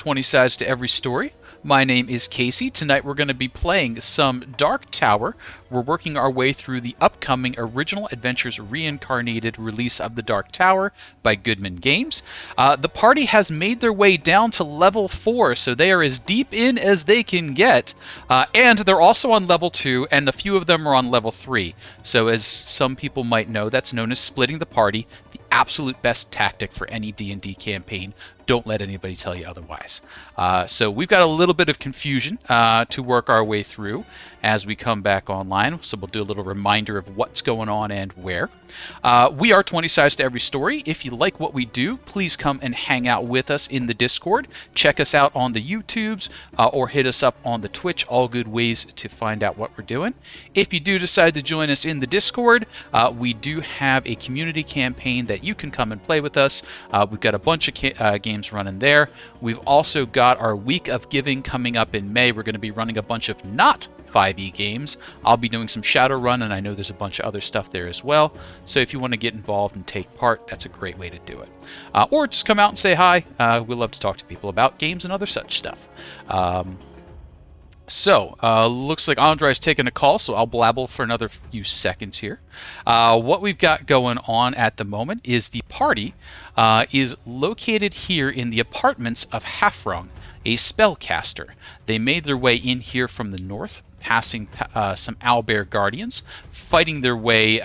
20 sides to every story. My name is Casey. Tonight we're going to be playing some Dark Tower. We're working our way through the upcoming original Adventures Reincarnated release of the Dark Tower by Goodman Games. The party has made their way down to level 4, so they are as deep in as they can get. And they're also on level 2, and a few of them are on level 3. So as some people might know, that's known as splitting the party, the absolute best tactic for any D&D campaign. Don't let anybody tell you otherwise. So we've got a little bit of confusion to work our way through as we come back online. So we'll do a little reminder of what's going on and where. We are 20 sides to every story. If you like what we do, please come and hang out with us in the Discord. Check us out on the YouTubes or hit us up on the Twitch. All good ways to find out what we're doing. If you do decide to join us in the Discord, we do have a community campaign that you can come and play with us. We've got a bunch of games running there. We've also got our Week of Giving coming up in May. We're going to be running a bunch of not 5e games. I'll be doing some Shadowrun, and I know there's a bunch of other stuff there as well. So if you want to get involved and take part, that's a great way to do it. Or just come out and say hi. We love to talk to people about games and other such stuff. Looks like Andry's taking a call, so I'll blabble for another few seconds here. What we've got going on at the moment is the party is located here in the apartments of Hafrung, a spellcaster. They made their way in here from the north, passing some owlbear guardians, fighting their way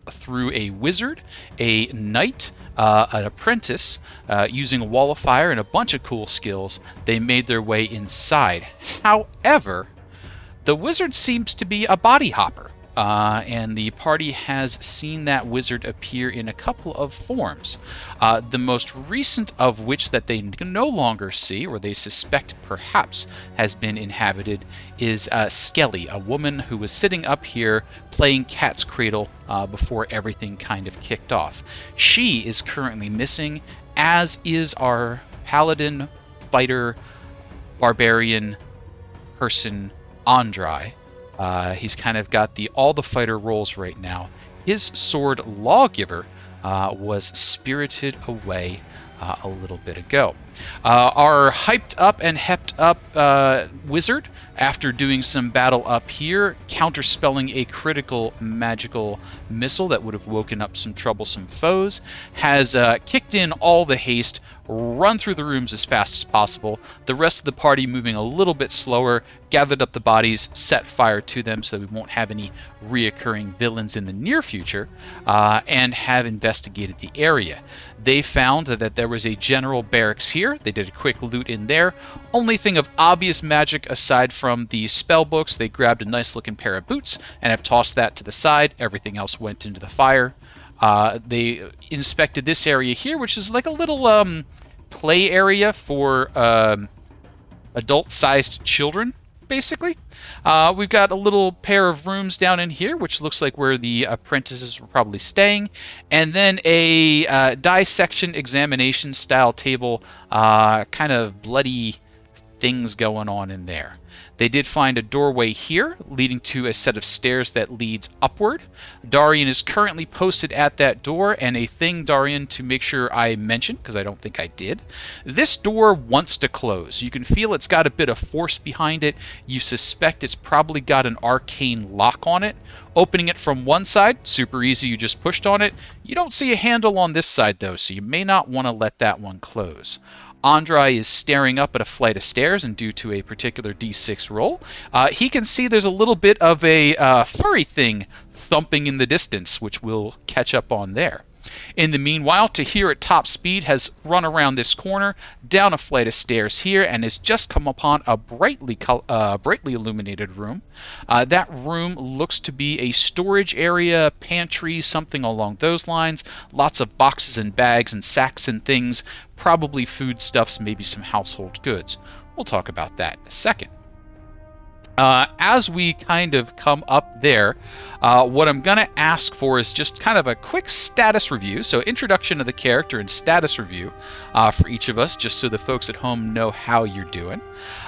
through a wizard, a knight, an apprentice, using a wall of fire and a bunch of cool skills. They made their way inside. However, the wizard seems to be a body hopper, and the party has seen that wizard appear in a couple of forms. The most recent of which that they no longer see, or they suspect perhaps has been inhabited, is Skelly, a woman who was sitting up here playing cat's cradle before everything kind of kicked off. She is currently missing, as is our paladin, fighter, barbarian person, Andry. He's kind of got all the fighter roles right now. His sword Lawgiver was spirited away a little bit ago. Our hyped up and hepped up wizard, after doing some battle up here, counterspelling a critical magical missile that would have woken up some troublesome foes, has kicked in all the haste, run through the rooms as fast as possible. The rest of the party moving a little bit slower, gathered up the bodies, set fire to them so that we won't have any reoccurring villains in the near future, and have investigated the area. They found that there was a general barracks here. They did a quick loot in there. Only thing of obvious magic aside from the spell books, they grabbed a nice looking pair of boots and have tossed that to the side. Everything else went into the fire. They inspected this area here, which is like a little play area for adult-sized children, basically. We've got a little pair of rooms down in here, which looks like where the apprentices were probably staying, and then a dissection examination style table, kind of bloody things going on in there. They did find a doorway here, leading to a set of stairs that leads upward. Dahrian is currently posted at that door, and a thing, Dahrian, to make sure I mention, because I don't think I did. This door wants to close. You can feel it's got a bit of force behind it. You suspect it's probably got an arcane lock on it. Opening it from one side, super easy, you just pushed on it. You don't see a handle on this side, though, so you may not want to let that one close. Andry is staring up at a flight of stairs, and due to a particular d6 roll, he can see there's a little bit of a furry thing thumping in the distance, which we'll catch up on there. In the meanwhile, Tahir at top speed has run around this corner, down a flight of stairs here, and has just come upon a brightly illuminated room. That room looks to be a storage area, pantry, something along those lines. Lots of boxes and bags and sacks and things, probably foodstuffs, maybe some household goods. We'll talk about that in a second. As we kind of come up there, what I'm going to ask for is just kind of a quick status review. So introduction of the character and status review for each of us, just so the folks at home know how you're doing.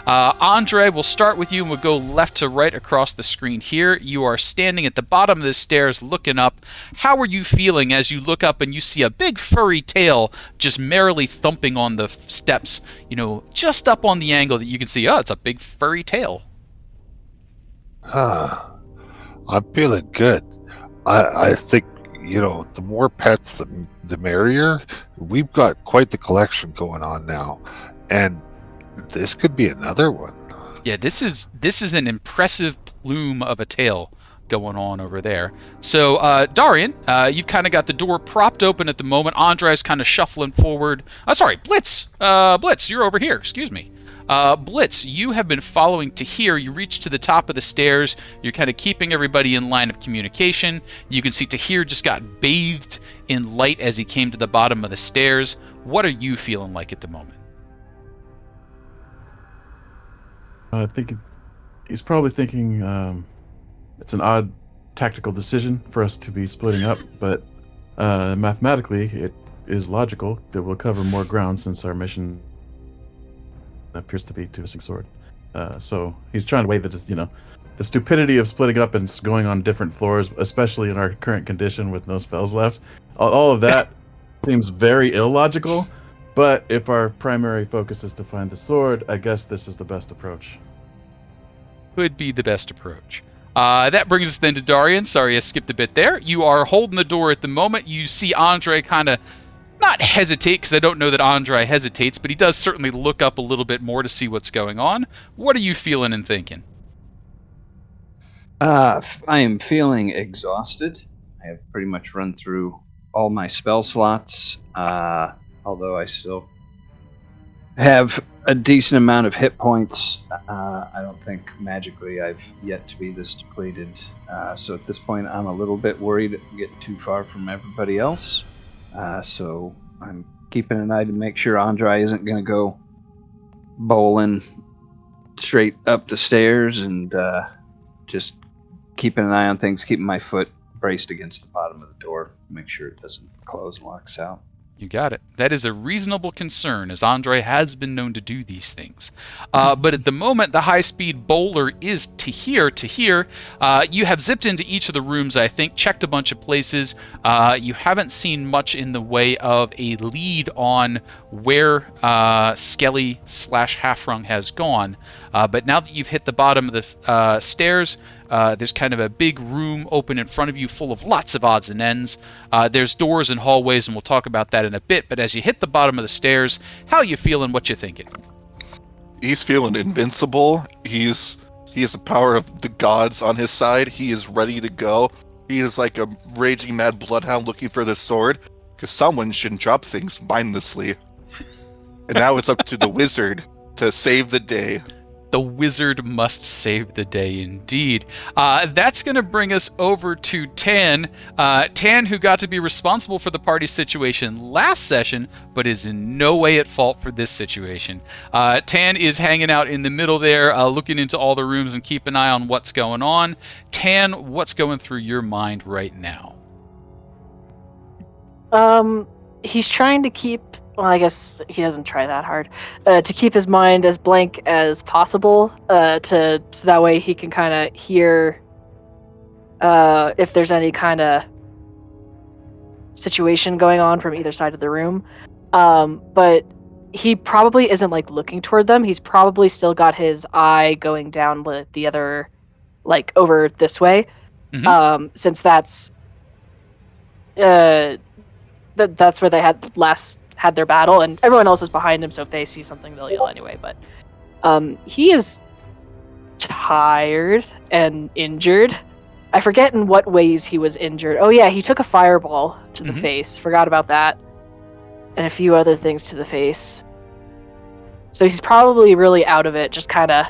Andry, we'll start with you and we'll go left to right across the screen here. You are standing at the bottom of the stairs looking up. How are you feeling as you look up and you see a big furry tail just merrily thumping on the steps, just up on the angle that you can see, it's a big furry tail. I'm feeling good. I think, the more pets, the merrier. We've got quite the collection going on now. And this could be another one. Yeah, this is an impressive plume of a tail going on over there. So, Dahrian, you've kind of got the door propped open at the moment. Andry's kind of shuffling forward. Sorry, Blitz. Blitz, you're over here. Excuse me. Blitz, you have been following Tahir. You reach to the top of the stairs. You're kind of keeping everybody in line of communication. You can see Tahir just got bathed in light as he came to the bottom of the stairs. What are you feeling like at the moment? I think he's probably thinking it's an odd tactical decision for us to be splitting up, but mathematically it is logical that we'll cover more ground since our mission appears to be to a sword. So he's trying to weigh the stupidity of splitting up and going on different floors, especially in our current condition with no spells left. All of that seems very illogical, but if our primary focus is to find the sword, I guess this is the best approach. Could be the best approach. That brings us then to Dahrian. Sorry, I skipped a bit there. You are holding the door at the moment. You see Andry kind of not hesitate, because I don't know that Andry hesitates, but he does certainly look up a little bit more to see what's going on. What are you feeling and thinking? I am feeling exhausted. I have pretty much run through all my spell slots, although I still have a decent amount of hit points. I don't think magically I've yet to be this depleted. So at this point, I'm a little bit worried I'm getting too far from everybody else. So I'm keeping an eye to make sure Andry isn't going to go bowling straight up the stairs, and just keeping an eye on things, keeping my foot braced against the bottom of the door, make sure it doesn't close and locks out. You got it. That is a reasonable concern, as Andry has been known to do these things. But at the moment, the high-speed bowler is Tahir. Tahir, you have zipped into each of the rooms, I think, checked a bunch of places. You haven't seen much in the way of a lead on where Skelly / Halfrung has gone. But now that you've hit the bottom of the stairs, there's kind of a big room open in front of you full of lots of odds and ends. There's doors and hallways, and we'll talk about that in a bit. But as you hit the bottom of the stairs, how you feeling? What you thinking? He's feeling invincible. He has the power of the gods on his side. He is ready to go. He is like a raging mad bloodhound looking for the sword, because someone shouldn't drop things mindlessly. And now it's up to the wizard to save the day. The wizard must save the day, indeed. That's going to bring us over to Tann. Tann, who got to be responsible for the party situation last session, but is in no way at fault for this situation. Tann is hanging out in the middle there, looking into all the rooms and keep an eye on what's going on. Tann, what's going through your mind right now? He's trying to keep... Well, I guess he doesn't try that hard. To keep his mind as blank as possible, so that way he can kind of hear if there's any kind of situation going on from either side of the room. But he probably isn't like looking toward them. He's probably still got his eye going down with the other, like over this way, since that's that's where they had last had their battle, and everyone else is behind him, so if they see something they'll yell anyway. But he is tired and injured. I forget in what ways he was injured. Oh yeah, he took a fireball to the face. Forgot about that. And a few other things to the face. So he's probably really out of it, just kind of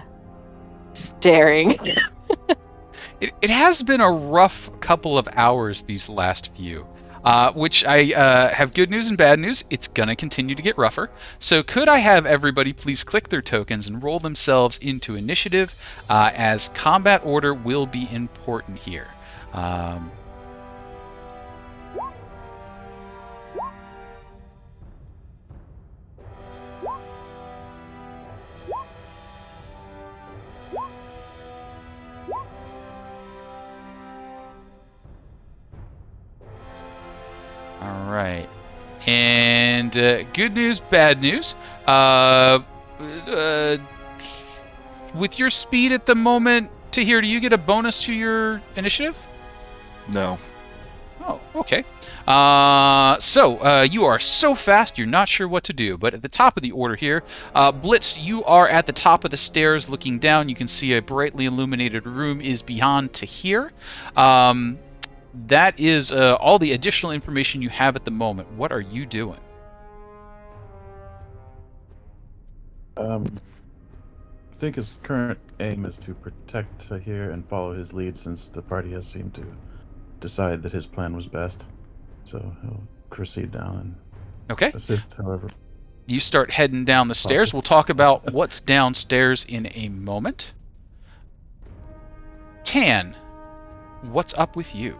staring. It has been a rough couple of hours these last few. which I have good news and bad news. It's going to continue to get rougher. So could I have everybody please click their tokens and roll themselves into initiative, as combat order will be important here. All right. And good news, bad news. With your speed at the moment, Tahir, do you get a bonus to your initiative? No. Oh, okay. So you are so fast, you're not sure what to do. But at the top of the order here, Blitz, you are at the top of the stairs looking down. You can see a brightly illuminated room is beyond Tahir. That is all the additional information you have at the moment. What are you doing? I think his current aim is to protect Tahir and follow his lead, since the party has seemed to decide that his plan was best. So he'll proceed down Okay. and assist, however. You start heading down the stairs. We'll talk about what's downstairs in a moment. Tann, what's up with you?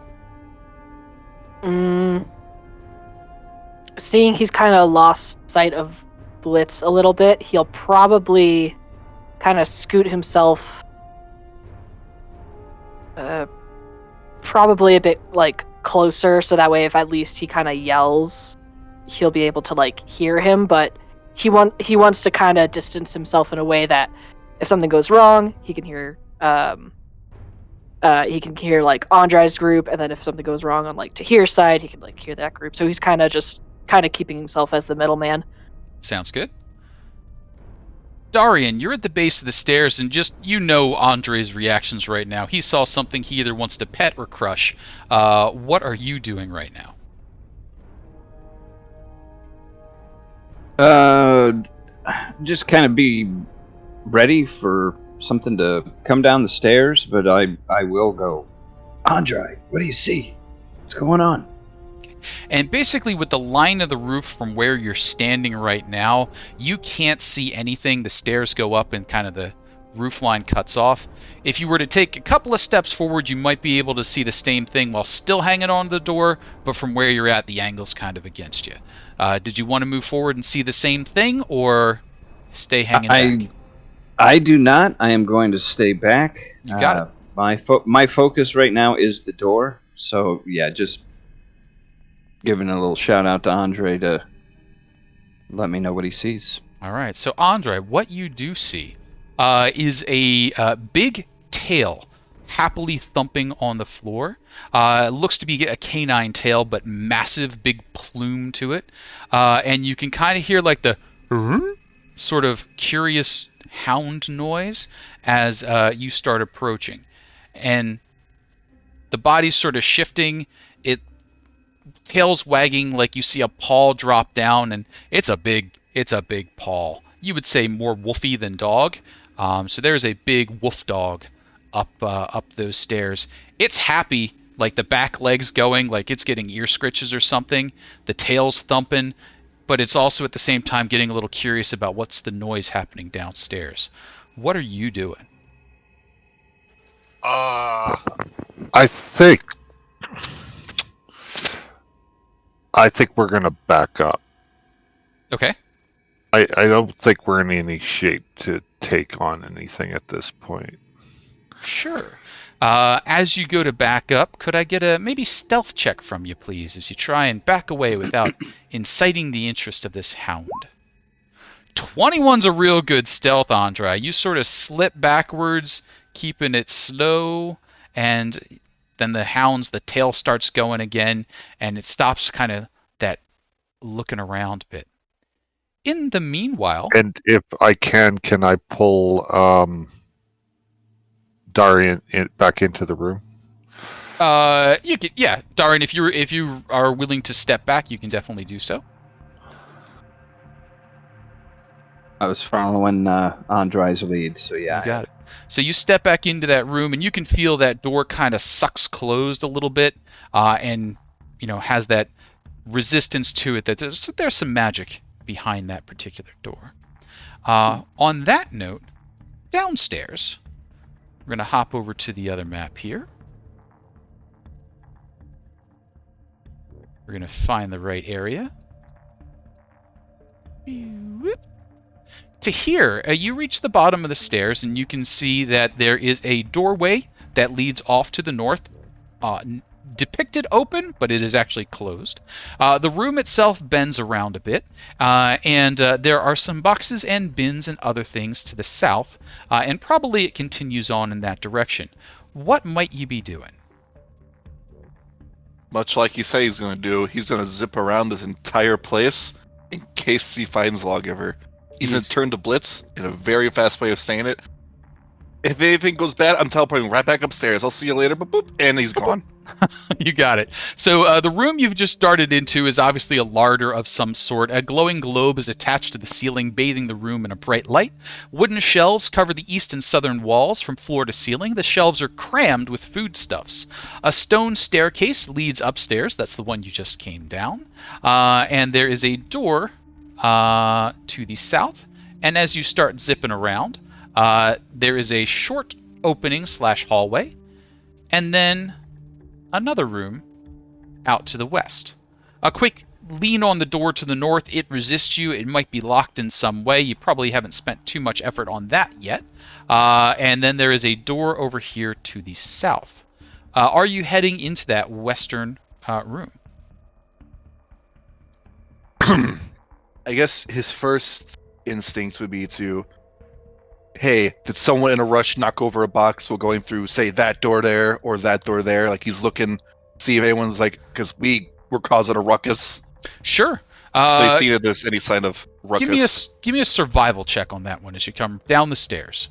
Seeing he's kind of lost sight of Blitz a little bit, he'll probably kind of scoot himself probably a bit like closer, so that way if at least he kind of yells, he'll be able to like hear him. But he wants to kind of distance himself in a way that if something goes wrong, he can hear like Andry's group, and then if something goes wrong on like Tahir's side, he can like hear that group. So he's kind of keeping himself as the middleman. Sounds good. Dahrian, you're at the base of the stairs, and Andry's reactions right now. He saw something he either wants to pet or crush. What are you doing right now? Just kind of be ready for something to come down the stairs, but I will go. Andry, what do you see? What's going on? And basically with the line of the roof from where you're standing right now, you can't see anything. The stairs go up and kind of the roof line cuts off. If you were to take a couple of steps forward, you might be able to see the same thing while still hanging on the door, but from where you're at, the angle's kind of against you. Did you want to move forward and see the same thing, or stay hanging back? I do not. I am going to stay back. You got it. My focus right now is the door. So yeah, just giving a little shout out to Andry to let me know what he sees. All right. So Andry, what you do see is a big tail happily thumping on the floor. It looks to be a canine tail, but massive, big plume to it. And you can kind of hear like the sort of curious hound noise as you start approaching. And the body's sort of shifting. Tail's wagging like you see a paw drop down, and it's a big paw. You would say more wolfy than dog. So there's a big wolf dog up those stairs. It's happy, like the back legs going, like it's getting ear scritches or something. The tail's thumping, but it's also at the same time getting a little curious about what's the noise happening downstairs. What are you doing? I think we're gonna back up. Okay. I don't think we're in any shape to take on anything at this point. Sure. As you go to back up, could I get a maybe stealth check from you, please, as you try and back away without inciting the interest of this hound? 21's a real good stealth, Andry. You sort of slip backwards, keeping it slow, and then the tail starts going again, and it stops kind of that looking around bit. In the meanwhile... And if I can I pull Dahrian back into the room? You can, yeah, Dahrian, if you are willing to step back, you can definitely do so. I was following Andry's lead, so yeah. You got it. So you step back into that room, and you can feel that door kind of sucks closed a little bit, and has that resistance to it, that there's some magic behind that particular door. On that note, downstairs, we're going to hop over to the other map here. We're going to find the right area. Tahir, you reach the bottom of the stairs and you can see that there is a doorway that leads off to the north, depicted open, but it is actually closed. The room itself bends around a bit, and there are some boxes and bins and other things to the south, and probably it continues on in that direction. What might you be doing? Much like he said he's going to do, he's going to zip around this entire place in case he finds Lawgiver. He's going to turn to Blitz in a very fast way of saying it. If anything goes bad, I'm teleporting right back upstairs. I'll see you later, boop, boop, and he's gone. You got it. So the room you've just started into is obviously a larder of some sort. A glowing globe is attached to the ceiling, bathing the room in a bright light. Wooden shelves cover the east and southern walls from floor to ceiling. The shelves are crammed with foodstuffs. A stone staircase leads upstairs. That's the one you just came down. And there is a door to the south. And as you start zipping around, there is a short opening / hallway. And then another room out to the west. A quick lean on the door to the north. It resists you. It might be locked in some way. You probably haven't spent too much effort on that yet. And then there is a door over here to the south. Are you heading into that western room? I guess his first instinct would be to, hey, did someone in a rush knock over a box while going through, say, that door there or that door there? Like, he's looking, see if anyone's like, because we were causing a ruckus. Sure. So they see if there's any sign of ruckus. Give me a survival check on that one as you come down the stairs.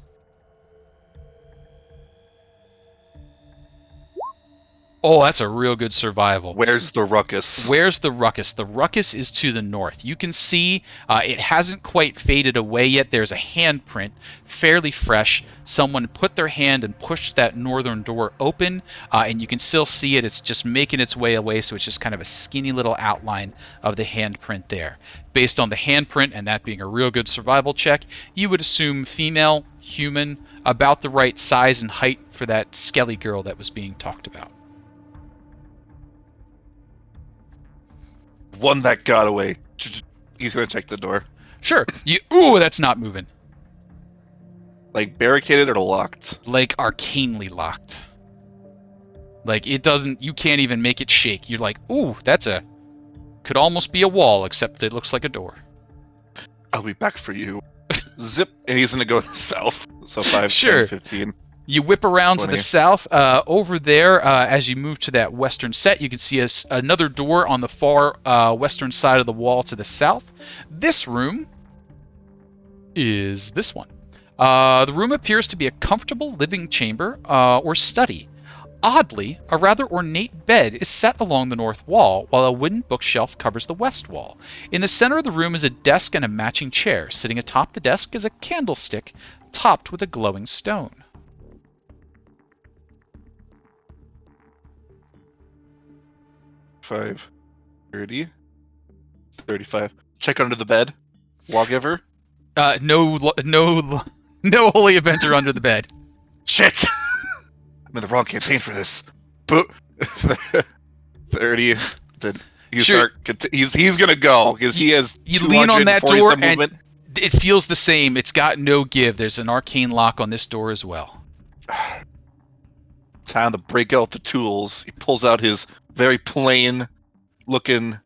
Oh, that's a real good survival. Where's the ruckus? Where's the ruckus? The ruckus is to the north. You can see it hasn't quite faded away yet. There's a handprint, fairly fresh. Someone put their hand and pushed that northern door open, and you can still see it. It's just making its way away, so it's just kind of a skinny little outline of the handprint there. Based on the handprint, and that being a real good survival check, you would assume female, human, about the right size and height for that skelly girl that was being talked about. One that got away. He's going to check the door. Sure. Ooh, that's not moving. Like barricaded or locked? Like arcanely locked. Like it doesn't, you can't even make it shake. You're like, ooh, could almost be a wall, except it looks like a door. I'll be back for you. Zip, and he's going to go south. So 5, sure. 10, 15. You whip around 20. to the south. Over there, as you move to that western set, you can see another door on the far western side of the wall to the south. This room is this one. The room appears to be a comfortable living chamber or study. Oddly, a rather ornate bed is set along the north wall, while a wooden bookshelf covers the west wall. In the center of the room is a desk and a matching chair. Sitting atop the desk is a candlestick topped with a glowing stone. 5, 30, 35. Check under the bed. Lawgiver. No holy avenger under the bed. Shit! I'm in the wrong campaign for this. 30. Then he's gonna go because he has. You lean on that door and movement. It feels the same. It's got no give. There's an arcane lock on this door as well. Time to break out the tools. He pulls out his very plain looking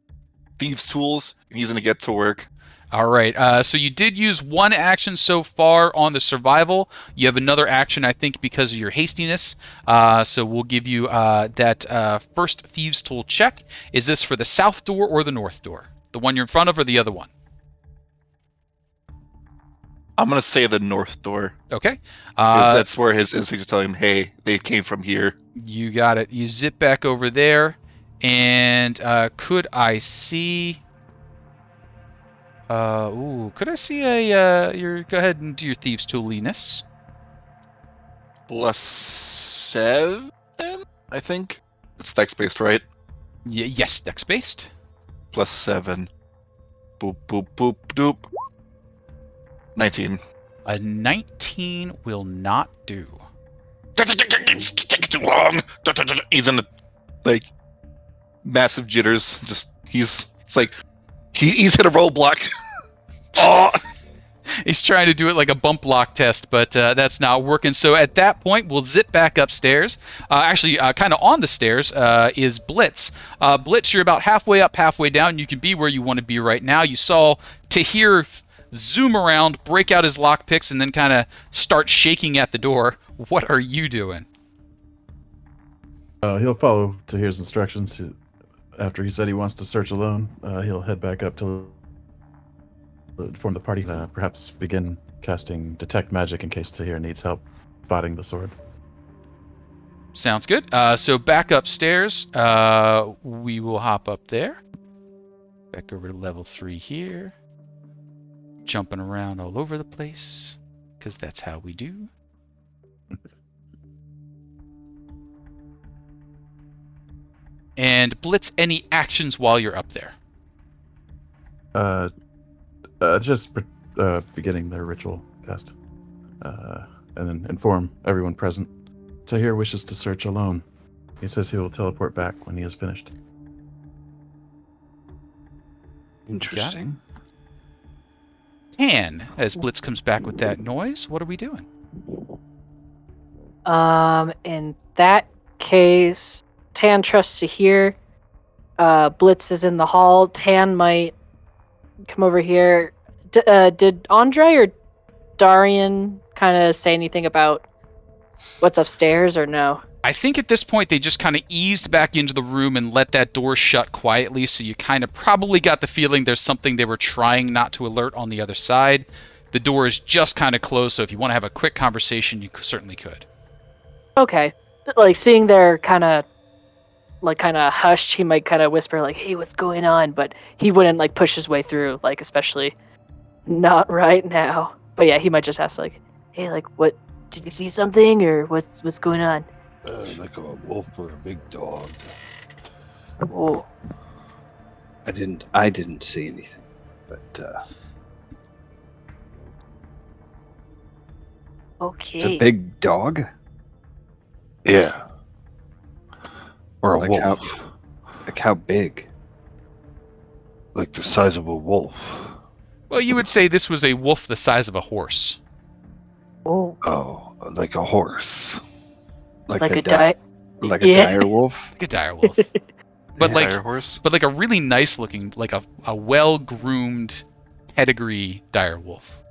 thieves tools and he's gonna get to work. All right, so you did use one action so far on the survival. You have another action, I think, because of your hastiness. So we'll give you that first thieves tool check. Is this for the south door or the north door? The one you're in front of or the other one? I'm gonna say the north door. Okay. Because that's where his instincts are telling him, hey, they came from here. You got it. You zip back over there. And could I see... could I see go ahead and do your thieves tooliness. +7, I think. It's dex based, right? Yes, dex based. plus 7. Boop, boop, boop, doop. 19. A 19 will not do. It's taking too long. He's in the, like, massive jitters. He's hit a roadblock. Oh! He's trying to do it like a bump block test, but that's not working. So at that point, we'll zip back upstairs. Actually, kind of on the stairs is Blitz. Blitz, you're about halfway up, halfway down. You can be where you want to be right now. You saw Tahir zoom around, break out his lockpicks, and then kind of start shaking at the door. What are you doing? He'll follow Tahir's instructions. After he said he wants to search alone, he'll head back up to inform the party. Perhaps begin casting Detect Magic in case Tahir needs help spotting the sword. Sounds good. So back upstairs, we will hop up there. Back over to level 3 here. Jumping around all over the place, because that's how we do. And Blitz, any actions while you're up there? Just beginning their ritual cast. And then inform everyone present. Tahir wishes to search alone. He says he will teleport back when he is finished. Interesting. Tann, as Blitz comes back with that noise, what are we doing? In that case, Tann trusts Tahir. Blitz is in the hall. Tann might come over here. Did Andry or Dahrian kind of say anything about what's upstairs, or no? I think at this point they just kind of eased back into the room and let that door shut quietly, so you kind of probably got the feeling there's something they were trying not to alert on the other side. The door is just kind of closed, so if you want to have a quick conversation, you certainly could. Okay. Like, seeing they're kind of hushed, he might kind of whisper, like, hey, what's going on? But he wouldn't, like, push his way through, like, especially not right now. But yeah, he might just ask, like, hey, like, what, did you see something, or what's going on? Like a wolf or a big dog. Oh. I didn't see anything, but Okay. it's a big dog. Yeah. Or a Like wolf. how big? Like the size of a wolf. Well, you would say this was a wolf the size of a horse. Oh. Oh, like a horse. Like Like a a dire dire wolf. Like a dire wolf. But Yeah. like Dire horse. but like a really nice looking, like a well-groomed pedigree dire wolf.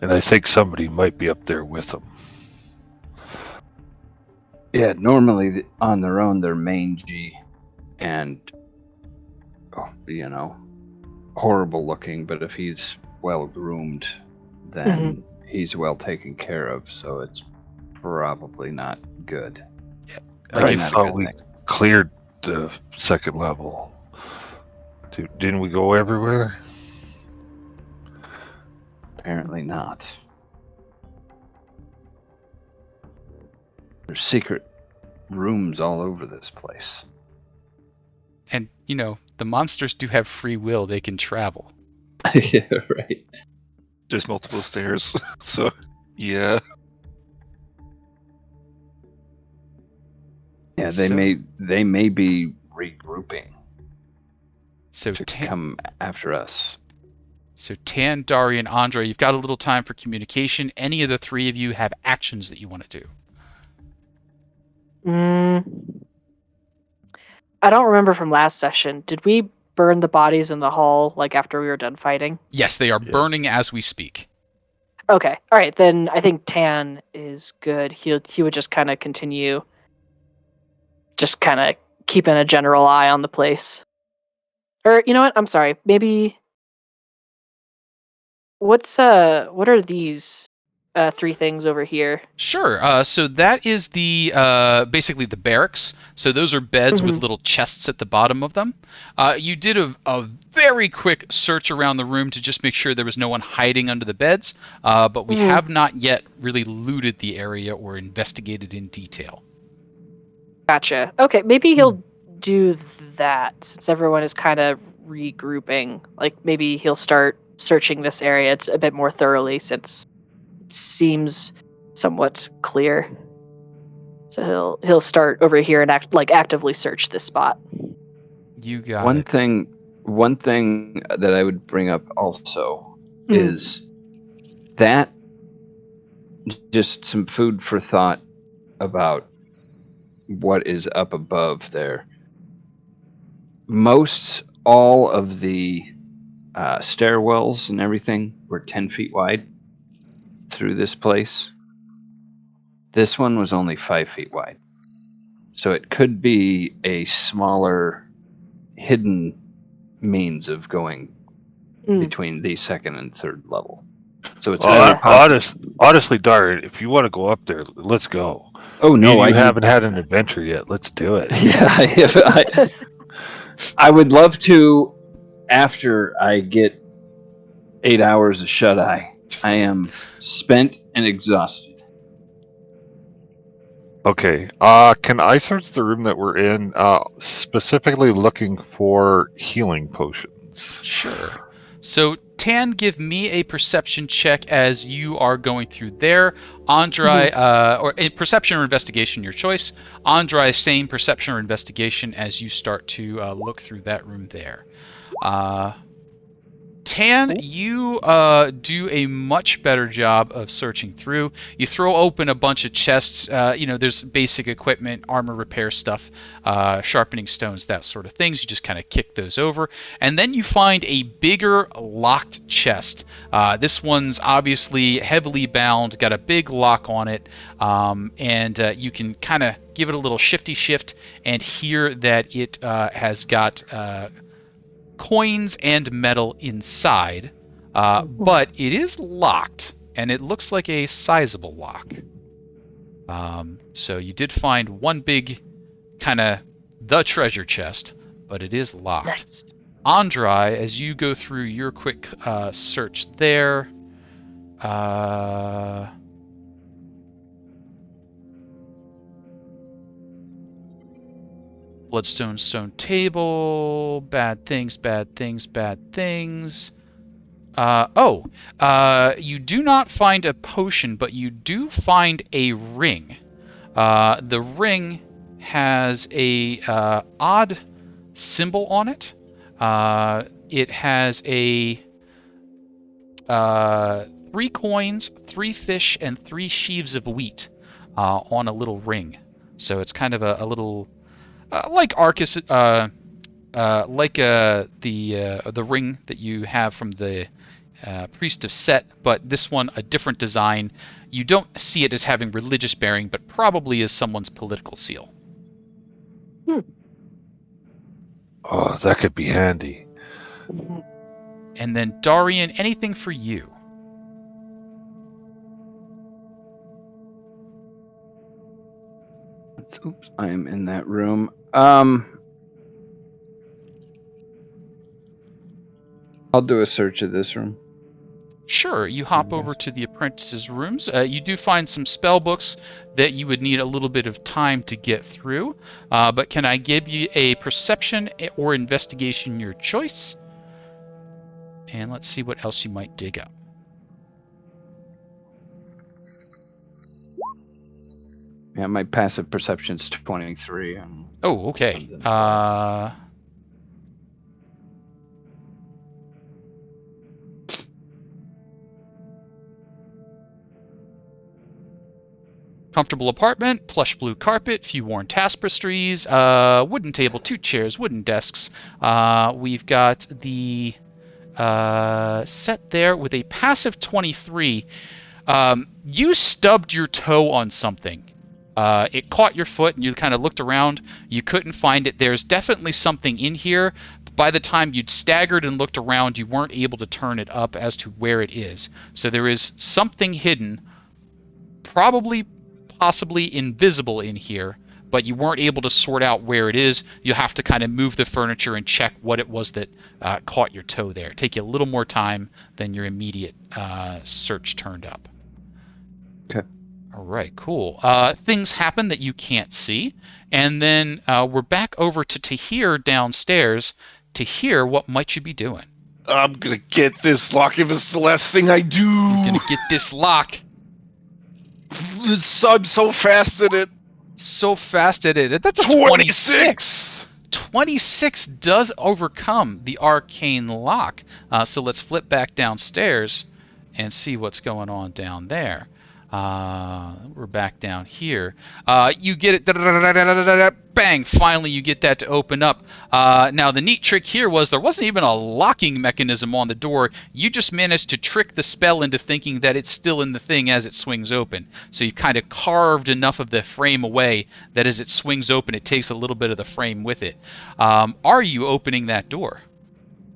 And I think somebody might be up there with them. Yeah, normally on their own they're mangy and horrible looking, but if he's well groomed, then he's well taken care of, so it's probably not good. I Not a thought good we thing. cleared the second level. Didn't we go everywhere? Apparently not. There's secret rooms all over this place. And, the monsters do have free will. They can travel. Yeah, right. There's multiple stairs, so yeah. Yeah, So- they may be regrouping So to Tann, come after us. Dahrian, Andry, you've got a little time for communication. Any of the three of you have actions that you want to do? I don't remember from last session. Did we burn the bodies in the hall, like, after we were done fighting? Yes, they are Yeah. burning as we speak. Okay. All right, then I think Tann is good. He would just kind of continue, just kind of keeping a general eye on the place. Or, you know what? I'm sorry. Maybe what are these three things over here? Sure. So that is the basically the barracks. So those are beds with little chests at the bottom of them. You did a very quick search around the room to just make sure there was no one hiding under the beds, but we have not yet really looted the area or investigated in detail. Gotcha. Okay, maybe he'll do that since everyone is kind of regrouping. Like maybe he'll start searching this area a bit more thoroughly since it seems somewhat clear. So he'll start over here and actively search this spot. You got One it. thing that I would bring up also is that just some food for thought about what is up above there. Most all of the stairwells and everything were 10 feet wide through this place. This one was only 5 feet wide. So it could be a smaller hidden means of going between the second and third level. So it's very possible. Honestly, Dahrian, if you want to go up there, let's go. Oh no, I haven't had an adventure yet. Let's do it. Yeah, I would love to after I get 8 hours of shut-eye. I am spent and exhausted. Okay. Can I search the room that we're in, specifically looking for healing potions? Sure. So, Tann, give me a perception check as you are going through there. Andry, or a perception or investigation, your choice. Andry, same perception or investigation as you start to look through that room there. Tann, you do a much better job of searching through. You throw open a bunch of chests. There's basic equipment, armor repair stuff, sharpening stones, that sort of things. You just kind of kick those over. And then you find a bigger locked chest. This one's obviously heavily bound, got a big lock on it, and you can kind of give it a little shifty shift and hear that it has got coins and metal inside, but it is locked, and it looks like a sizable lock. So you did find one big kind of the treasure chest, but it is locked. Nice. Andry, as you go through your quick search there, Bloodstone, stone table, bad things, bad things, bad things. You do not find a potion, but you do find a ring. The ring has a odd symbol on it. It has a 3 coins, 3 fish, and 3 sheaves of wheat on a little ring. So it's kind of a little like Arcus, the ring that you have from the Priest of Set, but this one a different design. You don't see it as having religious bearing, but probably as someone's political seal. Oh, that could be handy. And then Dahrian, anything for you? Oops, I am in that room. I'll do a search of this room. Sure, you hop over to the apprentices' rooms. You do find some spell books that you would need a little bit of time to get through. But can I give you a perception or investigation, your choice? And let's see what else you might dig up. Yeah, my passive perception's 23. Oh, okay. Comfortable apartment, plush blue carpet, few worn tapestries, wooden table, 2 chairs, wooden desks. We've got the set there with a passive 23. You stubbed your toe on something. It caught your foot and you kind of looked around. You couldn't find it. There's definitely something in here. But by the time you'd staggered and looked around, you weren't able to turn it up as to where it is. So there is something hidden, possibly invisible in here, but you weren't able to sort out where it is. You'll have to kind of move the furniture and check what it was that caught your toe there. It'll take you a little more time than your immediate search turned up. Okay. All right, cool. Things happen that you can't see, and then we're back over to Tahir downstairs. Tahir, what might you be doing? I'm gonna get this lock if it's the last thing I do. You're gonna get this lock. I'm so fast at it. So fast at it. That's a 26. 26 does overcome the arcane lock. So let's flip back downstairs and see what's going on down there. We're back down here. You get it. Bang! Finally, you get that to open up. Now, the neat trick here was there wasn't even a locking mechanism on the door. You just managed to trick the spell into thinking that it's still in the thing as it swings open. So you've kind of carved enough of the frame away that as it swings open, it takes a little bit of the frame with it. Are you opening that door?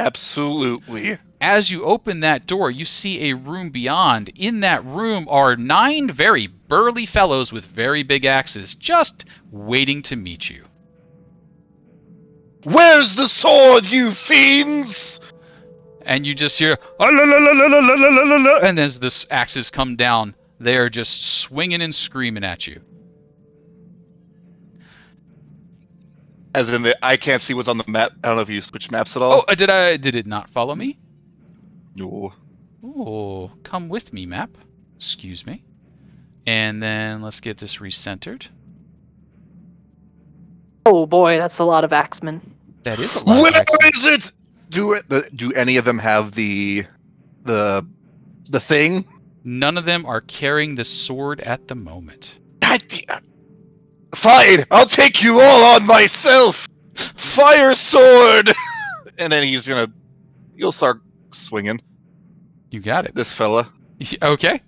Absolutely. As you open that door, you see a room beyond. In that room are 9 very burly fellows with very big axes, just waiting to meet you. Where's the sword, you fiends? And you just hear, and as the axes come down, they are just swinging and screaming at you. As in, I can't see what's on the map. I don't know if you switch maps at all. Oh, did it not follow me? No. Oh, come with me, map. Excuse me. And then let's get this recentered. Oh boy, that's a lot of axemen. That is a lot. Where of axemen. is it? Do any of them have the thing? None of them are carrying the sword at the moment. Fine, I'll take you all on myself. Fire sword. And then you'll start swinging. You got it. This fella. Okay.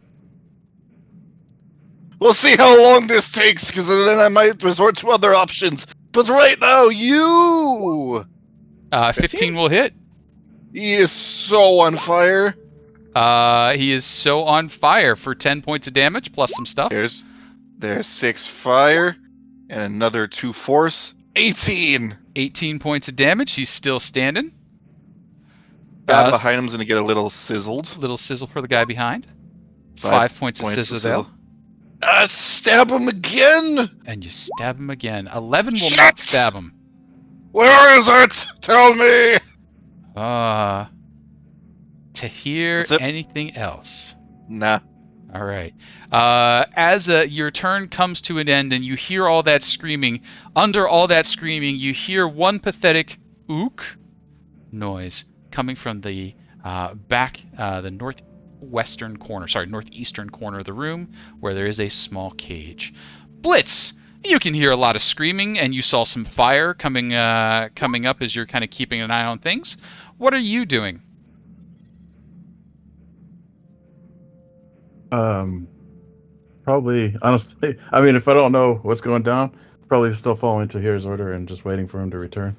We'll see how long this takes, because then I might resort to other options. But right now, you. 15 will hit. He is so on fire. He is so on fire for 10 points of damage plus some stuff. There's 6 fire and another 2 force. 18. 18 points of damage. He's still standing. Guy behind him's gonna get a little sizzled. Little sizzle for the guy behind. 5 points of sizzle there. Stab him again. And you stab him again. 11 will not stab him. Where is it? Tell me. Tahir, anything else? Nah. All right. As your turn comes to an end and you hear all that screaming, under all that screaming, you hear one pathetic ook noise coming from the the northeastern corner of the room where there is a small cage. Blitz, you can hear a lot of screaming, and you saw some fire coming up as you're kind of keeping an eye on things. What are you doing? Probably, honestly, I mean, if I don't know what's going down, probably still following Tahir's order and just waiting for him to return.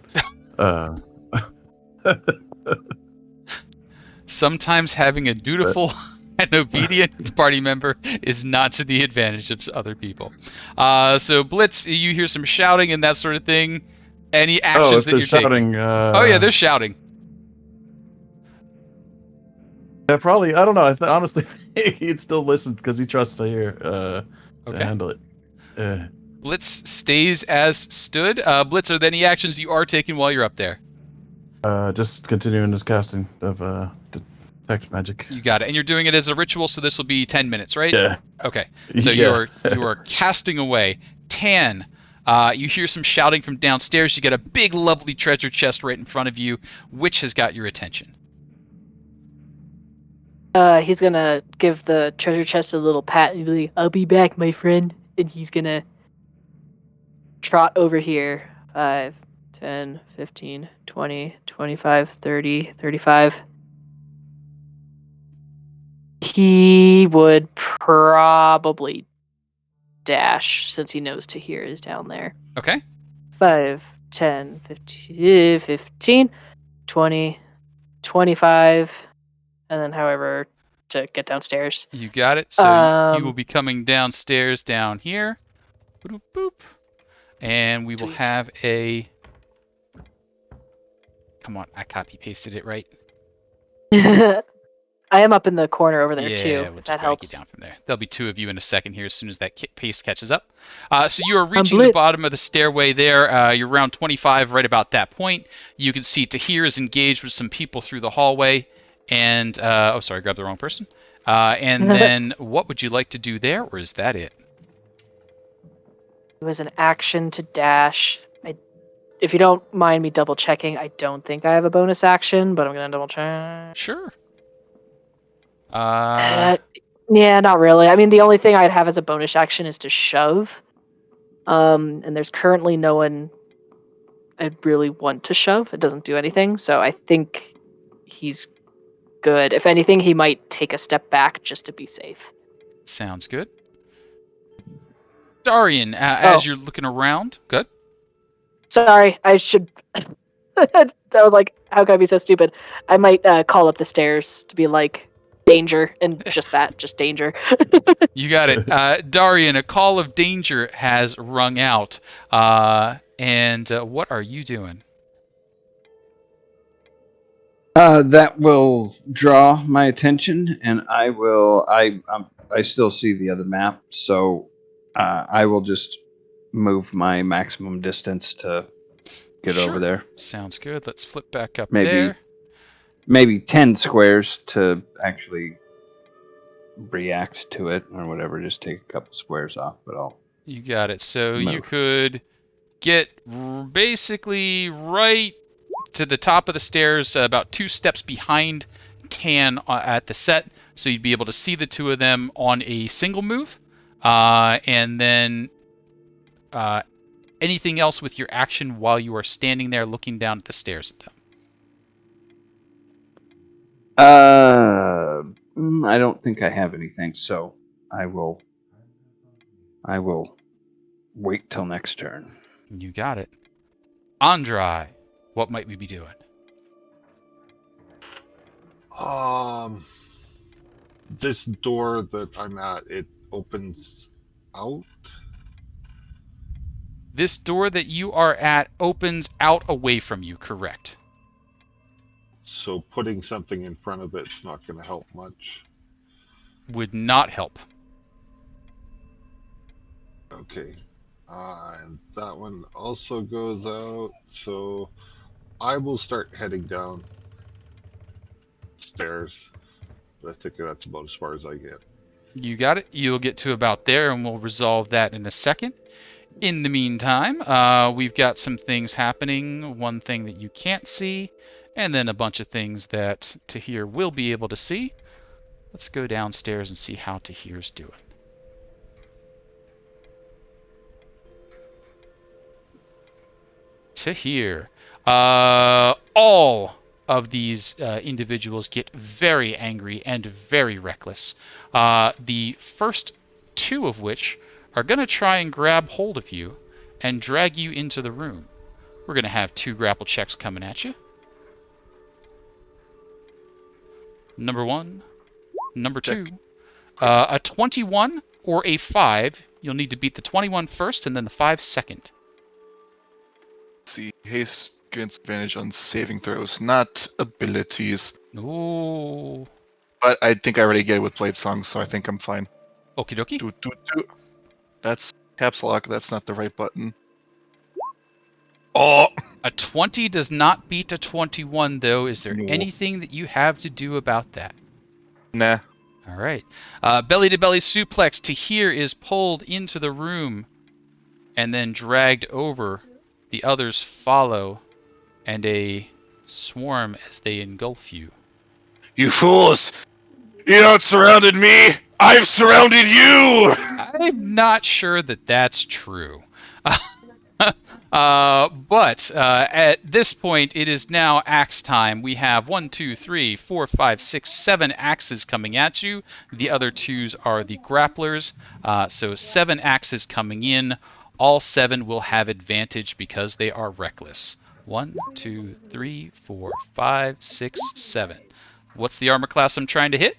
Sometimes having a dutiful and obedient party member is not to the advantage of other people. So, Blitz, you hear some shouting and that sort of thing. Any actions that you're shouting, taking? Oh, yeah, they're shouting. Yeah, probably. I don't know. Honestly, he'd still listen because he trusts Tahir to handle it. Blitz stays as stood. Blitz, are there any actions you are taking while you're up there? Just continuing this casting of detect magic. You got it. And you're doing it as a ritual, so this will be 10 minutes, right? Yeah. Okay. So you are casting away. Tann, you hear some shouting from downstairs. You get a big, lovely treasure chest right in front of you. Which has got your attention? He's gonna give the treasure chest a little pat and be like, "I'll be back, my friend." And he's gonna trot over here. 5, 10, 15, 20, 25, 30, 35. He would probably dash since he knows Tahir is down there. Okay. 5, 10, 15, 20, 25. And then, however, to get downstairs. You got it. So you will be coming downstairs down here. Boop, boop. And we will have a... Come on, I copy-pasted it right. I am up in the corner over there Yeah, too. we'll If just that drag helps. you down from there. There'll be two of you in a second here as soon as that pace catches up. So you are I'm reaching the Blitz. bottom of the stairway there. You're around 25 right about that point. You can see Tahir is engaged with some people through the hallway. And, oh, sorry, I grabbed the wrong person. And then what would you like to do there, or is that it? It was an action to dash. If you don't mind me double checking, I don't think I have a bonus action, but I'm gonna double check. Sure. Yeah, not really. I mean, the only thing I'd have as a bonus action is to shove. And there's currently no one I'd really want to shove. It doesn't do anything, so I think he's good. If anything, he might take a step back just to be safe. Sounds good. Dahrian, as you're looking around, good. Sorry, I should. I was like, how can I be so stupid? I might call up the stairs to be like, danger, and just that, just danger. You got it. Dahrian, a call of danger has rung out. And what are you doing? That will draw my attention, and I will. I still see the other map, so I will just move my maximum distance to get Sure. over there. Sounds good. Let's flip back up Maybe, there. maybe 10 squares to actually react to it or whatever. Just take a couple squares off, but I'll. You got it. So you move. could get basically right to the top of the stairs, about 2 steps behind Tann at the set, so you'd be able to see the two of them on a single move. And then anything else with your action while you are standing there looking down at the stairs at them? I don't think I have anything, so I will wait till next turn. You got it. Andry, what might we be doing? This door that I'm at, it opens out. This door that you are at opens out away from you, correct? So putting something in front of it's not going to help much. Would not help. Okay. And that one also goes out, so I will start heading down stairs. But I think that's about as far as I get. You got it. You'll get to about there, and we'll resolve that in a second. In the meantime, we've got some things happening. One thing that you can't see, and then a bunch of things that Tahir will be able to see. Let's go downstairs and see how Tahir's doing. Tahir. All of these individuals get very angry and very reckless. The first 2 of which are going to try and grab hold of you and drag you into the room. We're going to have 2 grapple checks coming at you. Number 1, number 2. A 21 or a 5. You'll need to beat the 21 first and then the 5 second. Let's see, haste gains advantage on saving throws, not abilities. Ooh. But I think I already get it with Blade Song, so I think I'm fine. Okie dokie. Do. That's caps lock. That's not the right button. Oh! A 20 does not beat a 21, though. Is there No. anything that you have to do about that? Nah. All right. Belly-to-belly suplex. Tahir is pulled into the room and then dragged over. The others follow, and a swarm as they engulf you. You fools! You not surrounded me! I've surrounded you! I'm not sure that that's true. But at this point, it is now axe time. We have 1, 2, 3, 4, 5, 6, 7 axes coming at you. The other 2s are the grapplers. So 7 axes coming in. All 7 will have advantage because they are reckless. 1, 2, 3, 4, 5, 6, 7. What's the armor class I'm trying to hit?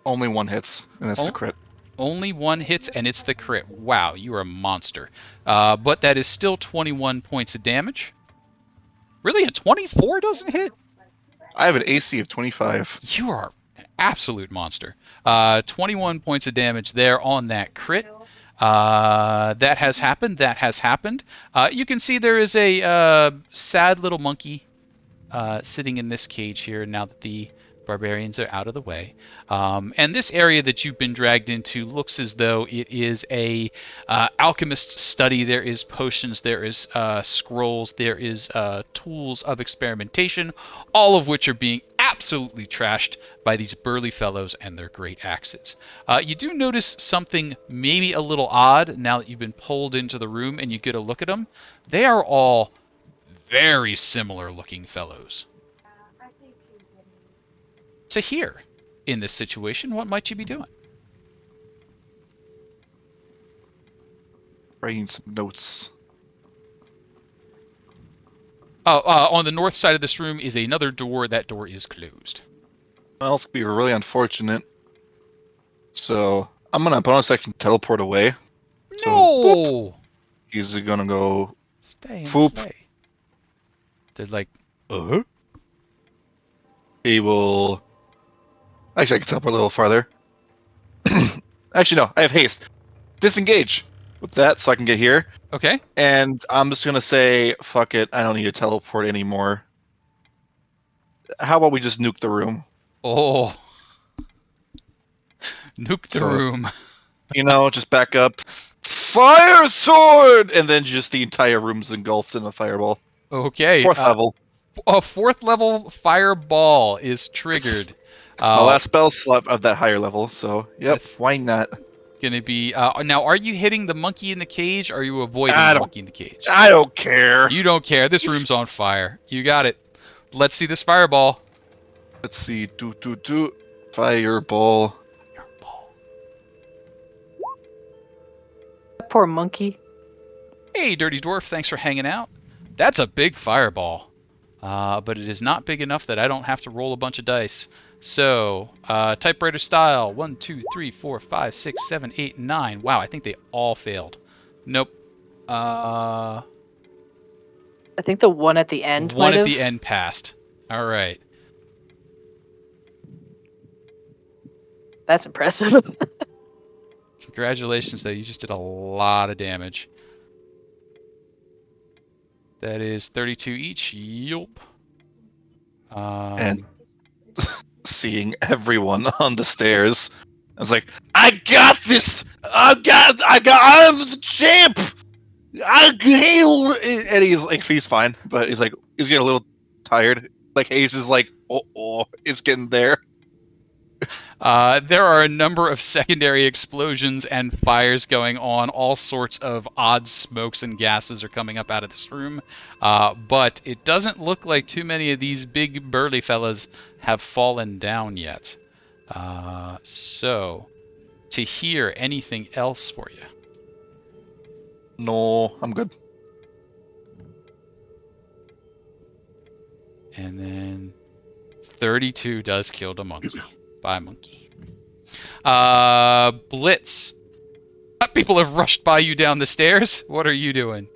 Only 1 hits, and that's the crit. Only 1 hits, and it's the crit. Wow, you are a monster. But that is still 21 points of damage. Really, a 24 doesn't hit? I have an AC of 25. You are an absolute monster. 21 points of damage there on that crit. That has happened. That has happened. You can see there is a sad little monkey sitting in this cage here now that the barbarians are out of the way. And this area that you've been dragged into looks as though it is a alchemist study. There is potions, there is scrolls, there is tools of experimentation, all of which are being absolutely trashed by these burly fellows and their great axes. You do notice something maybe a little odd now that you've been pulled into the room and you get a look at them. They are all very similar looking fellows. Tahir, in this situation, what might you be doing? Writing some notes. On the north side of this room is another door. That door is closed. Well, it's gonna be really unfortunate. So I'm gonna bonus action teleport away. So, No! he's gonna go. Stay and Foop. play. They're like, He will. Actually, I can teleport a little farther. Actually, no. I have haste. Disengage with that, so I can get here. okay. And I'm just gonna say, fuck it. I don't need to teleport anymore. How about we just nuke the room? Oh. Nuke the So- room. You know, just back up. Fire sword, and then just the entire room's engulfed in a fireball. Okay. Fourth level. A fourth level fireball is triggered. It's my last spell slot of that higher level, so yep, That's- why not? Gonna be now. Are you hitting the monkey in the cage? Or are you avoiding I the don't- monkey in the cage? I don't care. You don't care. This room's on fire. You got it. Let's see this fireball. Let's see. Fireball. Poor monkey. Hey, Dirty Dwarf, thanks for hanging out. That's a big fireball. But it is not big enough that I don't have to roll a bunch of dice. So, typewriter style. 1, 2, 3, 4, 5, 6, 7, 8, 9. Wow, I think they all failed. Nope. I think the one at the end One might at have. the end passed. All right. That's impressive. Congratulations, though. You just did a lot of damage. That is 32 each. Yup. And seeing everyone on the stairs, I was like, I got this! I'm the champ! And he's like, he's fine, but he's like, he's getting a little tired. Like, Hayes is like, oh, it's getting there. There are a number of secondary explosions and fires going on. All sorts of odd smokes and gases are coming up out of this room. But it doesn't look like too many of these big burly fellas have fallen down yet. So, to hear anything else for you? No, I'm good. And then 32 does kill the monkey. Bye, monkey. Blitz. People have rushed by you down the stairs. What are you doing?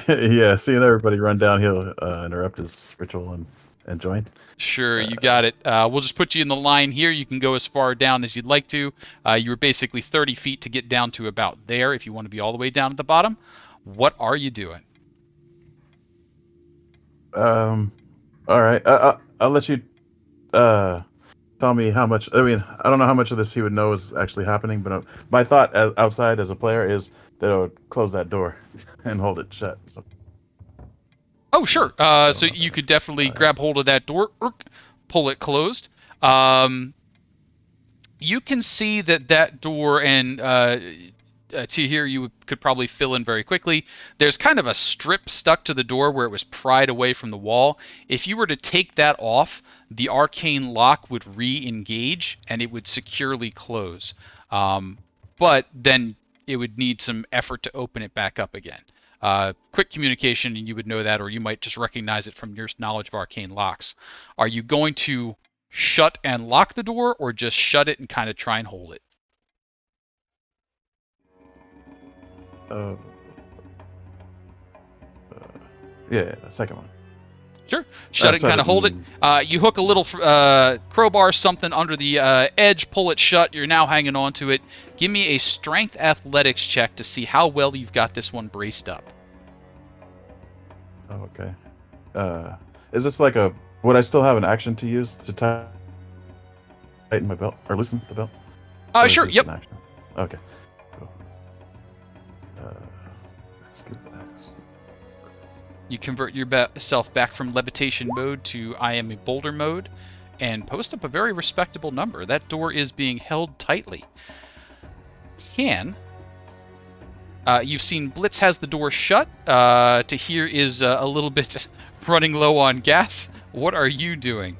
Yeah, seeing everybody run down, he'll interrupt his ritual and join. Sure, you got it. We'll just put you in the line here. You can go as far down as you'd like to. You were basically 30 feet to get down to about there if you want to be all the way down at the bottom. What are you doing? All right. I'll let you tell me how much. I mean, I don't know how much of this he would know is actually happening, but my thought outside as a player is that I would close that door and hold it shut. So. Oh, sure. So you could definitely grab hold of that door, pull it closed. You can see that door, and to here you could probably fill in very quickly. There's kind of a strip stuck to the door where it was pried away from the wall. If you were to take that off, the arcane lock would re-engage and it would securely close. But then it would need some effort to open it back up again. Quick communication, and you would know that, or you might just recognize it from your knowledge of arcane locks. Are you going to shut and lock the door, or just shut it and kind of try and hold it? Yeah, the second one. Sure. Shut it, kind of hold it. You hook a little crowbar, something under the edge, pull it shut. You're now hanging on to it. Give me a strength athletics check to see how well you've got this one braced up. Oh, okay. Is this like a... Would I still have an action to use to tighten my belt? Or loosen the belt? Sure, yep. Okay. Cool. Let's get that. You convert yourself back from levitation mode to I am a boulder mode and post up a very respectable number. That door is being held tightly. Tann, you've seen Blitz has the door shut. Tahir is a little bit running low on gas. What are you doing?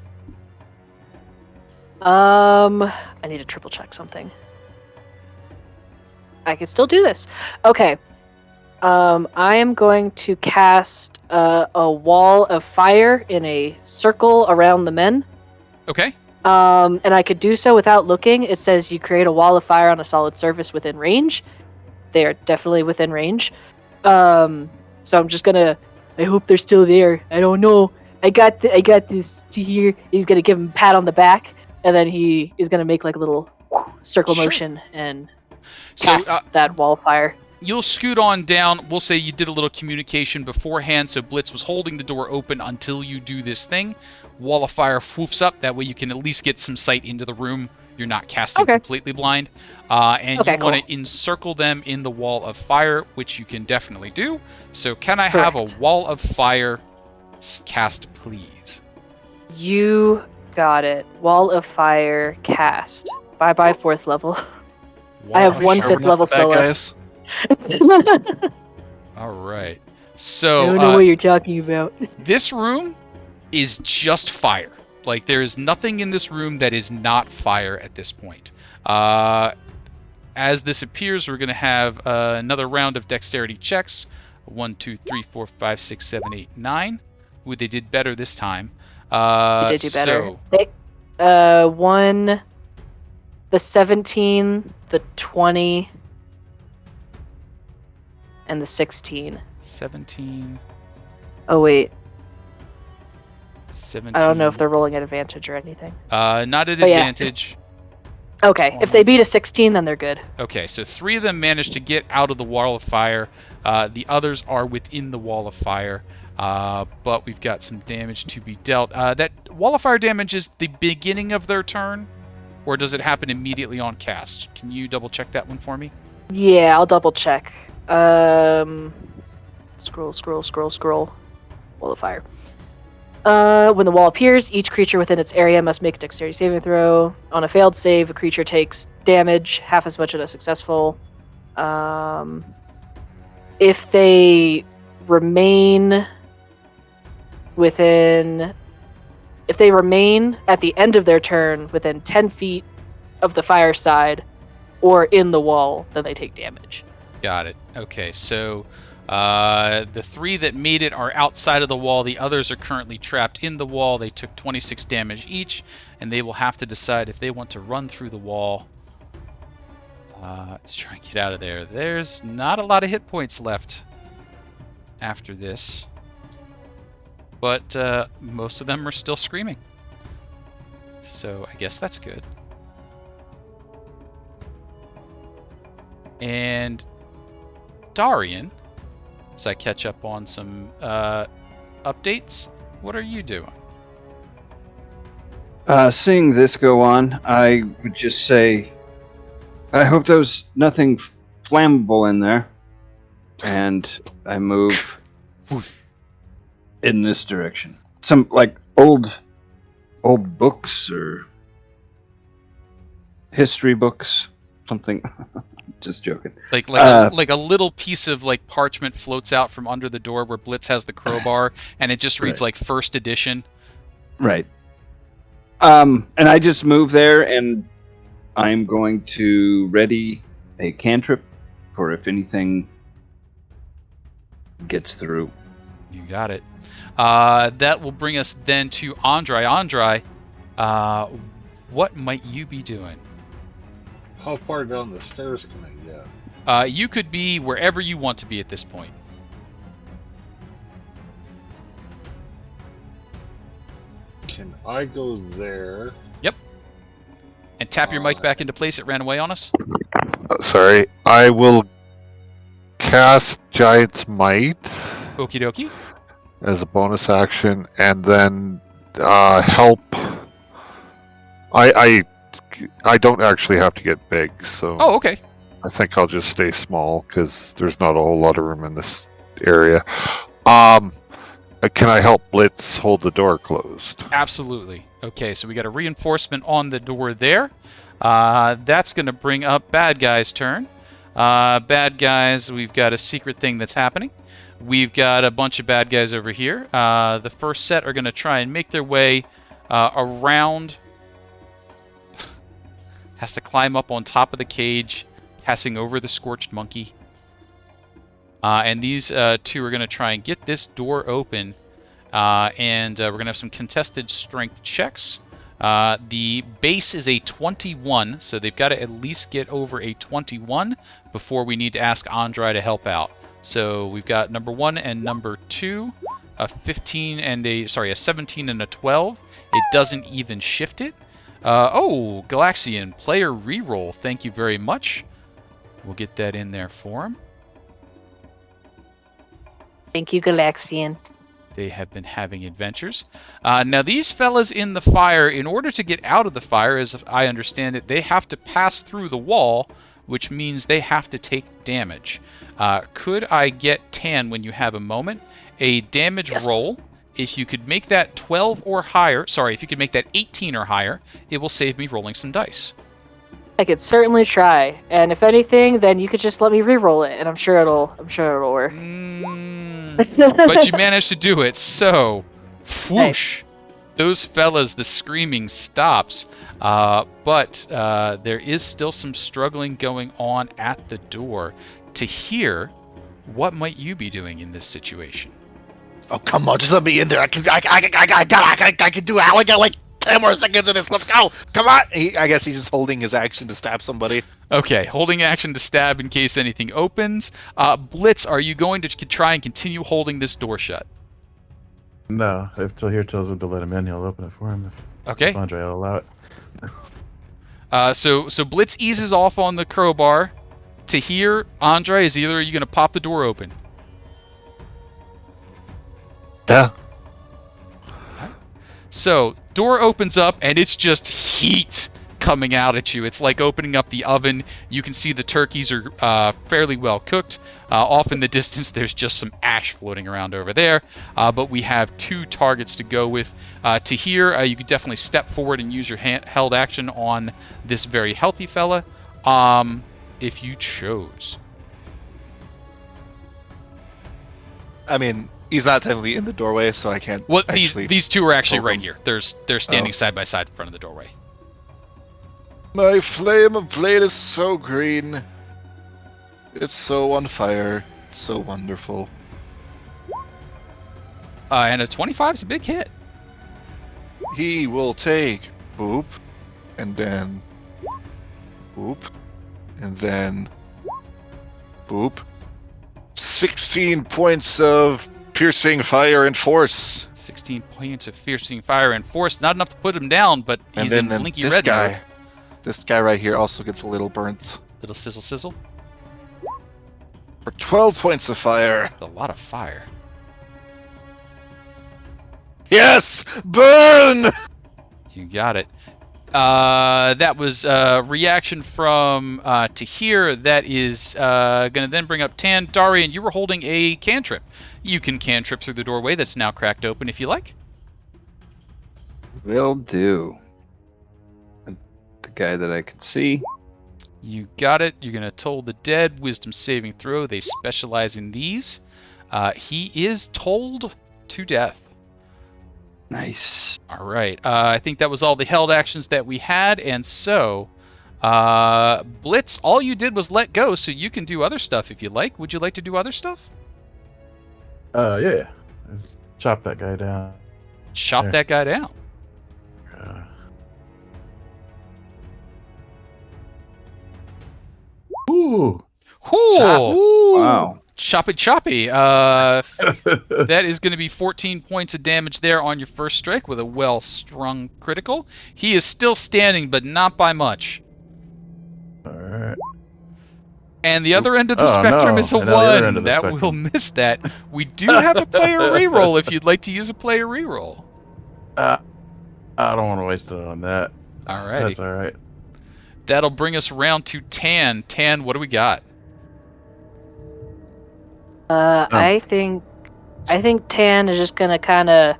I need to triple check something. I can still do this. Okay. I am going to cast a wall of fire in a circle around the men. Okay. And I could do so without looking. It says you create a wall of fire on a solid surface within range. They are definitely within range. So I'm just gonna... I hope they're still there. I don't know. I got this to here. He's gonna give him a pat on the back, and then he is gonna make like a little circle motion and cast that wall of fire. You'll scoot on down. We'll say you did a little communication beforehand, so Blitz was holding the door open until you do this thing. Wall of fire swoofs up. That way you can at least get some sight into the room. You're not casting completely blind. And you want to encircle them in the wall of fire, which you can definitely do. So can I have a wall of fire cast, please? You got it. Wall of fire cast. Bye-bye 4th level. I have 1 5th level spell left. All right. So I don't know what you're talking about. This room is just fire. Like, there is nothing in this room that is not fire at this point. As this appears, we're going to have another round of dexterity checks. 1, 2, 3, 4, 5, 6, 7, 8, 9. Ooh, they did better this time. They did do better. They won the 17, the 20, and the 16. 17. Oh, wait. 17. I don't know if they're rolling at advantage or anything. Not at advantage. Yeah. Okay, if they beat a 16, then they're good. Okay, so 3 of them managed to get out of the wall of fire. The others are within the wall of fire. But we've got some damage to be dealt. That wall of fire damage is the beginning of their turn? Or does it happen immediately on cast? Can you double check that one for me? Yeah, I'll double check. Scroll. Wall of fire. When the wall appears, each creature within its area must make a dexterity saving throw. On a failed save, a creature takes damage, half as much as a successful. If they remain at the end of their turn within 10 feet of the fire side or in the wall, then they take damage. Got it. Okay, so the 3 that made it are outside of the wall. The others are currently trapped in the wall. They took 26 damage each, and they will have to decide if they want to run through the wall. Let's try and get out of there. There's not a lot of hit points left after this, but most of them are still screaming. So I guess that's good. And Dahrian, as I catch up on some updates, what are you doing? Seeing this go on, I would just say, I hope there's nothing flammable in there. And I move in this direction. Some, like, old books or history books, something. Just joking. Like a little piece of like parchment floats out from under the door where Blitz has the crowbar, and it just reads like first edition. Right. And I just move there, and I'm going to ready a cantrip for if anything gets through. You got it. That will bring us then to Andry. Andry, what might you be doing? How far down the stairs can I get? You could be wherever you want to be at this point. I go there. Yep. And tap your mic back into place. It ran away on us. Sorry. I will cast Giant's Might Okie dokie. as a bonus action, and then help. I don't actually have to get big, so Oh, okay. I think I'll just stay small because there's not a whole lot of room in this area. Can I help Blitz hold the door closed? Absolutely. Okay, so we got a reinforcement on the door there. That's going to bring up bad guy's turn. Bad guys, we've got a secret thing that's happening. We've got a bunch of bad guys over here. The first set are going to try and make their way around. Has to climb up on top of the cage, passing over the scorched monkey. And these two are going to try and get this door open. And we're going to have some contested strength checks. The base is a 21, so they've got to at least get over a 21 before we need to ask Andry to help out. So we've got number 1 and number 2, a 15 and a 17 and a 12. It doesn't even shift it. Oh, Galaxian, player reroll. Thank you very much. We'll get that in there for him. Thank you, Galaxian. They have been having adventures. Now, these fellas in the fire, in order to get out of the fire, as I understand it, they have to pass through the wall, which means they have to take damage. Could I get Tann, when you have a moment, a damage roll? If you could make that 12 or higher, if you could make that 18 or higher, it will save me rolling some dice. I could certainly try, and if anything, then you could just let me re-roll it, and I'm sure it'll work. But you managed to do it, so whoosh! Those fellas, the screaming stops. But there is still some struggling going on at the door. Tahir, what might you be doing in this situation? Oh, come on, just let me in there. I can do it. I got like 10 more seconds in this. Let's go. Come on. I guess he's just holding his action to stab somebody. Okay, holding action to stab in case anything opens. Blitz, are you going to try and continue holding this door shut? No, if Tahir tells him to let him in, he'll open it for him. Okay. If Andry will allow it. So Blitz eases off on the crowbar. Tahir, Andry, is either of you going to pop the door open? Yeah. So, door opens up, and it's just heat coming out at you. It's like opening up the oven. You can see the turkeys are fairly well cooked. Off in the distance, there's just some ash floating around over there. But we have 2 targets to go with. Tahir, you could definitely step forward and use your held action on this very healthy fella, if you chose. I mean, he's not technically in the doorway, so I can't. Well, these two are actually right him. here. They're standing side by side in front of the doorway. My flame of blade is so green. It's so on fire. It's so wonderful. And a 25 is a big hit. He will take boop, and then boop, and then boop. 16 points of piercing fire and force. 16 points of piercing fire and force. Not enough to put him down, but he's in blinky red mode. This guy right here also gets a little burnt. Little sizzle sizzle. For 12 points of fire. That's a lot of fire. Yes! Burn! You got it. That was a reaction from Tahir. That is going to then bring up Tann. Dahrian, you were holding a cantrip. You can cantrip through the doorway that's now cracked open if you like. Will do. The guy that I can see. You got it. You're going to toll the dead. Wisdom saving throw. They specialize in these. He is tolled to death. Nice. All right. I think that was all the held actions that we had. And so, Blitz, all you did was let go, so you can do other stuff if you like. Would you like to do other stuff? Yeah. Just chop that guy down. Chop There. that guy down. Ooh. Ooh. Ooh. Wow. Choppy choppy. That is going to be 14 points of damage there on your first strike with a well-strung critical. He is still standing, but not by much. All right. And the other end of the Oh, spectrum no. is a And now the other end 1. of the That spectrum. will miss that. We do have a player reroll if you'd like to use a player reroll. I don't want to waste it on that. Alrighty. That's all right. That'll bring us around to Tann. Tann, what do we got? I think Tann is just gonna kind of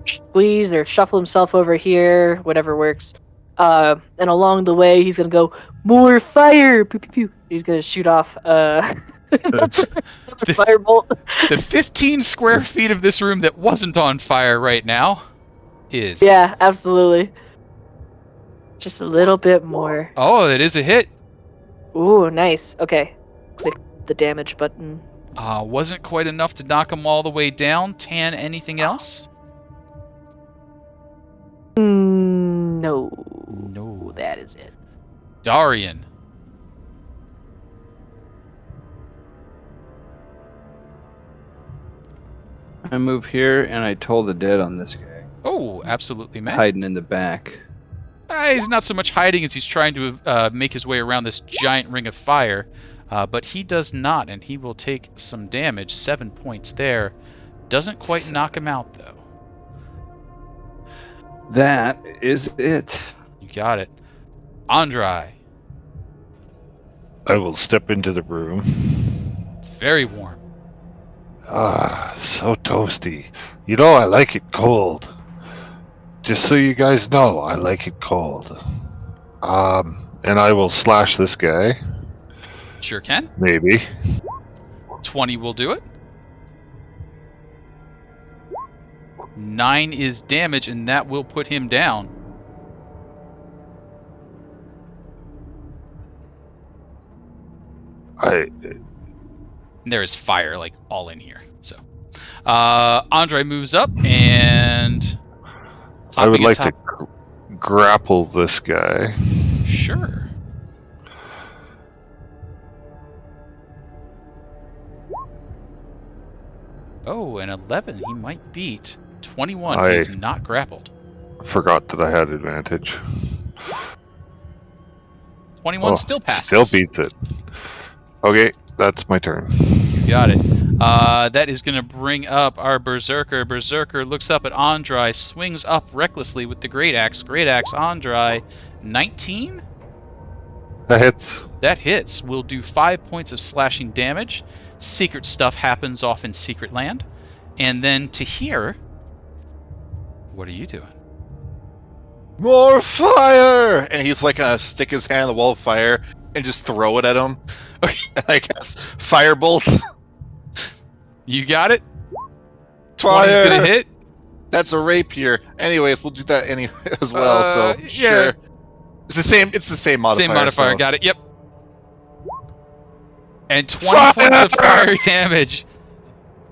squeeze or shuffle himself over here, whatever works. And along the way, he's gonna go more fire. Pew pew pew. He's gonna shoot off firebolt. The 15 square feet of this room that wasn't on fire right now is. Yeah, absolutely. Just a little bit more. Oh, that is a hit. Ooh, nice. Okay, click the damage button. Wasn't quite enough to knock him all the way down. Tann, anything else? No. No. That is it. Dahrian. I move here and I toll the dead on this guy. Oh, absolutely, man. Hiding in the back. He's not so much hiding as he's trying to make his way around this giant ring of fire. But he does not, and he will take some damage. 7 points there. Doesn't quite knock him out, though. That is it. You got it. Andry. I will step into the room. It's very warm. Ah, so toasty. You know, I like it cold. Just so you guys know, I like it cold. And I will slash this guy. Sure can. Maybe. 20 will do it. 9 is damage, and that will put him down. And there is fire, like, all in here. So, Andry moves up, and... I would like atop... to grapple this guy. Sure. Oh, an 11 he might beat. 21 he's not grappled. Forgot that I had advantage. 21 still passes. Still beats it. Okay, that's my turn. You got it. That is going to bring up our Berserker. Berserker looks up at Andry, swings up recklessly with the Great Axe. Great Axe, Andry, 19? That hits. That hits. Will do 5 points of slashing damage. Secret stuff happens off in Secret Land. And then Tahir, what are you doing? More fire! And he's like gonna stick his hand on the wall of fire and just throw it at him. And I guess firebolts. You got it? Fire! 20's gonna hit. That's a rapier. Anyways, we'll do that as well. So yeah. sure, it's the same. It's the same modifier. Same modifier. So. Got it. Yep. And 20 points of fire damage.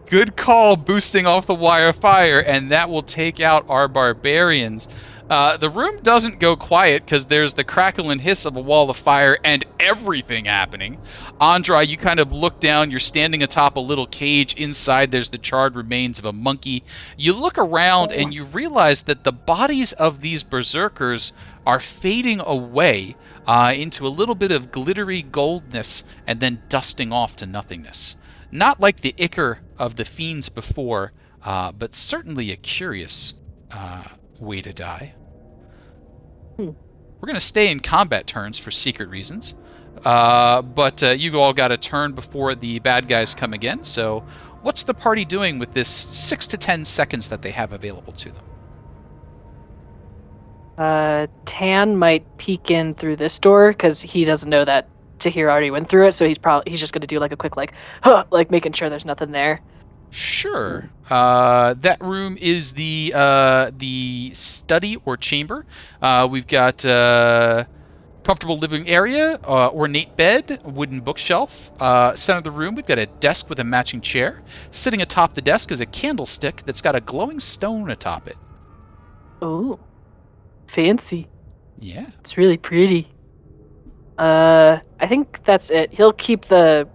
Good call, boosting off the wire of fire, and that will take out our barbarians. The room doesn't go quiet because there's the crackle and hiss of a wall of fire and everything happening. Andry, you kind of look down. You're standing atop a little cage. Inside, there's the charred remains of a monkey. You look around and you realize that the bodies of these berserkers are fading away into a little bit of glittery goldness and then dusting off to nothingness. Not like the ichor of the fiends before, but certainly a curious way to die. We're going to stay in combat turns for secret reasons, but you all got a turn before the bad guys come again, so what's the party doing with this 6 to 10 seconds that they have available to them? Tann might peek in through this door because he doesn't know that Tahir already went through it, so he's just gonna do like a quick like making sure there's nothing there. Sure. That room is the study or chamber. We've got comfortable living area, ornate bed, wooden bookshelf. Center of the room, we've got a desk with a matching chair. Sitting atop the desk is a candlestick that's got a glowing stone atop it. Oh, fancy. Yeah. It's really pretty. I think that's it. He'll keep the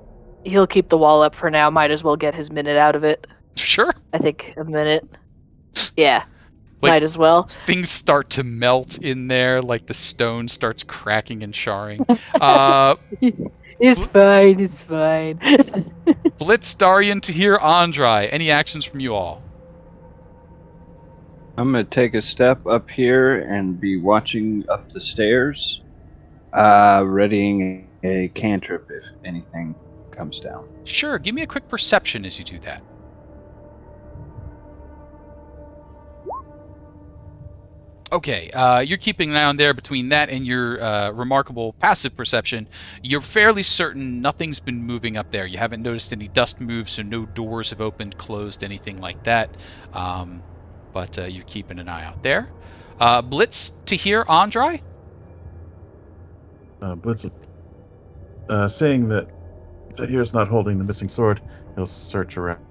He'll keep the wall up for now. Might as well get his minute out of it. Sure. I think a minute. Yeah. Like, might as well. Things start to melt in there, like the stone starts cracking and charring. It's fine. It's fine. Blitz, Dahrian, Tahir, Andry. Any actions from you all? I'm going to take a step up here and be watching up the stairs, readying a cantrip if anything comes down. Sure, give me a quick perception as you do that. Okay, you're keeping an eye on there. Between that and your remarkable passive perception, you're fairly certain nothing's been moving up there. You haven't noticed any dust moves, so no doors have opened, closed, anything like that. But you're keeping an eye out there. Blitz, Tahir, Andry? Blitz, saying that Tahir's not holding the missing sword, he'll search around.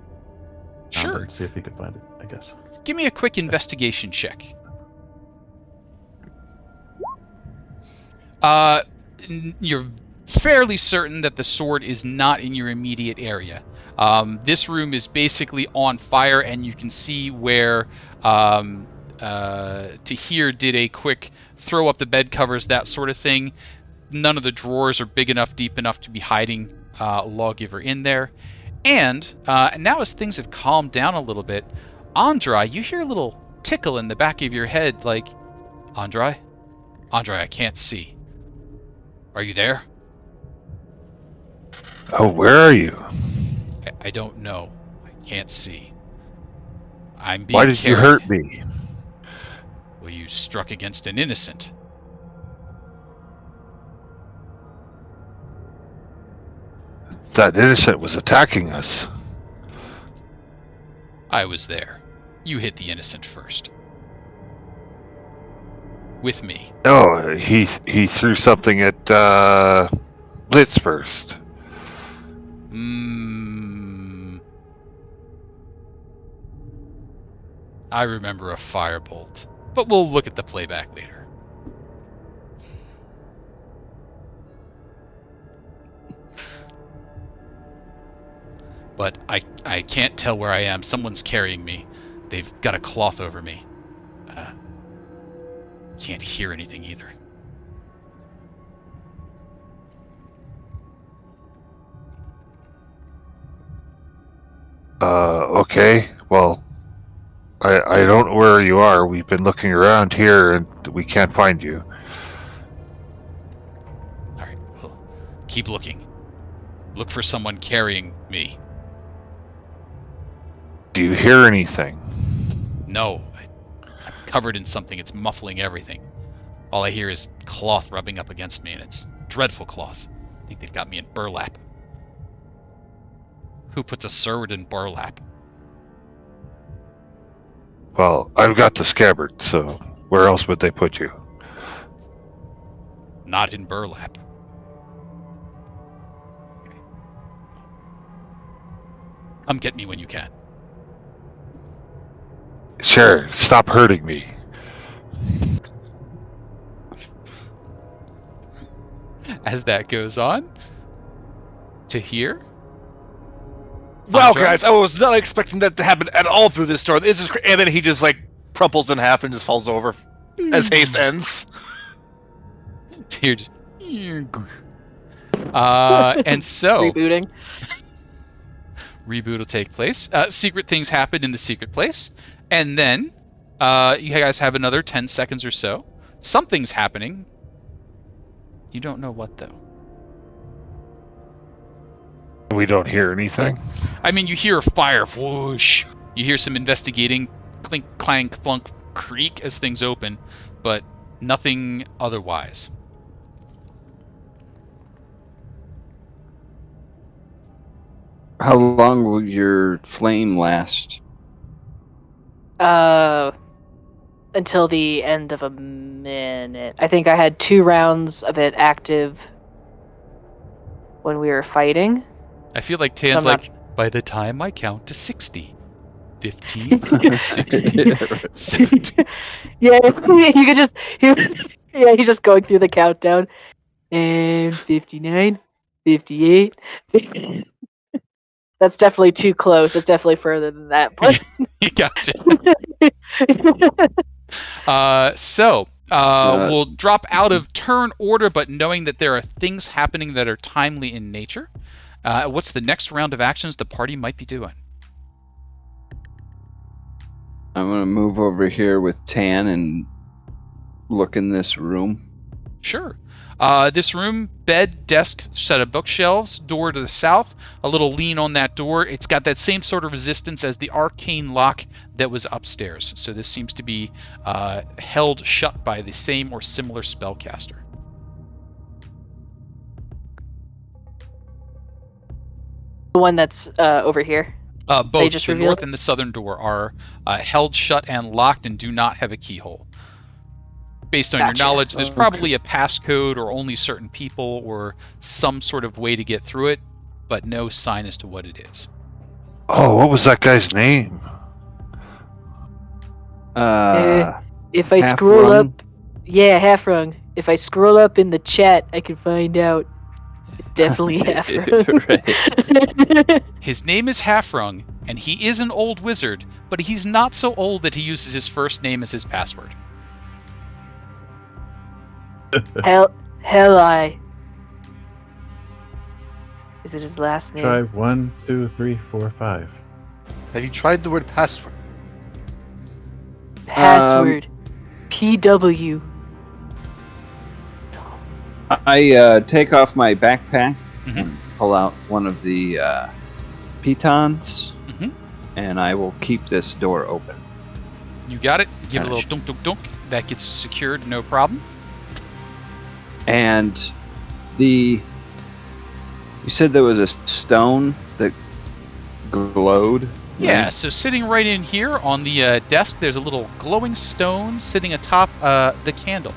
Sure. And see if he can find it, I guess. Give me a quick investigation check. You're fairly certain that the sword is not in your immediate area. This room is basically on fire, and you can see where Tahir did a quick throw up the bed covers, that sort of thing. None of the drawers are big enough, deep enough to be hiding Lawgiver in there. And now as things have calmed down a little bit, Andry, you hear a little tickle in the back of your head, like, Andry, I can't see. Are you there? Oh, where are you? I don't know. I can't see. I'm being Why did you hurt me? Well, you struck against an innocent. That innocent was attacking us. I was there. You hit the innocent first. With me. No, he threw something at Blitz first. I remember a firebolt, but we'll look at the playback later. But I can't tell where I am. Someone's carrying me. They've got a cloth over me. Can't hear anything either. Okay. Well, I don't know where you are. We've been looking around here and we can't find you. Alright, well, keep looking. Look for someone carrying me. Do you hear anything? No, I'm covered in something. It's muffling everything. All I hear is cloth rubbing up against me, and it's dreadful cloth. I think they've got me in burlap. Who puts a sword in burlap? Well, I've got the scabbard, so where else would they put you? Not in burlap. Come get me when you can. Sure, stop hurting me. As that goes on, Tahir? Wow, Andry? guys, I was not expecting that to happen at all through this door. This is and then he just like crumples in half and just falls over as haste ends. Tahir just... and so... Rebooting. Reboot will take place. Secret things happen in the secret place. And then, you guys have another 10 seconds or so. Something's happening. You don't know what, though. We don't hear anything. I mean, you hear a fire whoosh. You hear some investigating clink, clang, clunk, creak as things open, but nothing otherwise. How long will your flame last? Until the end of a minute. I think I had 2 rounds of it active when we were fighting. I feel like Tann's So like, by the time I count to 60, 15, 16, 17. Yeah, you could just... he's just going through the countdown. And 59, 58. That's definitely too close. It's definitely further than that. But You gotcha. We'll drop out of turn order, but knowing that there are things happening that are timely in nature. What's the next round of actions the party might be doing? I'm going to move over here with Tann and look in this room. Sure. This room, bed, desk, set of bookshelves, door to the south, a little lean on that door. It's got that same sort of resistance as the arcane lock that was upstairs. So this seems to be held shut by the same or similar spellcaster. the one that's over here. Both just the revealed north it? and the southern door are held shut and locked and do not have a keyhole. Based on Gotcha. your knowledge, there's Okay. probably a passcode or only certain people or some sort of way to get through it, but no sign as to what it is. Oh, what was that guy's name? If I half scroll rung? up, yeah, half rung. If I scroll up in the chat, I can find out. It's definitely half rung. Right. His name is Halfrung, and he is an old wizard, but he's not so old that he uses his first name as his password. Hell, I. Is it his last name? Try 1, 2, 3, 4, 5. Have you tried the word password? Password. PW. I take off my backpack Mhm. and pull out one of the pitons, Mhm. and I will keep this door open. You got it. Give it a Kinda little dunk dunk dunk. That gets secured, no problem. And you said there was a stone that glowed? Yeah, right? so sitting right in here on the desk, there's a little glowing stone sitting atop the candle.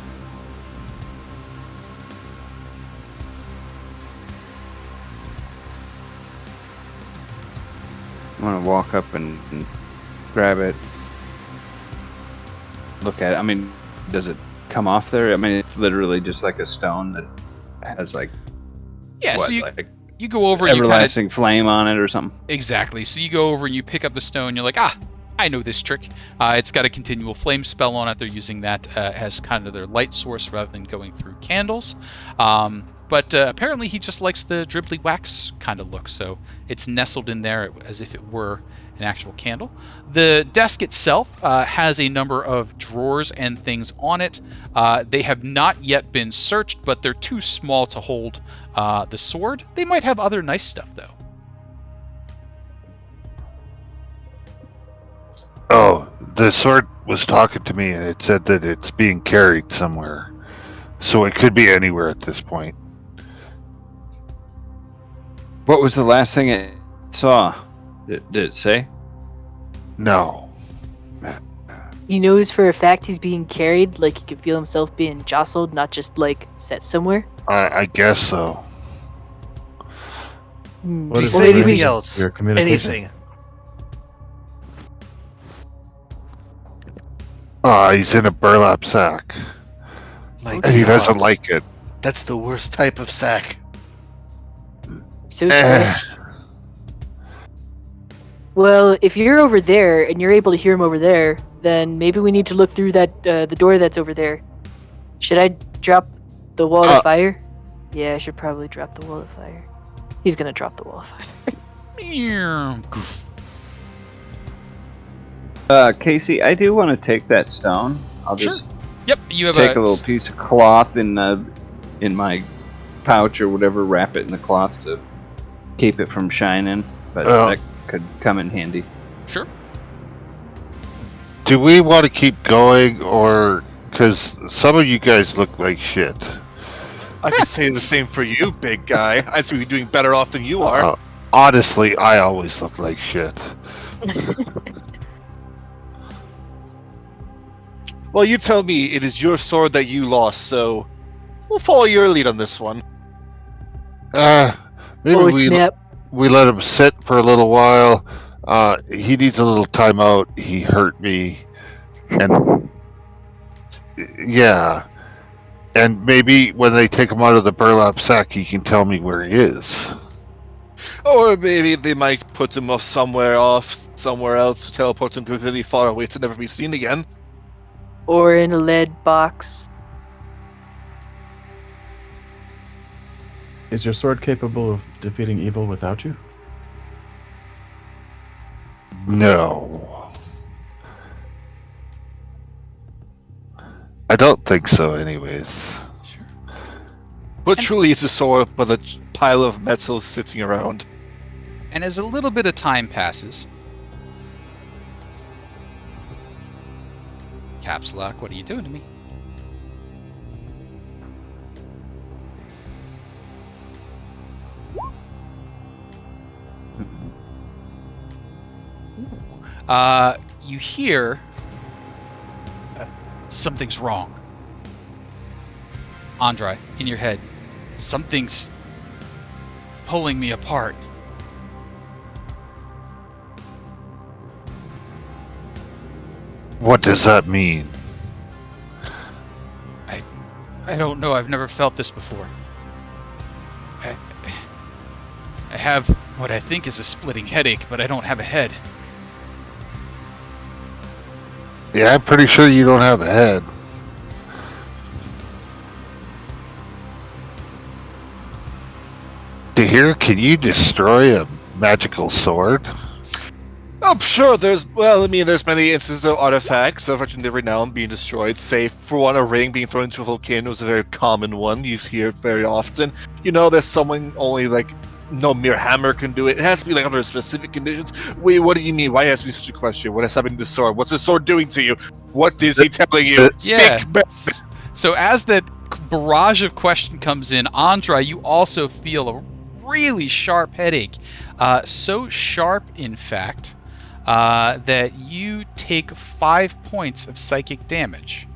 I want to walk up and grab it, look at it. I mean, does it come off there? I mean, it's literally just like a stone that has like, Yeah, what, so like you go over and you kind of everlasting flame on it or something? exactly. So you go over and you pick up the stone. You're like, I know this trick. It's got a continual flame spell on it. They're using that as kind of their light source rather than going through candles. But apparently he just likes the dribbly wax kind of look, so it's nestled in there as if it were an actual candle. The desk itself has a number of drawers and things on it. They have not yet been searched, but they're too small to hold the sword. They might have other nice stuff, though. Oh, the sword was talking to me and it said that it's being carried somewhere. So it could be anywhere at this point. What was the last thing it saw? Did it say? No. He knows for a fact he's being carried, like he can feel himself being jostled, not just like set somewhere. I guess so. What is say the anything range of else? your communication? Anything. He's in a burlap sack. My And he doesn't gods. like it. That's the worst type of sack. So Eh. stretched. Well, if you're over there and you're able to hear him over there, then maybe we need to look through that the door that's over there. Should I drop the wall of fire? Yeah, I should probably drop the wall of fire. He's gonna drop the wall of fire. Casey, I do want to take that stone. I'll Sure. just Yep, you have take a little piece of cloth in my pouch or whatever, wrap it in the cloth to keep it from shining. But Oh. that could come in handy. Sure. Do we want to keep going, or because some of you guys look like shit? I could say the same for you, big guy. I'd be doing better off than you are. Honestly, I always look like shit. Well, you tell me it is your sword that you lost, so we'll follow your lead on this one. Maybe Oh snap! we let him sit for a little while. He needs a little time out. He hurt me, and yeah, And maybe when they take him out of the burlap sack, he can tell me where he is. Or maybe they might put him somewhere else to teleport him to really far away to never be seen again. Or in a lead box. Is your sword capable of defeating evil without you? No. I don't think so, anyways. Sure. But truly, it's a sword but a pile of metal sitting around. And as a little bit of time passes, Caps Lock, what are you doing to me? You hear something's wrong. Andry, in your head, something's pulling me apart. What does that mean? I don't know. I've never felt this before. I have what I think is a splitting headache, but I don't have a head. Yeah, I'm pretty sure you don't have a head. Tahir, can you destroy a magical sword? I'm sure there's many instances of artifacts of legendary renown being destroyed. Say, for one, a ring being thrown into a volcano is a very common one. You hear it very often. You know, there's someone only, no mere hammer can do it. It has to be, under specific conditions. Wait, what do you mean? Why ask me such a question? What is happening to the sword? What's the sword doing to you? What is he telling you? Yeah. Speak. So as that barrage of question comes in, Andry, you also feel a really sharp headache. So sharp, in fact, that you take 5 points of psychic damage.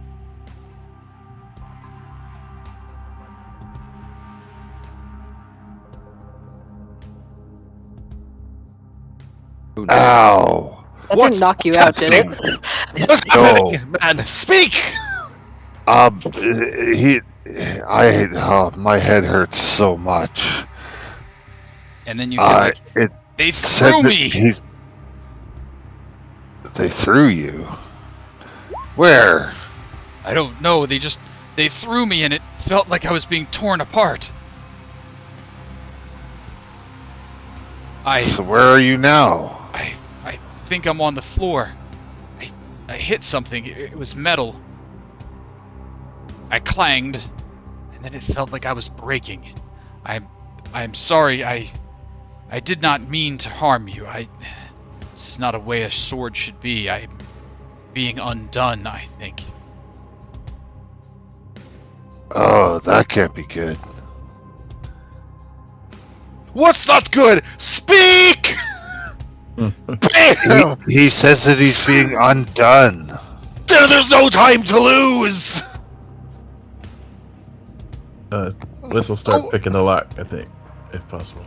Ow! That What's didn't knock you out, did it? What's No. happening, man? Speak! My head hurts so much. And then you feel It they said threw that me! They threw you? Where? I don't know, they threw me and it felt like I was being torn apart. So where are you now? I think I'm on the floor. I hit something. It was metal. I clanged, and then it felt like I was breaking. I'm sorry. I did not mean to harm you. This is not a way a sword should be. I'm being undone, I think. Oh, that can't be good. What's not good? Speak! He says that he's being undone. There's no time to lose! Blitz will start picking the lock, I think, if possible.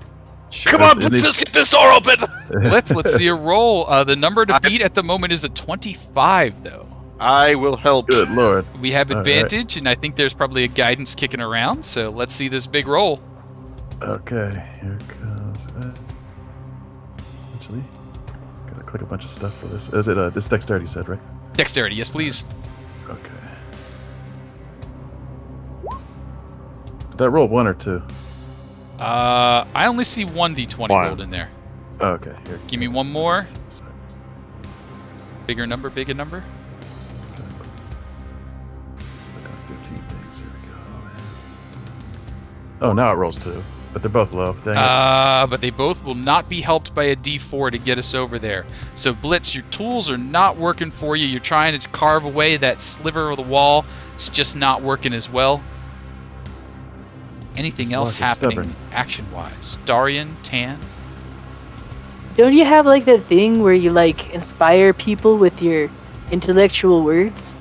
Sure. Come on, let's just get this door open! Let's see a roll. The number to beat at the moment is a 25, though. I will help. Good lord. We have All advantage, and I think there's probably a guidance kicking around, so let's see this big roll. Okay, here comes. Actually, gotta click a bunch of stuff for this. Is it this dexterity said, right? Dexterity, yes, please. Okay. Did that roll 1 or 2? I only see 1d20 One. rolled in there. Okay, here. Give me one more. Bigger number, bigger number. Click on 15 things. Here we go. Oh, now it rolls 2, but they're both low. Dang it. But they both will not be helped by a d4 to get us over there. So Blitz, your tools are not working for you. You're trying to carve away that sliver of the wall. It's just not working as well. Anything This else lock is happening stubborn. action-wise? Dahrian, Tann? Don't you have that thing where you inspire people with your intellectual words?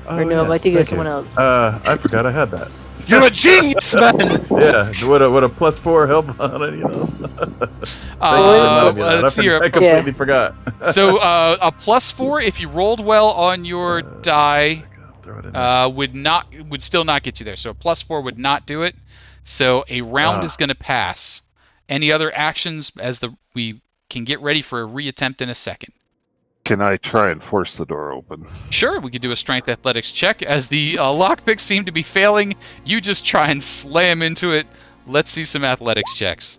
Oh, Or no, I yes, think it was thank someone you. else. I forgot I had that. You're a genius, man! Yeah, would a +4 help on any of those? Let's see. I completely forgot. So a +4 if you rolled well on your die. throw it in there. Would still not get you there. So a +4 would not do it. So a round is going to pass. Any other actions as we can get ready for a reattempt in a second? Can I try and force the door open? Sure, we could do a strength athletics check. As the lockpicks seem to be failing, you just try and slam into it. Let's see some athletics checks.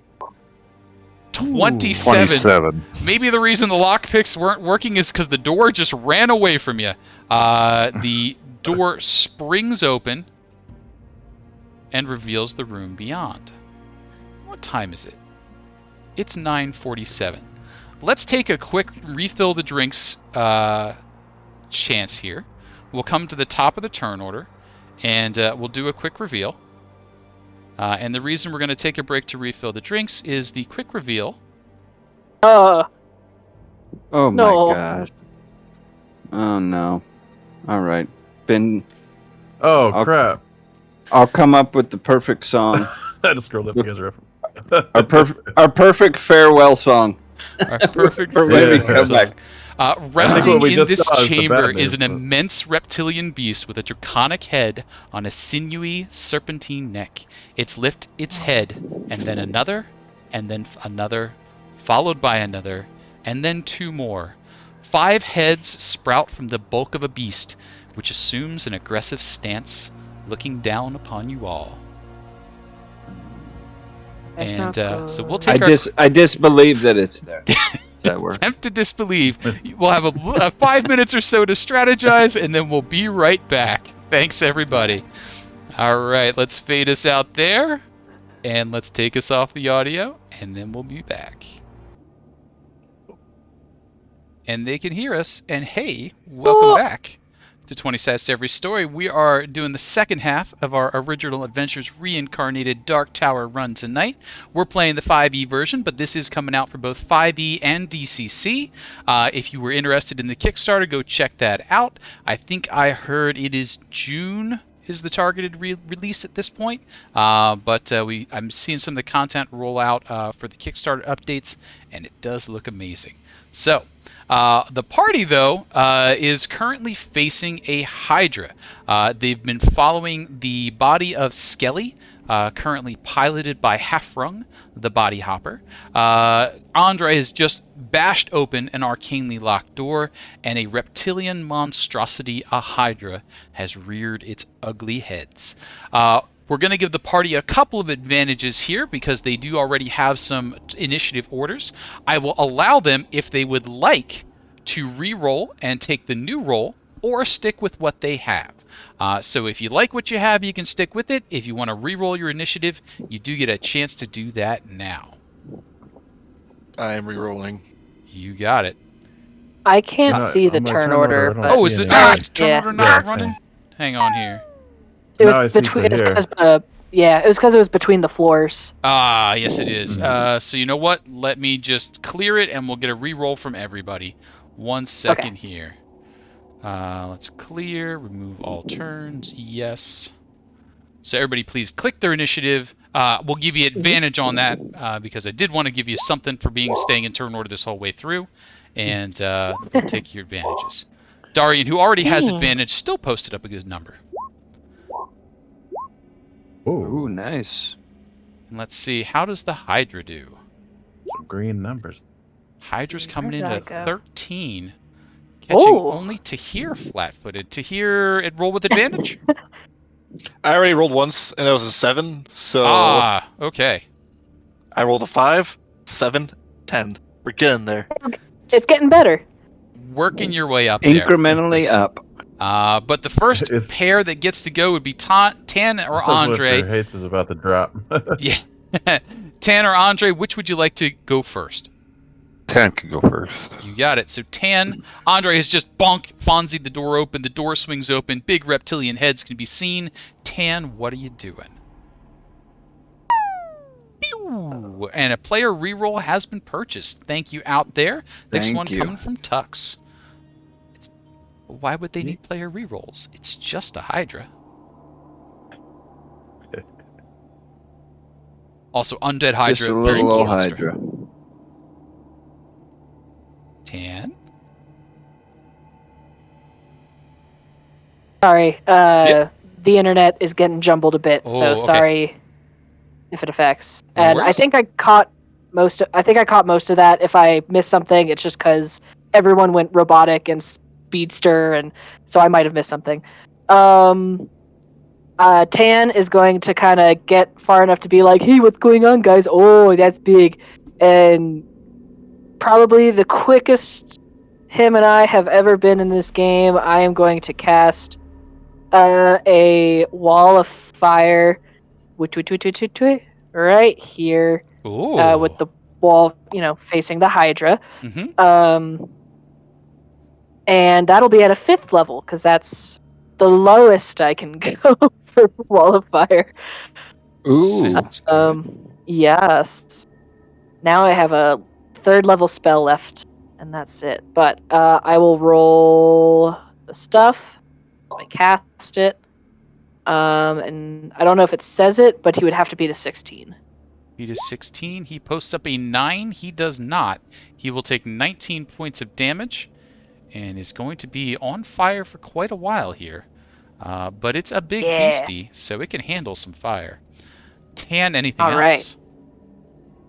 27. 27. Maybe the reason the lockpicks weren't working is because the door just ran away from you. The door springs open and reveals the room beyond. What time is it? It's 9:47. Let's take a quick refill the drinks chance here. We'll come to the top of the turn order, and we'll do a quick reveal. And the reason we're going to take a break to refill the drinks is the quick reveal. Oh my No. gosh. Oh no. All right. Ben, Oh, crap. I'll come up with the perfect song. I just scrolled up you guys' reference. Our perfect farewell song. Our perfect For when we farewell come back. Resting what we in just this saw is the chamber bad is news, an but- immense reptilian beast with a draconic head on a sinewy serpentine neck. It's lift its head, and then another, followed by another, and then 2 more. 5 heads sprout from the bulk of a beast, which assumes an aggressive stance, looking down upon you all. That's And not so we'll good. take I disbelieve that it's there. That work. attempt to disbelieve. We'll have a 5 minutes or so to strategize, and then we'll be right back. Thanks, everybody. All right, let's fade us out there, and let's take us off the audio, and then we'll be back. And they can hear us, and hey, welcome back to 20 Sides to Every Story. We are doing the second half of our original Adventures Reincarnated Dark Tower run tonight. We're playing the 5e version, but this is coming out for both 5e and DCC. If you were interested in the Kickstarter, go check that out. I think I heard it is June is the targeted release at this point, but I'm seeing some of the content roll out for the Kickstarter updates, and it does look amazing. So, the party, though, is currently facing a Hydra. They've been following the body of Skelly, currently piloted by Hafrung, the body hopper. Andry has just bashed open an arcanely locked door, and a reptilian monstrosity, a Hydra, has reared its ugly heads. We're going to give the party a couple of advantages here because they do already have some initiative orders. I will allow them, if they would like, to re-roll and take the new roll or stick with what they have. So if you like what you have, you can stick with it. If you want to re-roll your initiative, you do get a chance to do that now. I am re-rolling. You got it. I can't No, see the on my turn turn order, order, I don't but Oh, see is it anything. turn Yeah. order not Yeah, running? same. Hang on here. it Now I was see between. to here. It was because it was between the floors. Ah, yes it is. Mhm. So you know what? Let me just clear it, and we'll get a re-roll from everybody. 1 second here. Let's clear, remove all turns, yes. So everybody please click their initiative. We'll give you advantage on that because I did want to give you something for staying in turn order this whole way through. And we'll take your advantages. Dahrian, who already has advantage, still posted up a good number. Ooh, nice. And let's see, how does the Hydra do? Some green numbers. Hydra's coming in Where'd at that go? 13. Catching Oh. only Tahir flat-footed. Tahir, it roll with advantage? I already rolled once, and that was a 7, so Okay. I rolled a 5, 7, 10. We're getting there. It's getting better. Working your way up there. Incrementally up. But the first It's- pair that gets to go would be Tann or Andry. Their haste is about to drop. Yeah. Tann or Andry, which would you like to go first? Tann can go first. You got it. So Tann, Andry has just bonk, Fonzie the door open, the door swings open, big reptilian heads can be seen. Tann, what are you doing? Pew! And a player reroll has been purchased. Thank you out there. Next Thank one you. coming from Tux. Why would they need player rerolls? It's just a Hydra. Also, Undead Hydra. Just a very little old monster. Hydra. Tann? Sorry. Yep. The internet is getting jumbled a bit, Oh, so okay. sorry if it affects. No And I worries. think I caught most of that. If I missed something, it's just because everyone went robotic and speedster, and so I might have missed something. Tann is going to kind of get far enough to be like, "Hey, what's going on, guys? Oh, that's big," and probably the quickest him and I have ever been in this game. I am going to cast a wall of fire, right here, Ooh. with the wall, facing the Hydra. Mm-hmm. And that'll be at a 5th level because that's the lowest I can go for wall of fire. Sounds good. Yes. Now I have a 3rd level spell left, and that's it. But I will roll the stuff. So I cast it. And I don't know if it says it, but he would have to beat a 16. Beat is 16. He posts up a 9. He does not. He will take 19 points of damage and is going to be on fire for quite a while here. But it's a big beastie, so it can handle some fire. Tann, anything All else?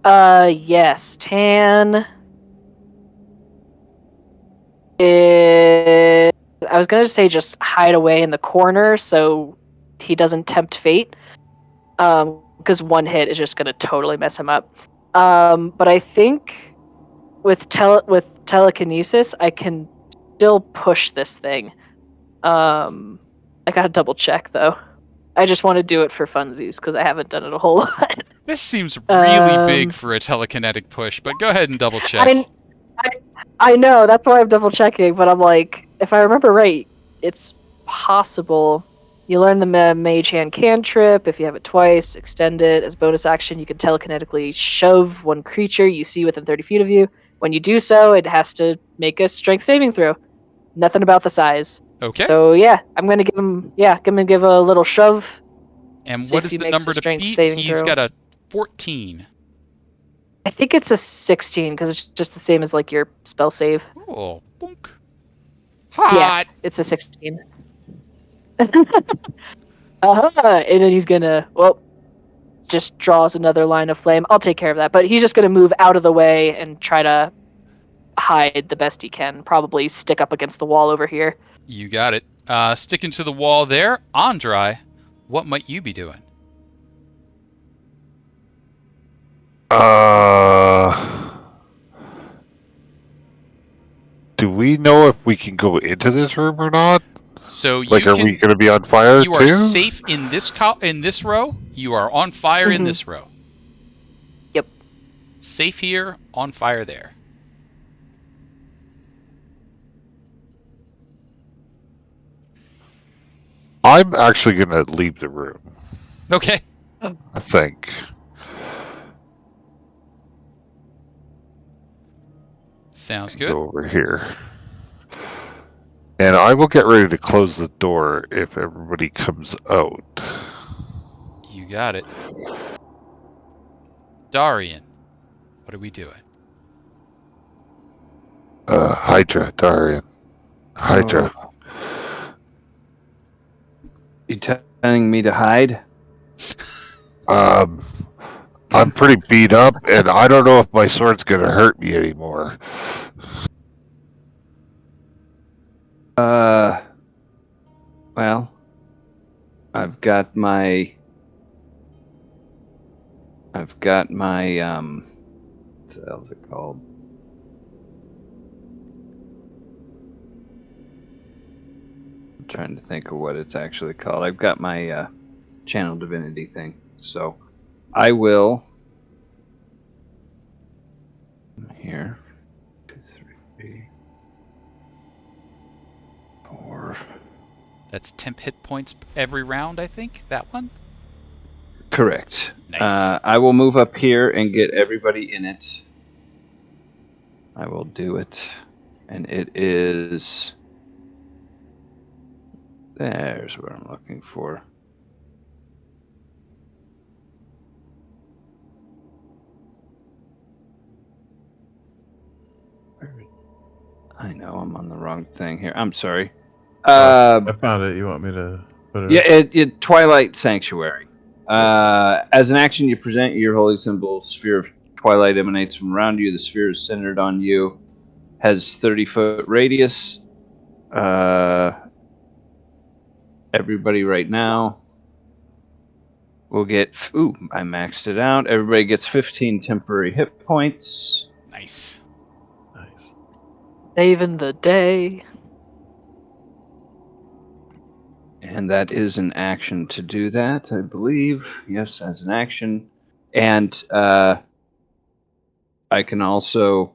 Right. Yes. Tann is... I was going to say just hide away in the corner so he doesn't tempt fate. Because one hit is just going to totally mess him up. But I think with telekinesis, I can still push this thing. I gotta double check though. I just want to do it for funsies because I haven't done it a whole lot. This seems really big for a telekinetic push, but go ahead and double check. I know, that's why I'm double checking, but I'm like, if I remember right, it's possible. You learn the Mage Hand cantrip. If you have it twice, extend it. As bonus action, you can telekinetically shove one creature you see within 30 feet of you. When you do so, it has to make a strength saving throw. Nothing about the size. Okay. So yeah, I'm gonna give him. Yeah, I'm gonna give a little shove. And See what if is he the makes number a to strength beat? saving He's throw. got a 14. I think it's a 16 because it's just the same as like your spell save. Oh, boink. Yeah, Hot. it's a 16. And then he's gonna, just draws another line of flame. I'll take care of that. But he's just gonna move out of the way and try to hide the best he can. Probably stick up against the wall over here. You got it. Sticking to the wall there. Andry, what might you be doing? Do we know if we can go into this room or not? So Like, are we going to be on fire You too? are safe in this row. You are on fire in this row. Yep. Safe here, on fire there. I'm actually going to leave the room. Okay. I think. Sounds good. Go over here. And I will get ready to close the door if everybody comes out. You got it. Dahrian, what are we doing? Hydra, Dahrian. Hydra. Oh. You telling me to hide? I'm pretty beat up, and I don't know if my sword's gonna hurt me anymore. Well, I've got my, what the hell's it called? I'm trying to think of what it's actually called. I've got my channel divinity thing, so I will. Here, 2, 3, 4. That's temp hit points every round, I think. That one? Correct. Nice. I will move up here and get everybody in it. I will do it. And it is... There's what I'm looking for. I know I'm on the wrong thing here. I'm sorry. I found it. You want me to put it? Yeah, Twilight Sanctuary. As an action, you present your holy symbol. Sphere of Twilight emanates from around you. The sphere is centered on you. Has 30-foot radius. Everybody right now will get... Ooh, I maxed it out. Everybody gets 15 temporary hit points. Nice. Nice. Saving the day. And that is an action to do that, I believe. Yes, as an action. And I can also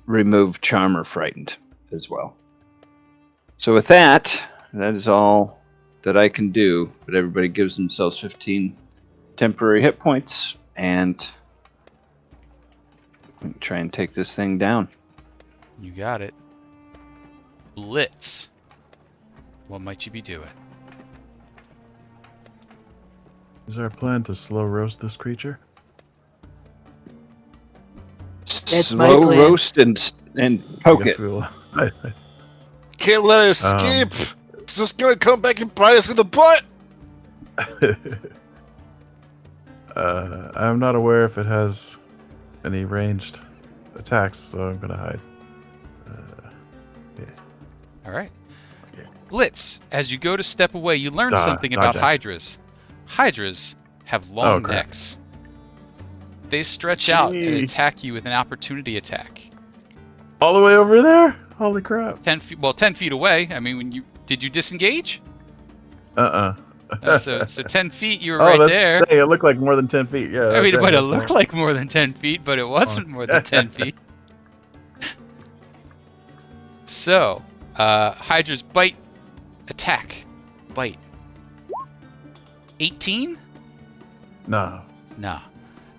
remove Charm or Frightened as well. So with that is all that I can do. But everybody gives themselves 15 temporary hit points. And try and take this thing down. You got it. Blitz. What might you be doing? Is there a plan to slow roast this creature? That's my Slow plan. roast and poke I guess it. we will. Can't let it escape. It's just gonna come back and bite us in the butt. I'm not aware if it has any ranged attacks, so I'm gonna hide. All right. Okay. Blitz, as you go to step away, you learn something dodge about action. hydras. Hydras have long crap. necks. They stretch out and Gee. attack you with an opportunity attack. All the way over there? Holy crap! 10 feet. Well, 10 feet away. I mean, did you disengage? So 10 feet, you were right there. Dang, it looked like more than 10 feet. Yeah. I mean, it dang, might have that's looked long. like more than 10 feet, but it wasn't more than 10 feet. So, Hydra's bite, attack, bite. 18? No. Nah.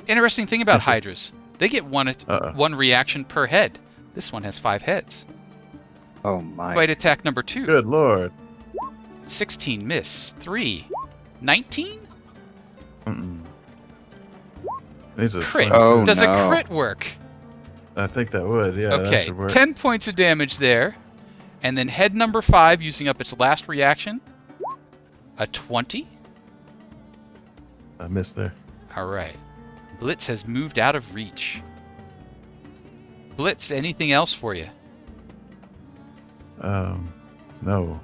Interesting thing about Hydras, they get one reaction per head. This one has 5 heads. Oh my. Bite attack number 2. Good lord. 16 miss. 3. 19? Mm-mm. These are Crit. 20. Oh, Does no. a crit work? I think that would, yeah. that Okay, should work. 10 points of damage there. And then head number 5, using up its last reaction. A 20. I missed there. Alright. Blitz has moved out of reach. Blitz, anything else for you? No.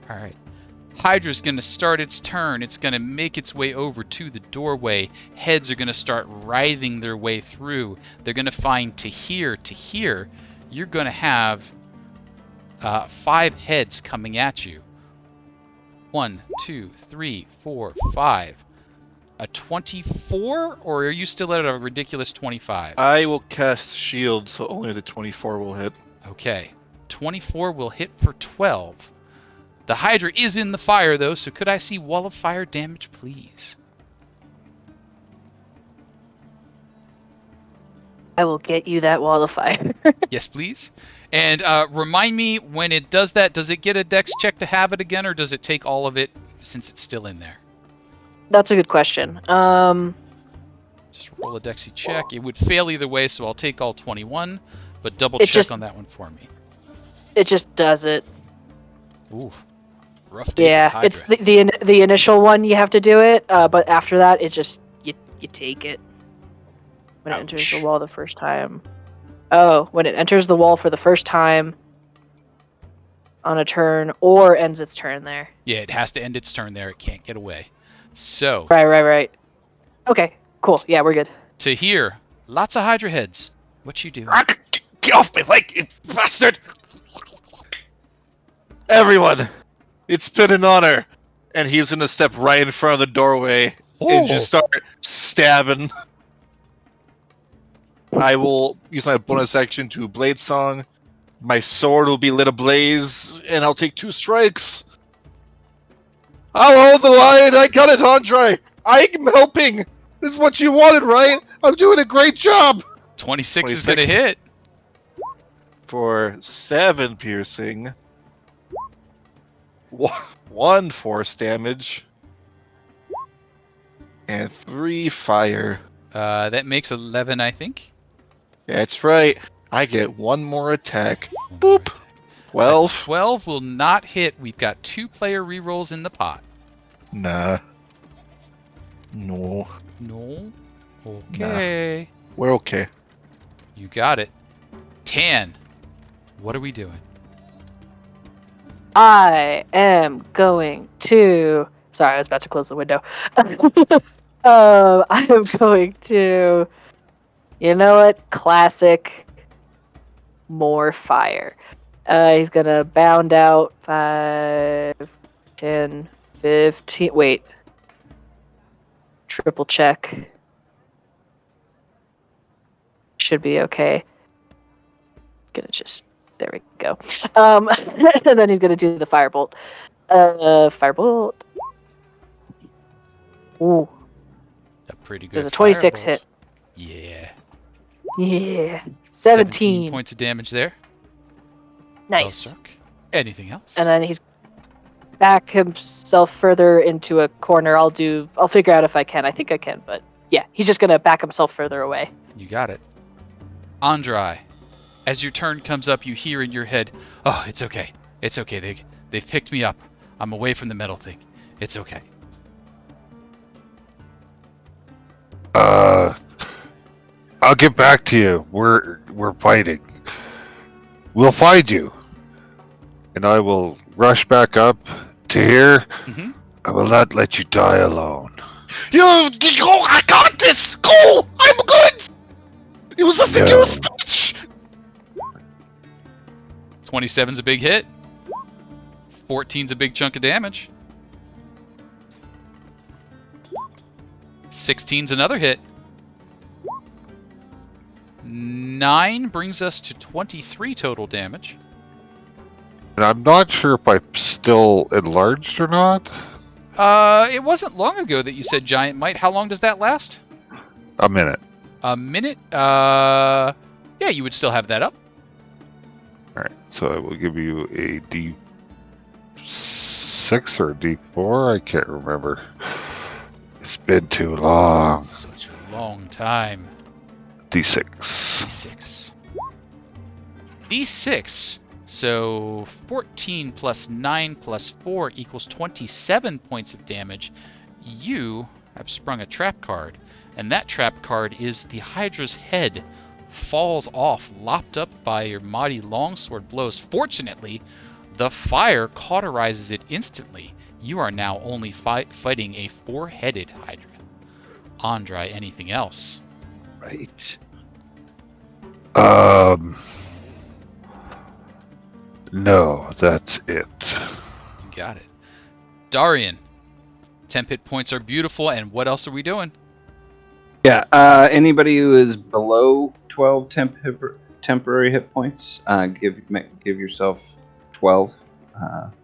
Alright. Hydra's going to start its turn. It's going to make its way over to the doorway. Heads are going to start writhing their way through. They're going to find Tahir. Tahir, you're going to have 5 heads coming at you. 1, 2, 3, 4, 5. A 24, or are you still at a ridiculous 25? I will cast shield, so only the 24 will hit. Okay. 24 will hit for 12. The Hydra is in the fire, though, so could I see Wall of Fire damage, please? I will get you that wall of fire. Yes, please. And remind me, when it does that, does it get a dex check to have it again, or does it take all of it since it's still in there? That's a good question. Just roll a dexy check. It would fail either way, so I'll take all 21, but double It check just- on that one for me. It just does it. Ooh, rough day for Yeah, it's Hydra. the initial one you have to do it, but after that, it just you take it when it enters the Ouch. wall the first time. Oh, when it enters the wall for the first time on a turn or ends its turn there. Yeah, it has to end its turn there. It can't get away. So, Right. Okay, cool. Yeah, we're good. Tahir, lots of Hydra heads. What you do? Get off me, like, you bastard! Everyone, it's been an honor. And he's gonna step right in front of the doorway and just start stabbing. I will use my bonus action to Blade Song. My sword will be lit ablaze, and I'll take 2 strikes. I'll hold the line. I got it, Andry. I'm helping. This is what you wanted, right? I'm doing a great job. 26 is going to 26. hit. For 7 piercing. 1 force damage. And 3 fire. That makes 11, I think. That's right. I get one more attack. One Boop. more attack. 12. 12 will not hit. We've got 2-player rerolls in the pot. Nah. No. No? Okay. We're okay. You got it. Tann, what are we doing? I am going to. Sorry, I was about to close the window. I am going to. You know what? Classic. More fire. He's gonna bound out 5, 10, 15. Wait. Triple check. Should be okay. Gonna just. There we go. And then he's gonna do the firebolt. Firebolt. Ooh. A pretty good Does a 26 firebolt. hit? Yeah. Yeah. 17 points of damage there. Nice. Well struck. Anything else? And then he's back himself further into a corner. I'll figure out if I can. I think I can, but yeah, he's just gonna back himself further away. You got it. Andry, as your turn comes up, you hear in your head, "Oh, it's okay. It's okay. They've picked me up. I'm away from the metal thing. It's okay." I'll get back to you. We're fighting. We'll find you. And I will rush back up to here. Mm-hmm. I will not let you die alone. Go! I got this! Go! I'm good! It was a figure of speech! 27's a big hit. 14's a big chunk of damage. 16's another hit. 9 brings us to 23 total damage. And I'm not sure if I'm still enlarged or not. It wasn't long ago that you said giant might. How long does that last? A minute. A minute? Yeah, you would still have that up. Alright, so I will give you a D6 or a D4. I can't remember. It's been too long. Such a long time. D6. D6. D6. So 14 plus 9 plus 4 equals 27 points of damage. You have sprung a trap card, and that trap card is the Hydra's head falls off, lopped up by your mighty longsword blows. Fortunately, the fire cauterizes it instantly. You are now only fighting a 4-headed Hydra. Andry, anything else? Right. No, that's it. You got it. Dahrian, temp hit points are beautiful, and what else are we doing? Yeah. Anybody who is below 12 temporary hit points, give yourself 12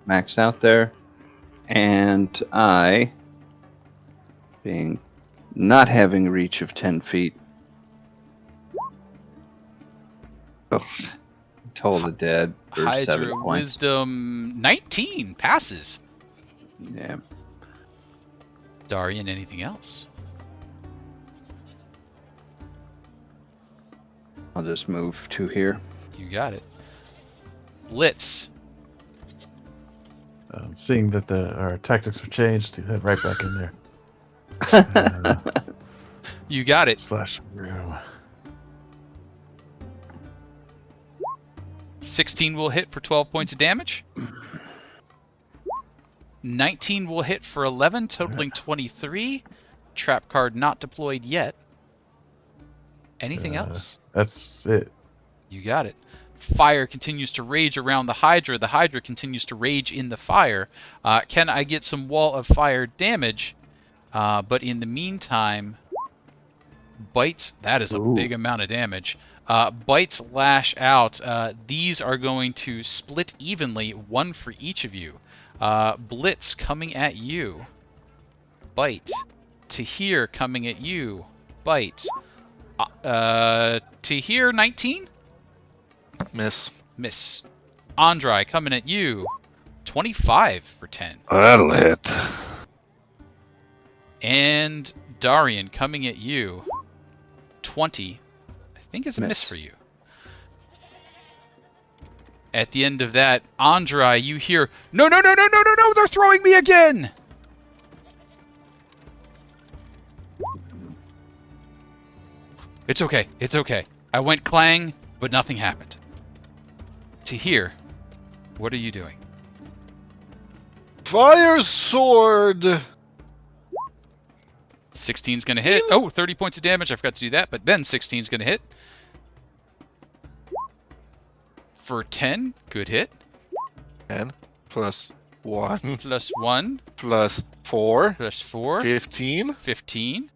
max out there. And I, being not having reach of 10 feet, Toll the Dead for 7 Hydra points. Wisdom 19 passes. Yeah. Dahrian, anything else? I'll just move to here. You got it. Blitz. Seeing that our tactics have changed, to head right back in there. You got it. Slash through. 16 will hit for 12 points of damage. 19 will hit for 11, totaling 23. Trap card not deployed yet. Anything else? That's it. You got it. Fire continues to rage around the Hydra. The Hydra continues to rage in the fire. Can I get some wall of fire damage? But in the meantime, bites, that is a big amount of damage. Bites lash out. These are going to split evenly, one for each of you. Blitz coming at you. Bite. Tahir coming at you. Bite. Tahir 19? Miss. Miss. Andry coming at you. 25 for 10. That'll hit. And Dahrian coming at you. 20. I think is a miss Miss. for you. At the end of that, Andry, you hear, no, no, no, no, no, no, no, they're throwing me again! It's okay, it's okay. I went clang, but nothing happened. Tahir, what are you doing? Fire sword! 16's going to hit. Oh, 30 points of damage. I forgot to do that, but then 16's going to hit. For 10, good hit. 10 plus 1 Plus 1, plus 4. plus 4, 15. 15.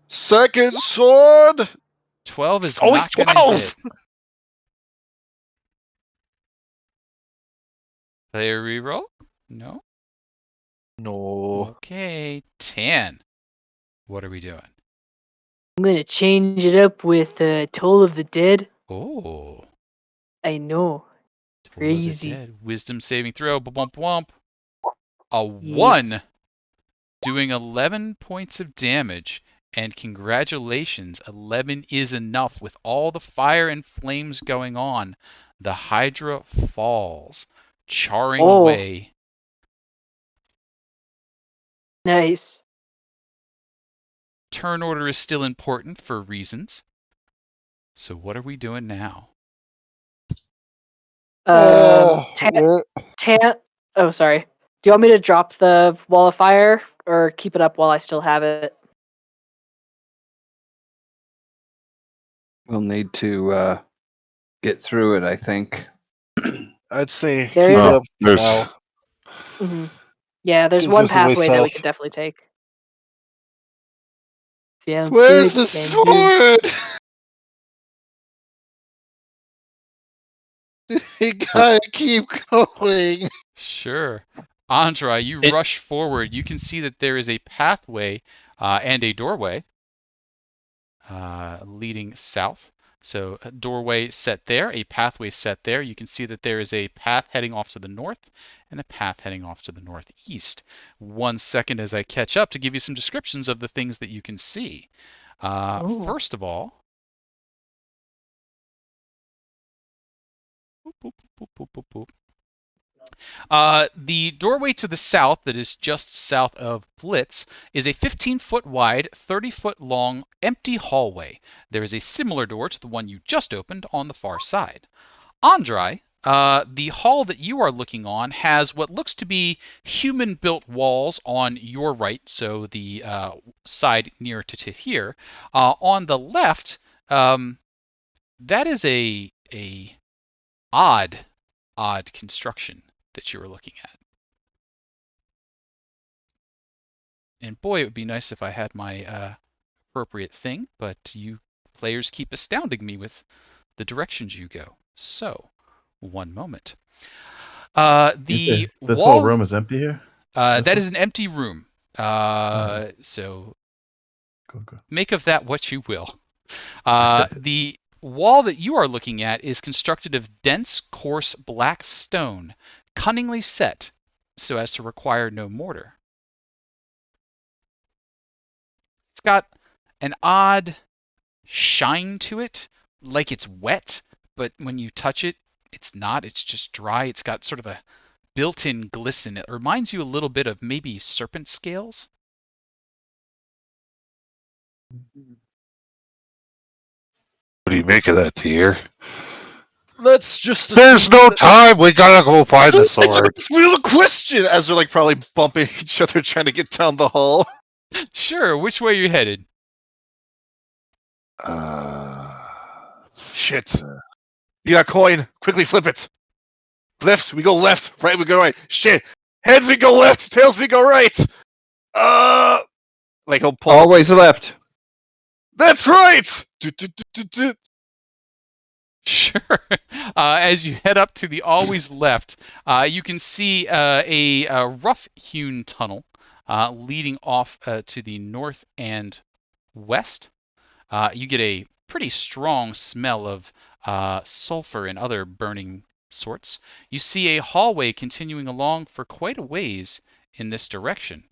Second sword! 12 is Oh, not it's going to 12! hit. Player reroll? No? No. Okay, Tann. What are we doing? I'm gonna change it up with Toll of the Dead. Oh. I know. Toll of the Crazy. Dead. Wisdom saving throw. Bump bump. A 1. Yes. Doing 11 points of damage. And congratulations, 11 is enough. With all the fire and flames going on, the Hydra falls, charring away. Nice. Turn order is still important for reasons. So what are we doing now? Tann. Oh, sorry. Do you want me to drop the wall of fire or keep it up while I still have it? We'll need to get through it, I think. I'd say There keep is it a- up now. Mm-hmm. Yeah, there's Gives one us a way pathway that we south. could definitely take. Yeah. Where's the sword? You gotta keep going. Sure. Andry, you rush forward. You can see that there is a pathway and a doorway leading south. So a doorway set there, a pathway set there. You can see that there is a path heading off to the north and a path heading off to the northeast. 1 second as I catch up to give you some descriptions of the things that you can see. First of all, the doorway to the south that is just south of Blitz is a 15-foot wide, 30-foot long, empty hallway. There is a similar door to the one you just opened on the far side. Andry, the hall that you are looking on has what looks to be human-built walls on your right, so the side near to Tahir. On the left, that is a odd construction that you were looking at. And boy, it would be nice if I had my appropriate thing, but you players keep astounding me with the directions you go. So, 1 moment. The this wall, whole room is empty here? that is an empty room. So Cool. make of that what you will. The wall that you are looking at is constructed of dense, coarse black stone, cunningly set so as to require no mortar. It's got an odd shine to it, like it's wet, but when you touch it, it's not. It's just dry. It's got sort of a built-in glisten. It reminds you a little bit of maybe serpent scales. What do you make of that, Tahir? Let's just. There's no time. We gotta go find the sword. It's a real question as they're like probably bumping each other trying to get down the hall. Sure, which way are you headed? Shit. You got a coin. Quickly flip it. Left, we go left. Right, we go right. Shit. Heads, we go left. Tails, we go right. Like he'll pull. Always left. That's right. Sure. As you head up to the always left, you can see a rough-hewn tunnel leading off to the north and west. You get a pretty strong smell of sulfur and other burning sorts. You see a hallway continuing along for quite a ways in this direction.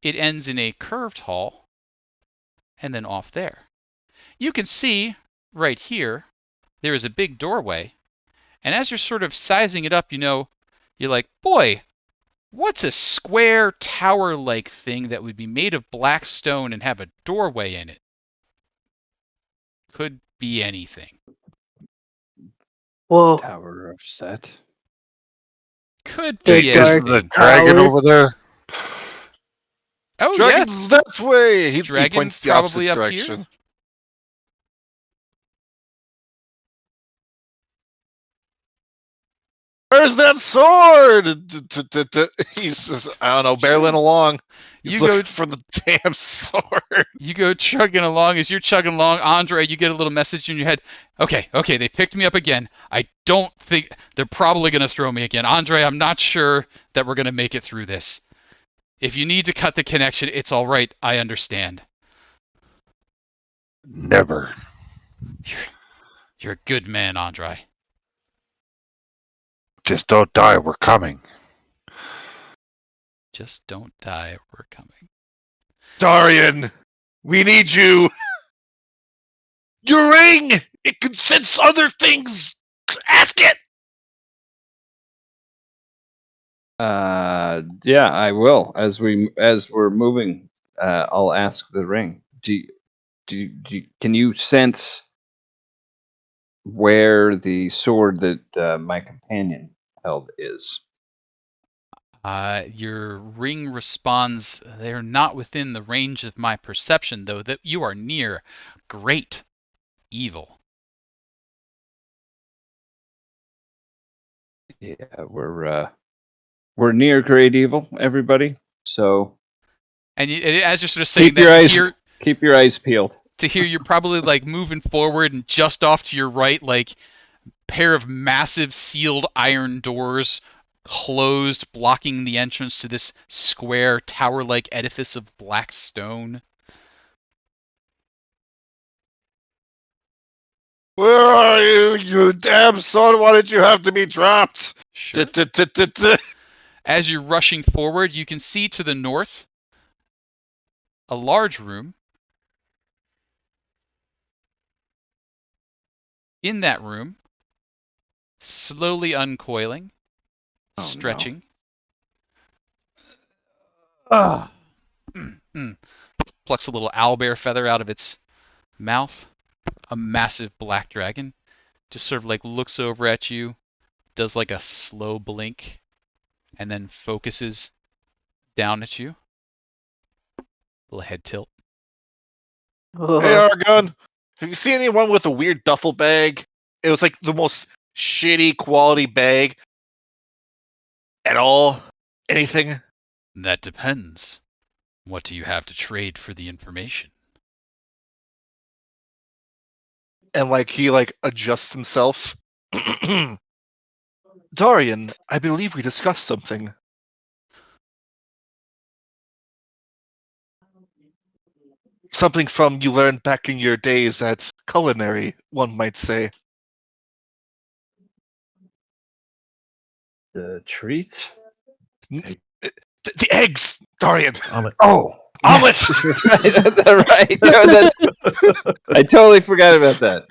It ends in a curved hall and then off there. You can see right here there is a big doorway, And as you're sort of sizing it up, you're like, boy, what's a square tower-like thing that would be made of black stone and have a doorway in it? Could be anything. Whoa. Tower of Set. Could The be dark Isn't the anything. dragon tower. over there? Oh, Dragon's that way! He Dragon points the probably opposite up here? direction. Where's that sword? He's just, I don't know, barreling along. He's You looking go- for the damn sword. You go chugging along. As you're chugging along, Andry, you get a little message in your head. Okay, they picked me up again. I don't think they're probably going to throw me again. Andry, I'm not sure that we're going to make it through this. If you need to cut the connection, it's all right. I understand. Never. You're a good man, Andry. Just don't die. We're coming. Just don't die. We're coming. Dahrian, we need you. Your ring! It can sense other things. Ask it. Yeah, I will. As we're moving, I'll ask the ring. Can you sense where the sword that my companion held is? Your ring responds, they're not within the range of my perception, though, that you are near great evil. Yeah, we're near great evil, everybody. So And as you're sort of saying keep your that, keep your eyes peeled. Tahir, you're probably like moving forward, and just off to your right, like pair of massive sealed iron doors closed, blocking the entrance to this square tower-like edifice of black stone. Where are you, you damn son? Why did you have to be dropped? Sure. As you're rushing forward, you can see to the north a large room. In that room, slowly uncoiling, stretching. Plucks a little owlbear feather out of its mouth. A massive black dragon just sort of like looks over at you, does like a slow blink, and then focuses down at you. Little head tilt. Hey, Argon, have you seen anyone with a weird duffel bag? It was like the most shitty quality bag at all. Anything? That depends. What do you have to trade for the information? And like he like adjusts himself. Dahrian, I believe we discussed something. Something from you learned back in your days at culinary, one might say. The treats? The eggs, Dahrian. Omelet. Oh, Omelet! Yes. Right. No, I totally forgot about that.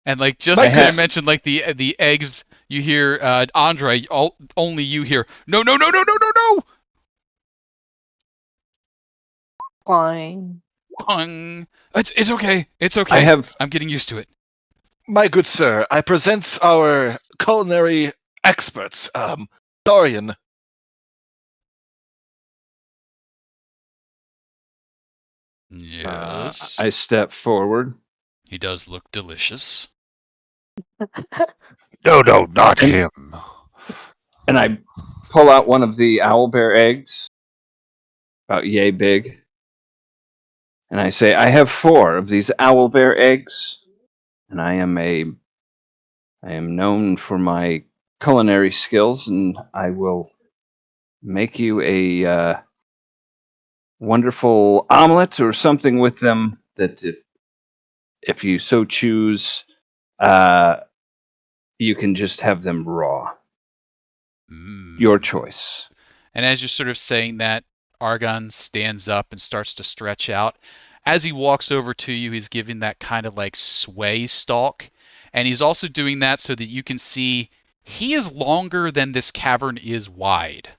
And like just as I mentioned, like the eggs, you hear Andry. Only you hear no. Fine. It's okay. It's okay. I'm getting used to it. My good sir, I present our culinary experts, Dahrian. Yes. I step forward. He does look delicious. No, not him. And I pull out one of the owlbear eggs, about yay big. And I say, I have 4 of these owlbear eggs, and I am known for my culinary skills, and I will make you a wonderful omelet or something with them that if you so choose, you can just have them raw. Your choice. And as you're sort of saying that, Argon stands up and starts to stretch out. As he walks over to you, he's giving that kind of like sway stalk. And he's also doing that so that you can see he is longer than this cavern is wide.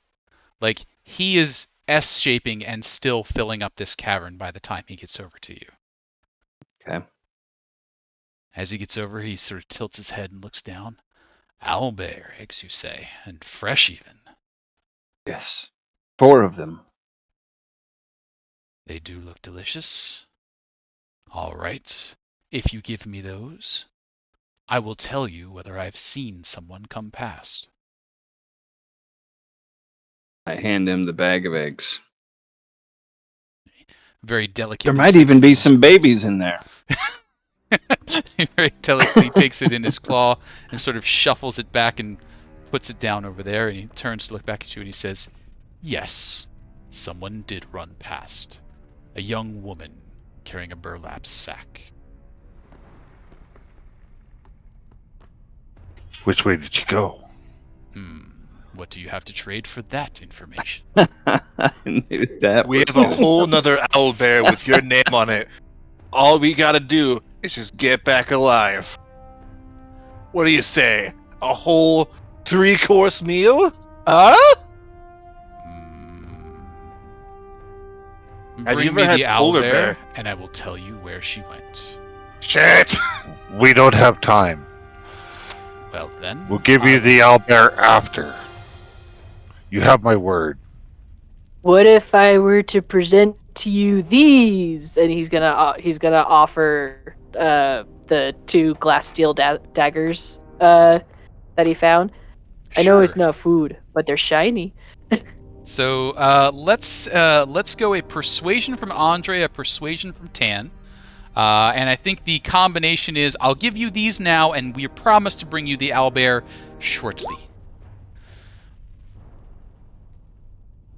Like, he is S-shaping and still filling up this cavern by the time he gets over to you. Okay. As he gets over, he sort of tilts his head and looks down. Owlbear eggs, you say, and fresh even. Yes. 4 of them. They do look delicious. All right. If you give me those, I will tell you whether I've seen someone come past. I hand him the bag of eggs. Very delicately. There might even be some babies in there. He very delicately takes it in his claw and sort of shuffles it back and puts it down over there, and he turns to look back at you and he says, yes, someone did run past. A young woman carrying a burlap sack. Which way did you go? What do you have to trade for that information? I knew that. We have a whole nother owlbear with your name on it. All we gotta do is just get back alive. What do you say? A whole 3-course meal? Huh? Have Bring you me ever the had polar owlbear, bear? and I will tell you where she went. Shit! We don't have time. Well then, We'll give you the owlbear after. You have my word. What if I were to present to you these? And he's gonna offer the 2 glass steel daggers that he found. I know it's Sure. not food, but they're shiny. So let's go a persuasion from Andry, a persuasion from Tann, and I think the combination is I'll give you these now, and we promise to bring you the owlbear shortly.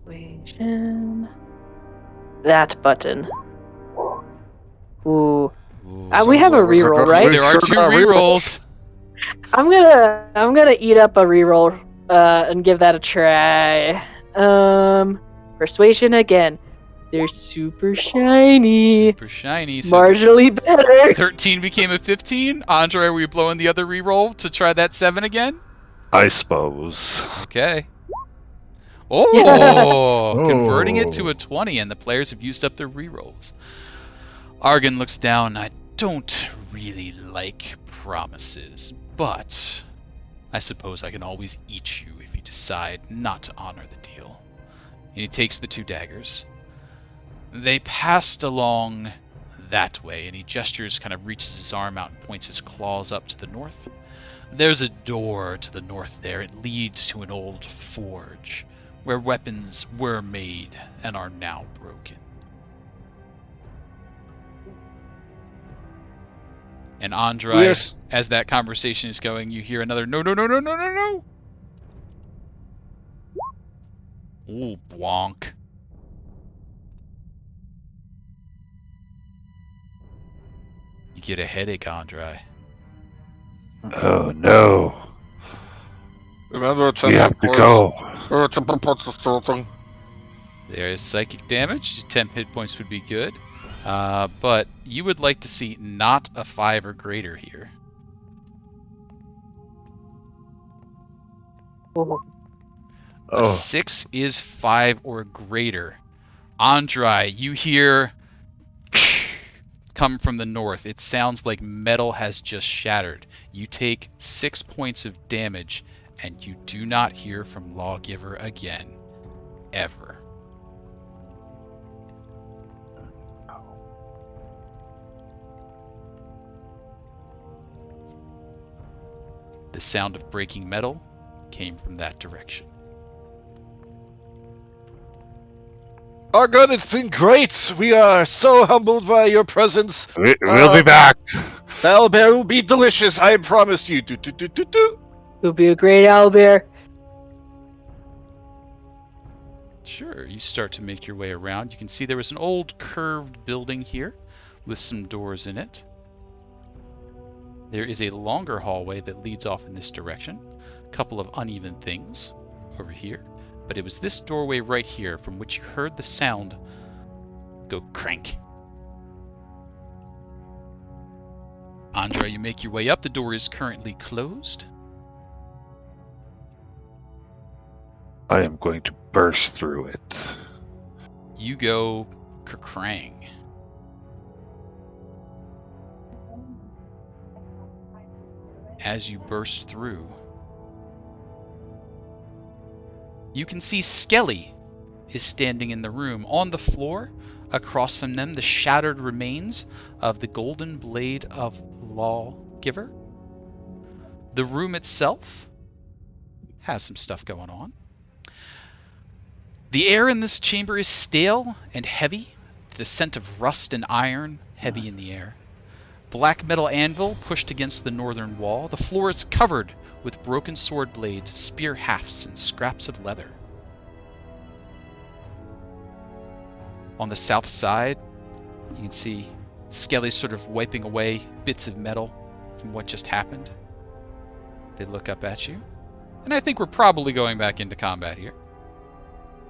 Persuasion. That button. Ooh. We have a reroll, right? There are 2 rerolls. I'm gonna eat up a reroll and give that a try. Persuasion again. They're super shiny. Super shiny. So Marginally better. 13 became a 15. Andry, are we blowing the other reroll to try that 7 again? I suppose. Okay. Oh, Yeah. converting it to Oh. a 20, and the players have used up their rerolls. Argon looks down. I don't really like promises, but I suppose I can always eat you if you decide not to honor the deal. And he takes the 2 daggers. They passed along that way, and he gestures, kind of reaches his arm out and points his claws up to the north. There's a door to the north there. It leads to an old forge, where weapons were made and are now broken. And Andry, Yes. as that conversation is going, you hear another no, no, no, no, no, no, no. Ooh, blonk. You get a headache, Andry. Oh no. Remember, it's We have to go. There's psychic damage. 10 hit points would be good. But you would like to see not a 5 or greater here. A Oh, 6 is 5 or greater. Andry, you hear come from the north. It sounds like metal has just shattered. You take 6 points of damage, and you do not hear from Lawgiver again. Ever. The sound of breaking metal came from that direction. Argon, it's been great. We are so humbled by your presence. We'll be back. The owlbear will be delicious, I promise you. Do, do, do, do, do. It'll be a great owlbear. Sure, you start to make your way around. You can see there was an old curved building here with some doors in it. There is a longer hallway that leads off in this direction. A couple of uneven things over here. But it was this doorway right here from which you heard the sound go crank. Andry, you make your way up. The door is currently closed. I am going to burst through it. You go kerkrang. As you burst through, you can see Skelly is standing in the room. On the floor, across from them, the shattered remains of the golden blade of Lawgiver. The room itself has some stuff going on. The air in this chamber is stale and heavy, the scent of rust and iron heavy in the air. Black metal anvil pushed against the northern wall. The floor is covered with broken sword blades, spear hafts, and scraps of leather. On the south side, you can see Skelly sort of wiping away bits of metal from what just happened. They look up at you. And I think we're probably going back into combat here.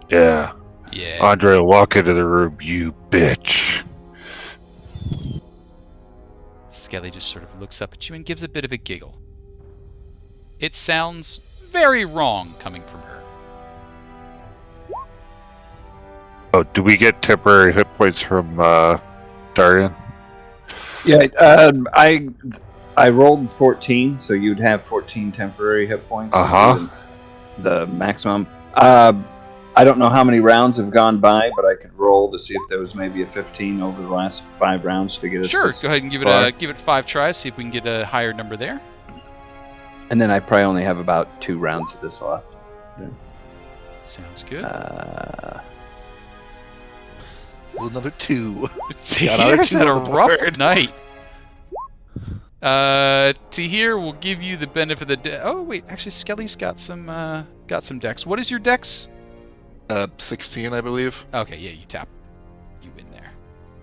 Yeah. Yeah. Andry will walk into the room, you bitch. Skelly just sort of looks up at you and gives a bit of a giggle. It sounds very wrong coming from her. Oh, do we get temporary hit points from Dahrian? Yeah, I rolled 14, so you'd have 14 temporary hit points. Uh-huh. The maximum. I don't know how many rounds have gone by, but I could roll to see if there was maybe a 15 over the last 5 rounds to get us. Sure, go ahead and give it 5 tries, see if we can get a higher number there. And then I probably only have about 2 rounds of this left. Yeah. Sounds good. Another 2. Tahir's had a rough night. Tahir will give you the benefit of the oh wait, actually Skelly's got some decks. What is your dex? 16, I believe. Okay, yeah, you tap. You win there.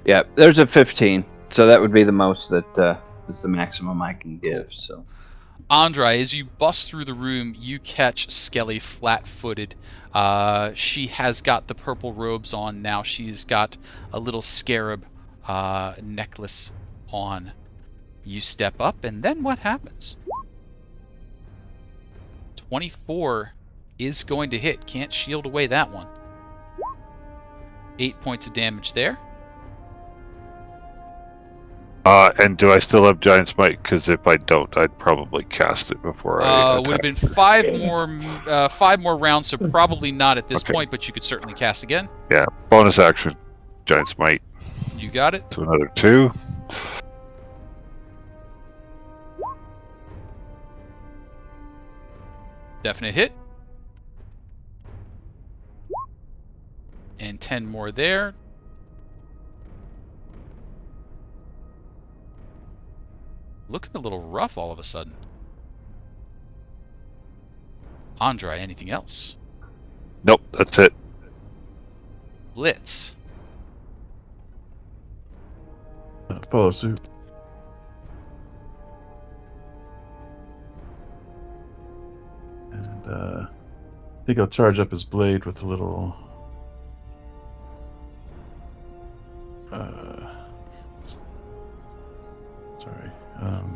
Yeah, there's a 15, so that would be the most that is the maximum I can give. So, Andry, as you bust through the room, you catch Skelly flat-footed. She has got the purple robes on now. She's got a little scarab necklace on. You step up, and then what happens? 24 is going to hit. Can't shield away that one. 8 points of damage there. And do I still have Giant Smite? Because if I don't, I'd probably cast it before I would have been 5 more rounds, so probably not at this point, but you could certainly cast again. Yeah, bonus action, Giant Smite. You got it. So another 2. Definite hit. And 10 more there. Looking a little rough all of a sudden. Andry, anything else? Nope, that's it. Blitz. Follow suit. And I think I'll charge up his blade with a little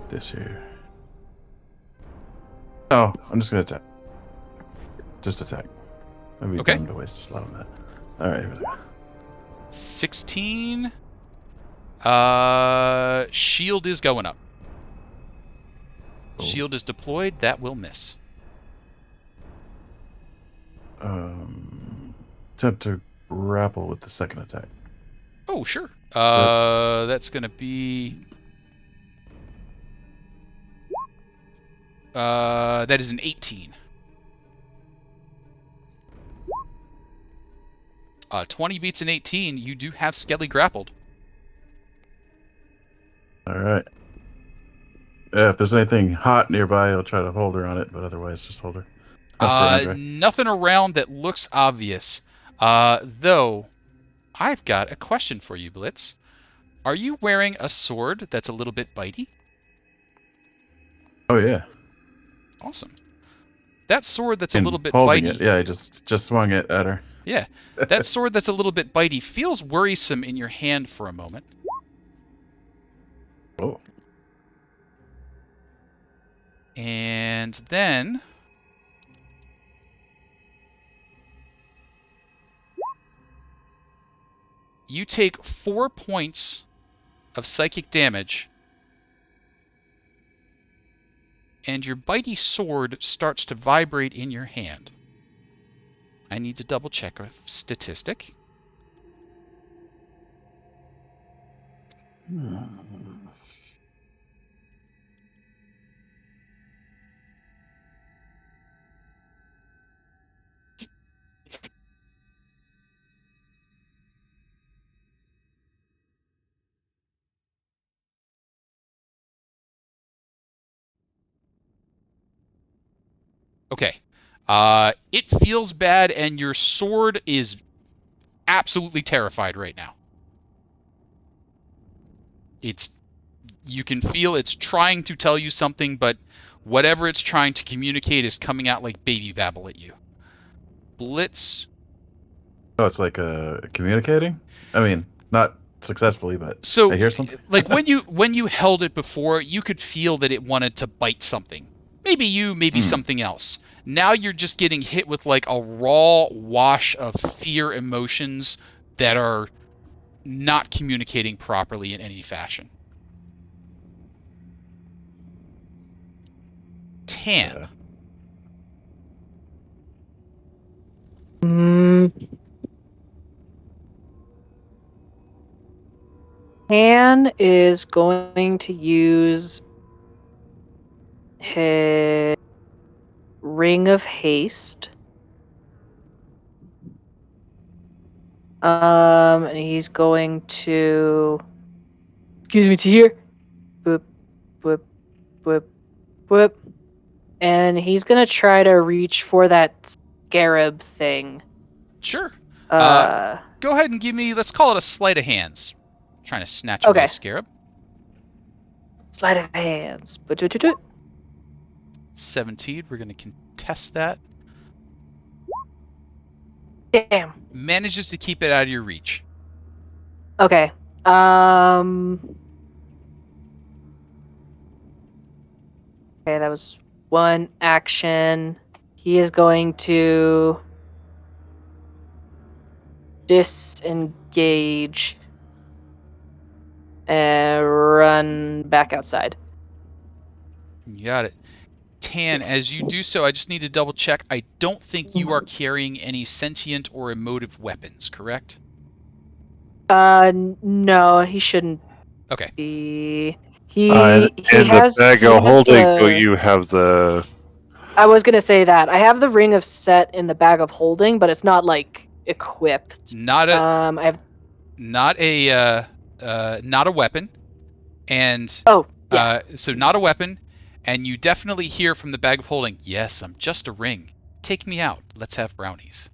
this here. Oh, I'm just gonna attack. Just attack. That'd be dumb to waste a slot on that. Alright, here we go. 16. Shield is going up. Oh. Shield is deployed. That will miss. Attempt to grapple with the second attack. Oh, sure. That's going to be... that is an 18. 20 beats an 18. You do have Skelly grappled. Alright. Yeah, if there's anything hot nearby, I'll try to hold her on it, but otherwise just hold her. Nothing around that looks obvious. Though, I've got a question for you, Blitz. Are you wearing a sword that's a little bit bitey? Oh, yeah. Awesome. That sword that's a And little bit holding bitey. it. Yeah, I just swung it at her. Yeah. That sword that's a little bit bitey feels worrisome in your hand for a moment. Oh. And then you take 4 points of psychic damage, and your bitey sword starts to vibrate in your hand. I need to double check a statistic. Okay. It feels bad, and your sword is absolutely terrified right now. You can feel it's trying to tell you something, but whatever it's trying to communicate is coming out like baby babble at you. Blitz. Oh, it's like communicating? I mean, not successfully, but So, I hear something. like when you held it before, you could feel that it wanted to bite something. Maybe you, maybe something else. Now you're just getting hit with like a raw wash of fear emotions that are not communicating properly in any fashion. Tann. Tann is going to use his Ring of Haste. And he's going to... Excuse me, Tahir. Boop, boop, boop, boop. And he's going to try to reach for that scarab thing. Sure. Go ahead and give me, let's call it a sleight of hands. I'm trying to snatch away a scarab. Sleight of hands. 17. We're going to contest that. Damn. Manages to keep it out of your reach. Okay. Okay, that was one action. He is going to disengage and run back outside. You got it. Tann, as you do so, I just need to double check. I don't think you are carrying any sentient or emotive weapons, correct? No, he shouldn't. Okay. He in has the bag of holding, do you have the... I was gonna say that. I have the Ring of Set in the bag of holding, but it's not like equipped. Not a I have not a weapon. And so not a weapon, and you definitely hear from the bag of holding, "Yes, I'm just a ring. Take me out. Let's have brownies."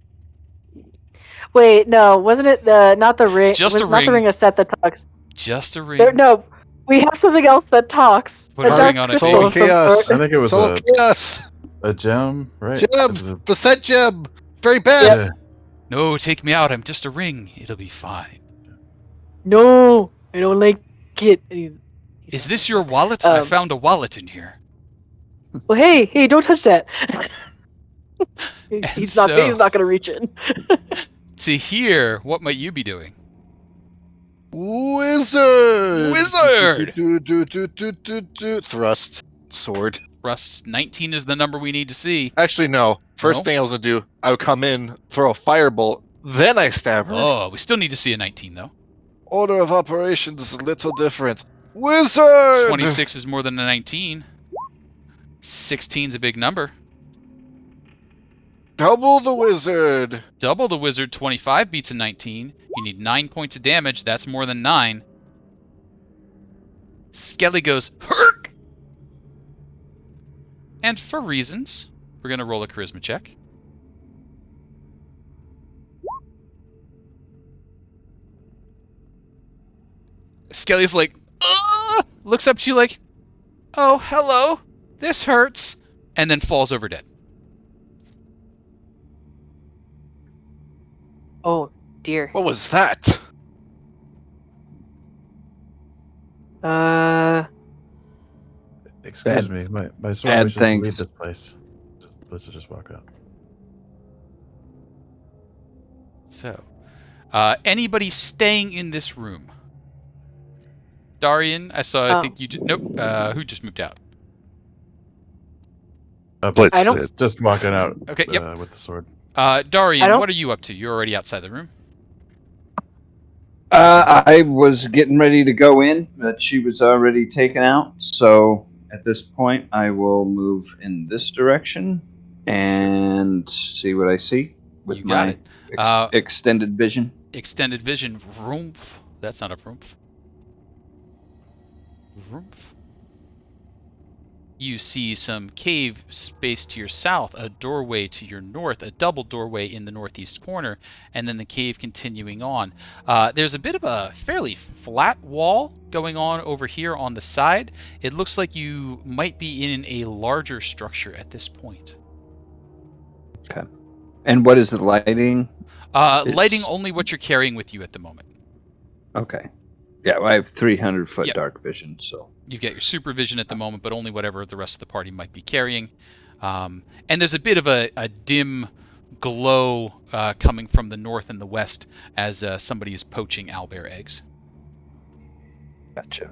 Wait, no, wasn't it not the ring? Just a not the ring. Ring of Set that talks. Just a ring. No, we have something else that talks. Put a ring on a crystal of some chaos. sort. I think it was Soul Chaos! a gem, right? Gem! The set gem! Very bad! Yeah. No, take me out. I'm just a ring. It'll be fine. No, I don't like it. Is this your wallet? I found a wallet in here. Well, hey, don't touch that. he's not so- gonna reach in. Tahir, what might you be doing? Wizard! Wizard! Thrust. Sword. Rust 19 is the number we need to see. Actually, no. First No? thing I was gonna do, I would come in, throw a firebolt, then I stab her. Oh, we still need to see a 19 though. Order of operations is a little different. Wizard! 26 is more than a 19. 16's a big number. Double the wizard! Double the wizard, 25 beats a 19. You need 9 points of damage. That's more than 9. Skelly goes, "Herk!" And for reasons, we're going to roll a charisma check. Skelly's like, looks up to you like, "Oh, hello. This hurts." And then falls over dead. Oh dear. What was that? Excuse Bad- me, my sword bad wishes to leave things. this place. Let's just walk out. So, anybody staying in this room? Dahrian, I saw. I Oh. think you just. Nope. Who just moved out? Blitz I don't- did. Just walking out. Okay, yep. With the sword. Dahrian, don't- what are you up to? You're already outside the room. I was getting ready to go in, but she was already taken out. So at this point, I will move in this direction and see what I see with You got my it. extended vision. Extended vision. Vroomf. That's not a vroomf. Vroomf. You see some cave space to your south, a doorway to your north, a double doorway in the northeast corner, and then the cave continuing on. There's a bit of a fairly flat wall going on over here on the side. It looks like you might be in a larger structure at this point. Okay. And what is the lighting? Lighting only what you're carrying with you at the moment. Okay. Yeah, well, I have 300-foot Yep. dark vision, so. You get your supervision at the moment, but only whatever the rest of the party might be carrying. And there's a bit of a dim glow coming from the north and the west as somebody is poaching owlbear eggs. Gotcha.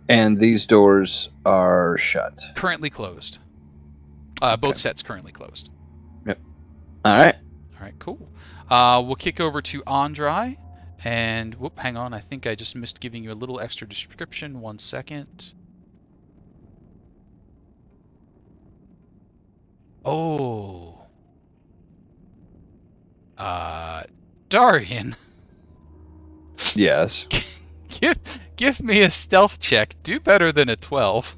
And these doors are shut. Currently closed. Both Okay. sets currently closed. All right. All right, cool. We'll kick over to Andry. And, whoop, hang on. I think I just missed giving you a little extra description. 1 second. Oh. Dahrian, Yes. give me a stealth check. Do better than a 12.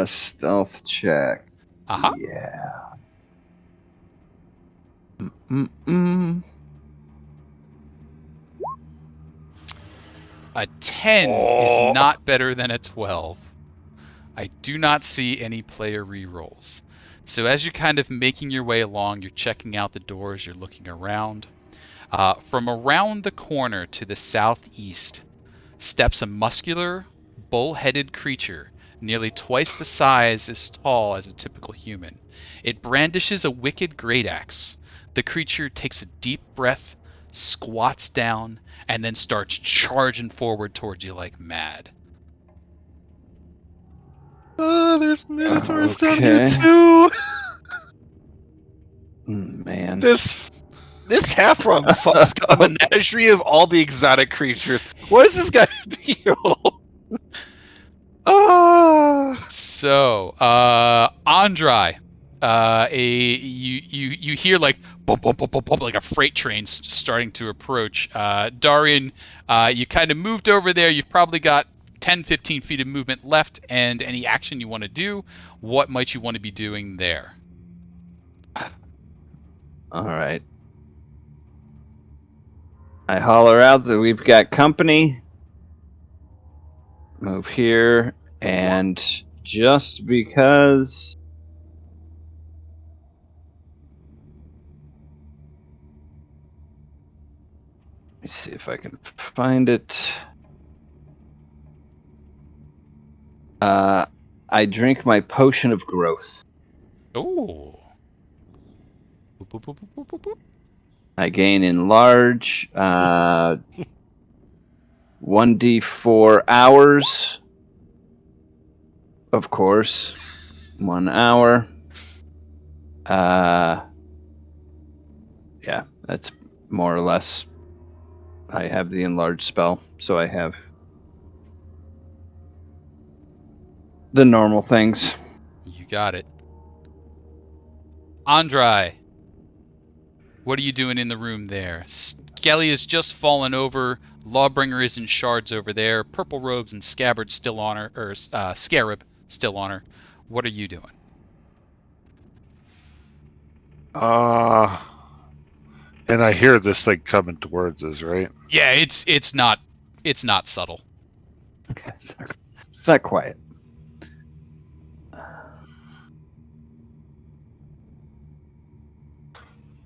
Stealth check. Aha. Yeah. Mm-mm. A 10 is not better than a 12. I do not see any player rerolls. So as you're kind of making your way along, you're checking out the doors, you're looking around. From around the corner to the southeast steps a muscular, bull-headed creature, nearly twice the size as tall as a typical human. It brandishes a wicked great axe. The creature takes a deep breath, squats down, and then starts charging forward towards you like mad. Oh, there's minotaurs down here Okay. too. Man. This half-rump has got a menagerie of all the exotic creatures. What does this guy feel? So, Andry, you hear like bump, bump, bump, bump, bump, like a freight train starting to approach. Dahrian, you kind of moved over there. You've probably got 10, 15 feet of movement left, and any action you want to do, what might you want to be doing there? All right. I holler out that we've got company. Move here, and just because. Let me see if I can find it. I drink my potion of growth. Oh. Boop, boop, boop, boop, boop, boop. I gain enlarge 1d4 hours. Of course. 1 hour. Yeah, that's more or less. I have the enlarge spell, so I have the normal things. You got it. Andry, what are you doing in the room there? Skelly has just fallen over. Lawbringer is in shards over there. Purple robes and scabbard still on her, or scarab still on her. What are you doing? And I hear this thing coming towards us, right? Yeah, it's not subtle. Okay, it's not quiet.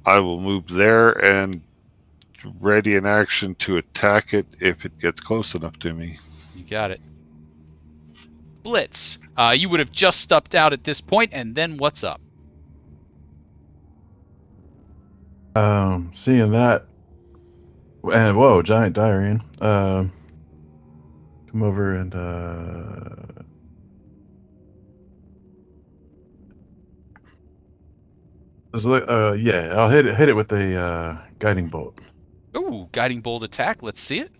I will move there and ready in action to attack it if it gets close enough to me. You got it. Blitz, you would have just stepped out at this point, and then what's up? Seeing that, and whoa, giant Dahrian. Come over and yeah, I'll hit it with a guiding bolt. Ooh, guiding bolt attack. Let's see it.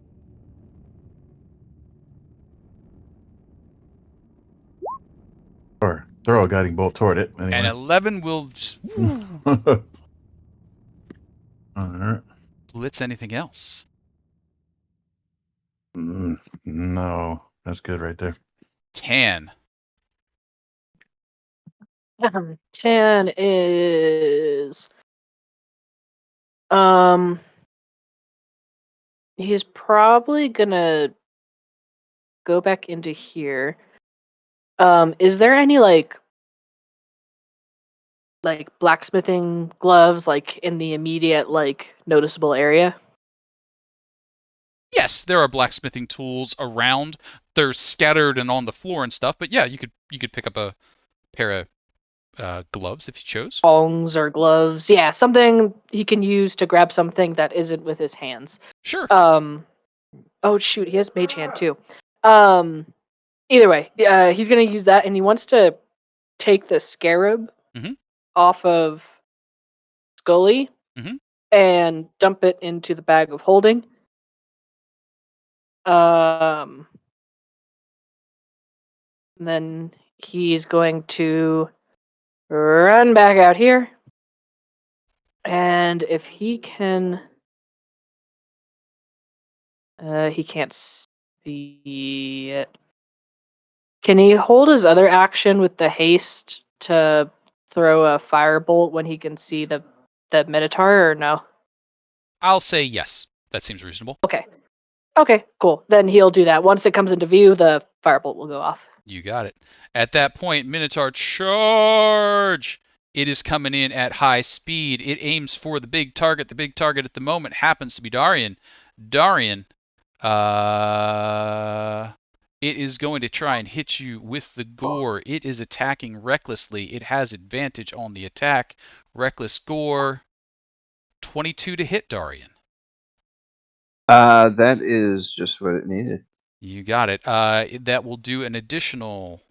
Or throw a guiding bolt toward it. Anyway. And 11 will just Alright. Blitz anything else. No, that's good right there. Tann. Tann is he's probably gonna go back into here. Is there any like blacksmithing gloves like in the immediate like noticeable area? Yes, there are blacksmithing tools around. They're scattered and on the floor and stuff, but yeah, you could pick up a pair of gloves if you chose. Tongs or gloves. Yeah, something he can use to grab something that isn't with his hands. Sure. Oh shoot, he has mage hand too. Either way, he's gonna use that, and he wants to take the scarab off of Scully and dump it into the bag of holding. And then he's going to run back out here, and if he can, he can't see it. Can he hold his other action with the haste to throw a firebolt when he can see the Minotaur, or no? I'll say yes. That seems reasonable. Okay, cool. Then he'll do that. Once it comes into view, the firebolt will go off. You got it. At that point, Minotaur charge! It is coming in at high speed. It aims for the big target. The big target at the moment happens to be Dahrian. Dahrian, it is going to try and hit you with the gore. It is attacking recklessly. It has advantage on the attack. Reckless gore. 22 to hit, Dahrian. That is just what it needed. You got it. That will do an additional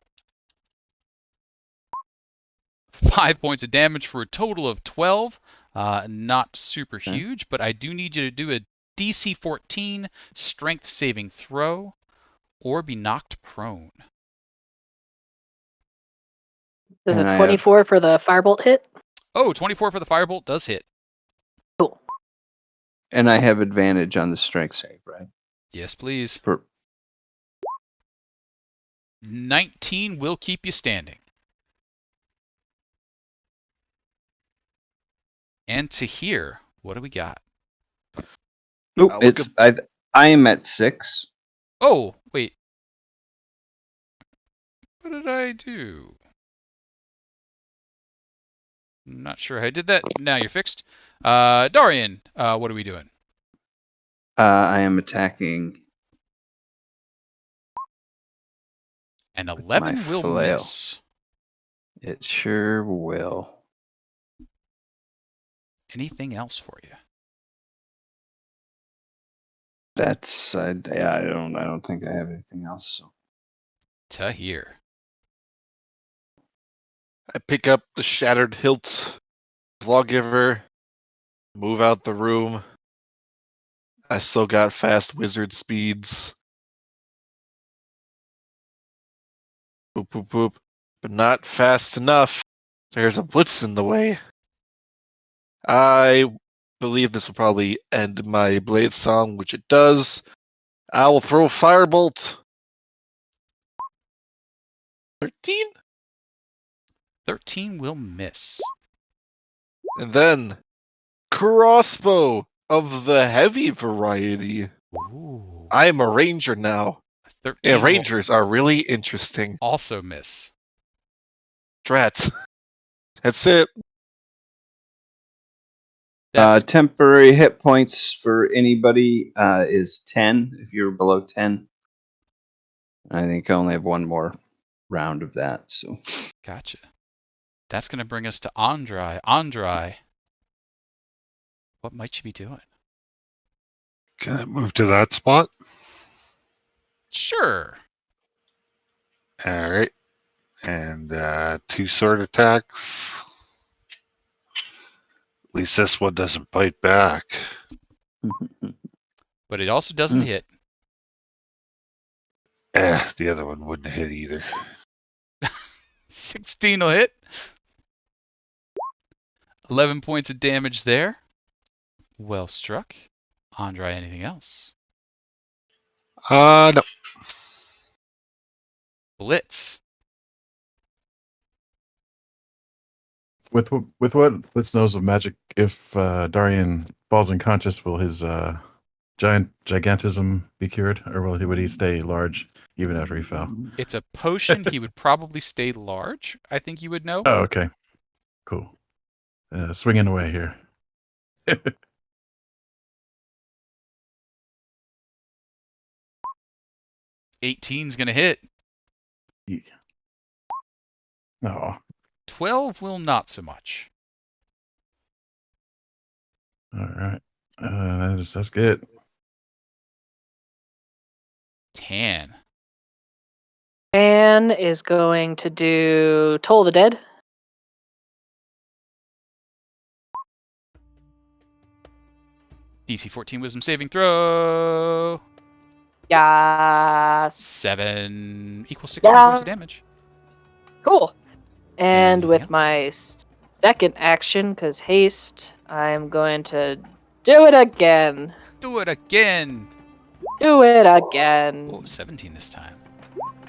5 points of damage for a total of 12. Not super huge, but I do need you to do a DC 14 strength saving throw or be knocked prone. Does a 24 for the firebolt hit? Oh, 24 for the firebolt does hit. Cool. And I have advantage on the strength save, right? Yes, please. 19 will keep you standing. And Tahir, what do we got? Nope, I am at 6. Oh, wait. What did I do? I'm not sure how I did that. Now you're fixed. Dahrian, what are we doing? I am attacking. An 11 will flail. miss. It sure will. Anything else for you? That's I don't think I have anything else. So. Tahir. I pick up the shattered hilt lawgiver, move out the room. I still got fast wizard speeds. Boop, boop, boop. But not fast enough. There's a blitz in the way. I believe this will probably end my blade song, which it does. I will throw firebolt. 13? 13 will miss. And then crossbow of the heavy variety. Ooh. I am a ranger now. 13 Yeah, rangers are really interesting. also miss. Drats. That's it. Temporary hit points for anybody is 10 if you're below 10. I think I only have one more. round of that. So Gotcha. That's going to bring us to Andry. Andry, what might you be doing? Can I move to that spot? Sure. All right. And 2 sword attacks. At least this one doesn't bite back. But it also doesn't hit. The other one wouldn't hit either. 16 will hit. 11 points of damage there. Well struck. Andry, anything else? No. Blitz. With what Blitz knows of magic, if Dahrian falls unconscious, will his gigantism be cured, or would he stay large even after he fell? It's a potion. He would probably stay large. I think you would know. Oh, okay, cool. Swinging away here. 18's gonna hit. Oh, 12 will not so much. all right. That's good. Tann. Tann is going to do Toll the Dead. DC 14 Wisdom saving throw. Yes. 7 equals 16 Yeah. points of damage. Cool. And with Yes. my second action, because haste, I'm going to do it again. Do it again. Do it again. Oh, 17 this time.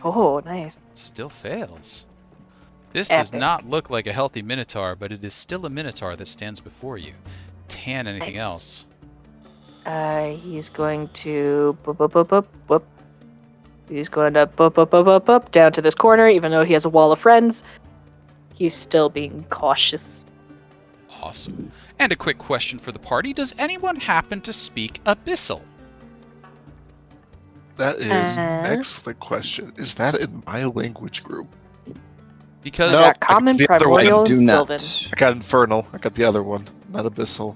Oh, nice. Still fails. This does Epic. not look like a healthy Minotaur, but it is still a Minotaur that stands before you. Tann, anything Nice. else? He's going to boop. He's going to boop down to this corner, even though he has a wall of friends. He's still being cautious. Awesome. And a quick question for the party. Does anyone happen to speak Abyssal? That is an excellent question. Is that in my language group? Because No. Got common, the other one, primordial, do and not. sylvan. I got Infernal. I got the other one, not Abyssal.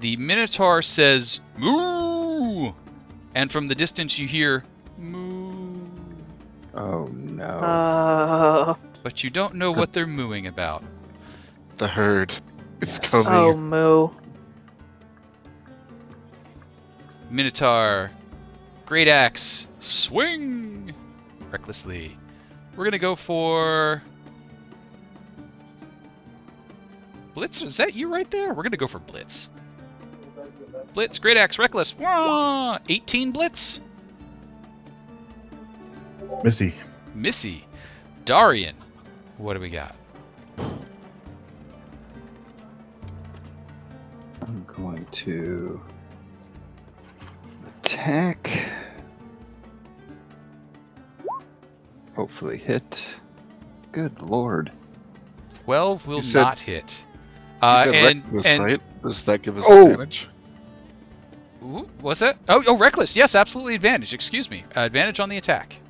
the Minotaur says, moo! And from the distance you hear, moo. Oh no. Oh, But you don't know what they're mooing about. The herd. It's Yes. coming. oh, moo. Minotaur, Great Axe, swing! Recklessly. We're going to go for... Blitz, is that you right there? We're going to go for Blitz. Blitz, Great Axe, Reckless. Wah! 18 Blitz. Missy. Missy. Dahrian. What do we got? I'm going to attack. Hopefully hit. Good lord. 12 will You said- not hit. You said and reckless, right? Does that give us Oh. advantage? Ooh, what's that? Oh, reckless. Yes, absolutely advantage. Excuse me. Advantage on the attack.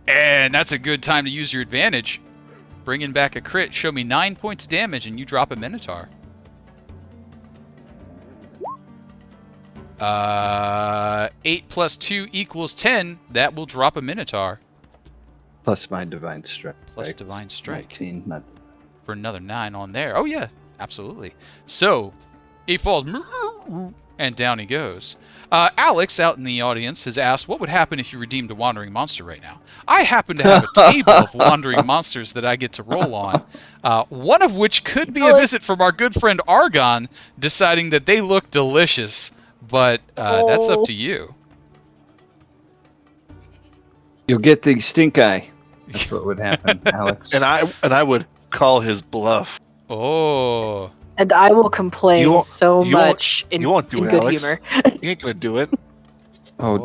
And that's a good time to use your advantage. Bringing back a crit. Show me 9 points of damage and you drop a Minotaur. 8 plus 2 equals 10. That will drop a Minotaur. Plus my divine strike. Plus Divine Strike. 19. Not For another 9 on there. Oh, yeah. Absolutely. So, he falls. And down he goes. Alex, out in the audience, has asked, what would happen if you redeemed a wandering monster right now? I happen to have a table of wandering monsters that I get to roll on, one of which could be a visit from our good friend Argon, deciding that they look delicious, but that's up to you. You'll get the stink eye. That's what would happen, Alex. And I would call his bluff. Oh, And I will complain You won't- so you won't- much in, you won't do in it, good Alex. humor. You ain't gonna do it. Oh,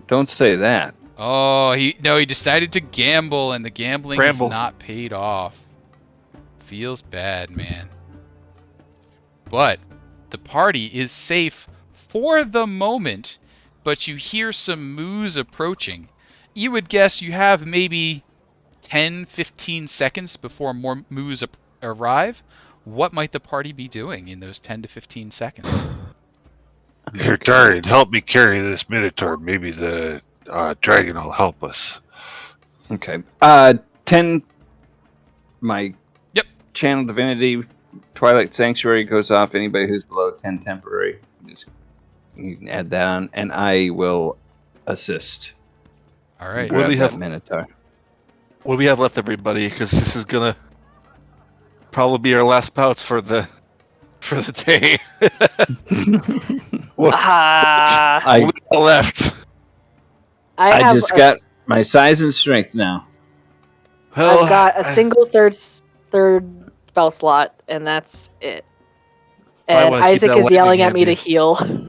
don't say that. oh, he decided to gamble, and the gambling is Bramble. not paid off. Feels bad, man. But the party is safe for the moment, but you hear some moos approaching. you would guess you have maybe 10, 15 seconds before more moves arrive. What might the party be doing in those 10 to 15 seconds? Here, Dahrian, help me carry this Minotaur. Maybe the dragon will help us. Okay. 10. My channel divinity Twilight Sanctuary goes off. Anybody who's below 10 temporary, you can add that on, and I will assist. All right. What do we have? Minotaur. What do we have left, everybody? Because this is gonna probably be our last bouts for the day. What Ah, we got left? I have just got my size and strength now. Well, I've got a single third spell slot, and that's it. I And wanna keep Isaac that is lightning yelling at me to handy. heal.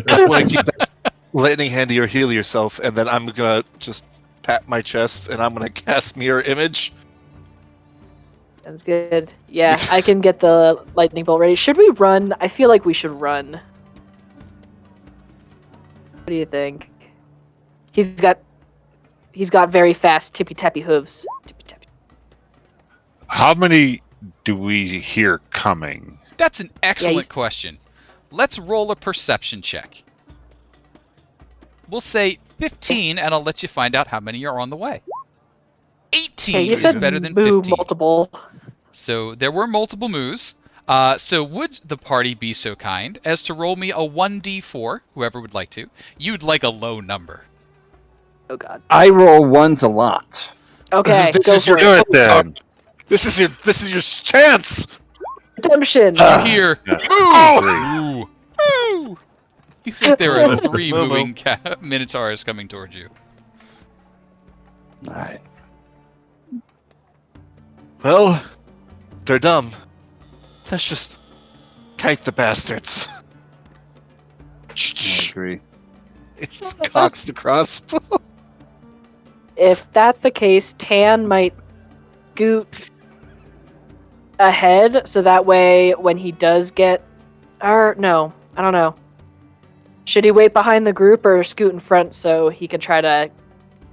I want to keep that lightning handy or heal yourself, and then I'm gonna just pat my chest and I'm gonna cast Mirror Image. That's good. Yeah, I can get the lightning bolt ready. Should we run? I feel like we should run. What do you think? He's got very fast tippy tappy hooves. Tippy tappy. How many do we hear coming? That's an excellent he's- question. Let's roll a perception check. We'll say 15, and I'll let you find out how many are on the way. 18 Okay, you is said better than move 15. multiple. So there were multiple moves. So would the party be so kind as to roll me a 1d4, whoever would like to. You'd like a low number. Oh god. I roll ones a lot. Okay, This go is for your it. Do it then. This is your chance. Redemption. You hear, Yeah. moo! Moo! You think there are 3 Moo moo. moving minotaurs coming towards you. All right. Well, they're dumb. Let's just kite the bastards. I agree. It's cocks the crossbow. If that's the case, Tann might scoot ahead, so that way when he does get... Or, no, I don't know. Should he wait behind the group or scoot in front so he can try to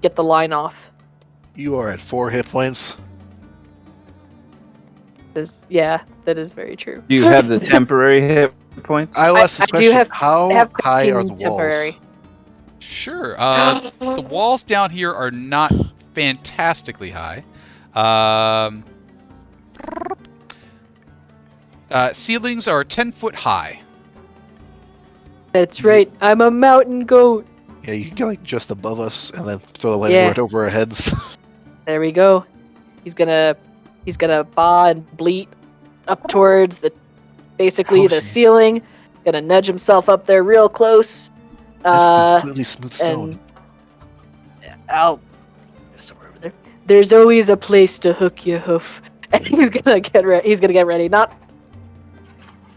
get the line off? You are at 4 hit points. Yeah, that is very true. Do you have the temporary hit points? I will ask this I do question. have- How I have high are 15 the walls? temporary. Sure. The walls down here are not fantastically high. Ceilings are 10 foot high. That's right, I'm a mountain goat. Yeah, you can get like just above us and then throw the lightning Yeah. right over our heads. There we go. He's gonna baw and bleat up towards basically the Percy. ceiling. Gonna nudge himself up there real close. That's completely smooth stone. And I'll somewhere over there. There's always a place to hook your hoof, and he's gonna get ready. Not,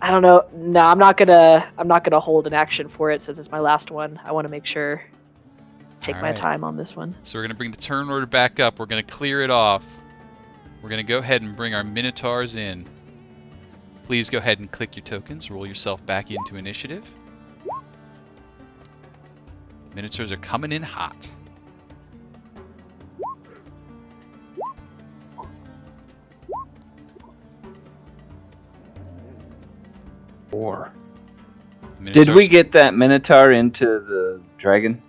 I don't know. No, I'm not gonna hold an action for it since it's my last one. I want to make sure. Take my Alright. time on this one. So we're going to bring the turn order back up. We're going to clear it off. We're going to go ahead and bring our minotaurs in. Please go ahead and click your tokens. Roll yourself back into initiative. Minotaurs are coming in hot. Four. Did Minotaurs- we get that Minotaur into the dragon?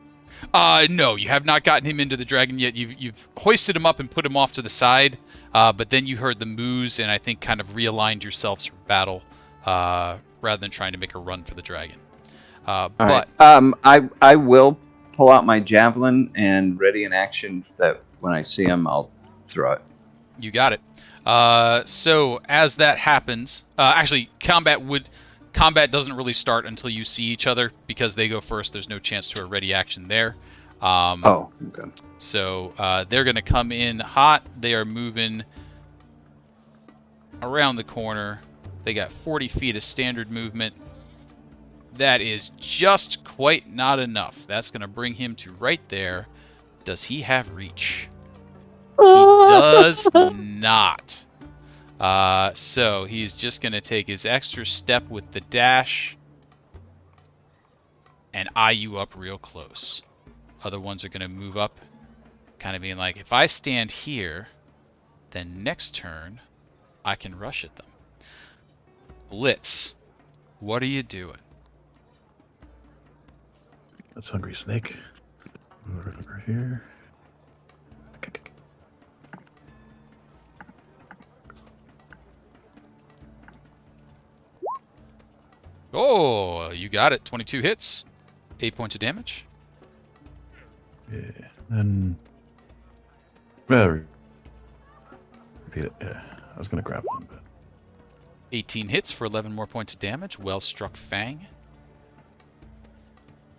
No, you have not gotten him into the dragon yet. You've hoisted him up and put him off to the side, but then you heard the moos and I think kind of realigned yourselves for battle rather than trying to make a run for the dragon. All But right. I will pull out my javelin and ready in action. That when I see him, I'll throw it. you got it. So as that happens, actually combat doesn't really start until you see each other because they go first. There's no chance to a ready action there. Oh, okay. So they're going to come in hot. They are moving around the corner. They got 40 feet of standard movement. That is just quite not enough. That's going to bring him to right there. Does he have reach? He does not. So he's just going to take his extra step with the dash and eye you up real close. Other ones are going to move up, kind of being like, if I stand here, then next turn I can rush at them. Blitz, what are you doing? That's Hungry Snake. Over here. Oh, you got it. 22 hits. 8 points of damage. Yeah. And well, repeat it. Yeah. I was gonna grab one, but 18 hits for 11 more points of damage. Well struck Fang.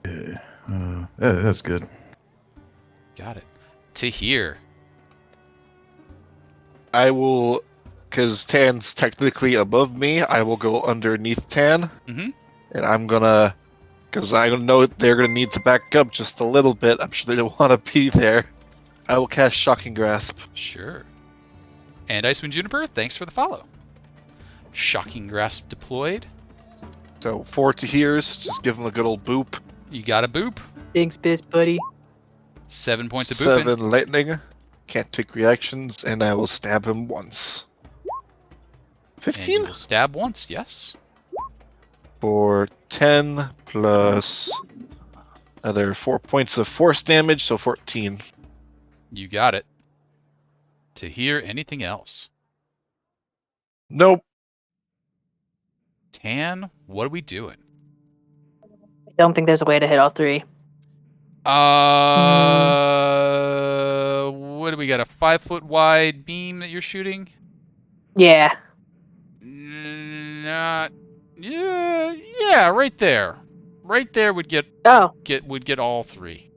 yeah. Yeah, that's good. Got it. Tahir. I will, because Tann's technically above me, I will go underneath Tann. Mm-hmm. And I'm gonna, because I know they're gonna need to back up just a little bit. I'm sure they don't want to be there. I will cast Shocking Grasp. Sure. And Icewind Juniper, thanks for the follow. Shocking Grasp deployed. So 4 Tahirs, just give them a good old boop. You got a boop. Thanks, biz buddy. 7 points of booping. 7 lightning. Can't take reactions, and I will stab him once. And 15? you will stab once, yes. For 10 plus another 4 points of force damage, so 14. You got it. Tahir, anything else? Nope. Tann, what are we doing? I don't think there's a way to hit all three. What do we got? A 5-foot wide beam that you're shooting? Yeah. Not. Yeah, right there. Right there would get Oh. all three.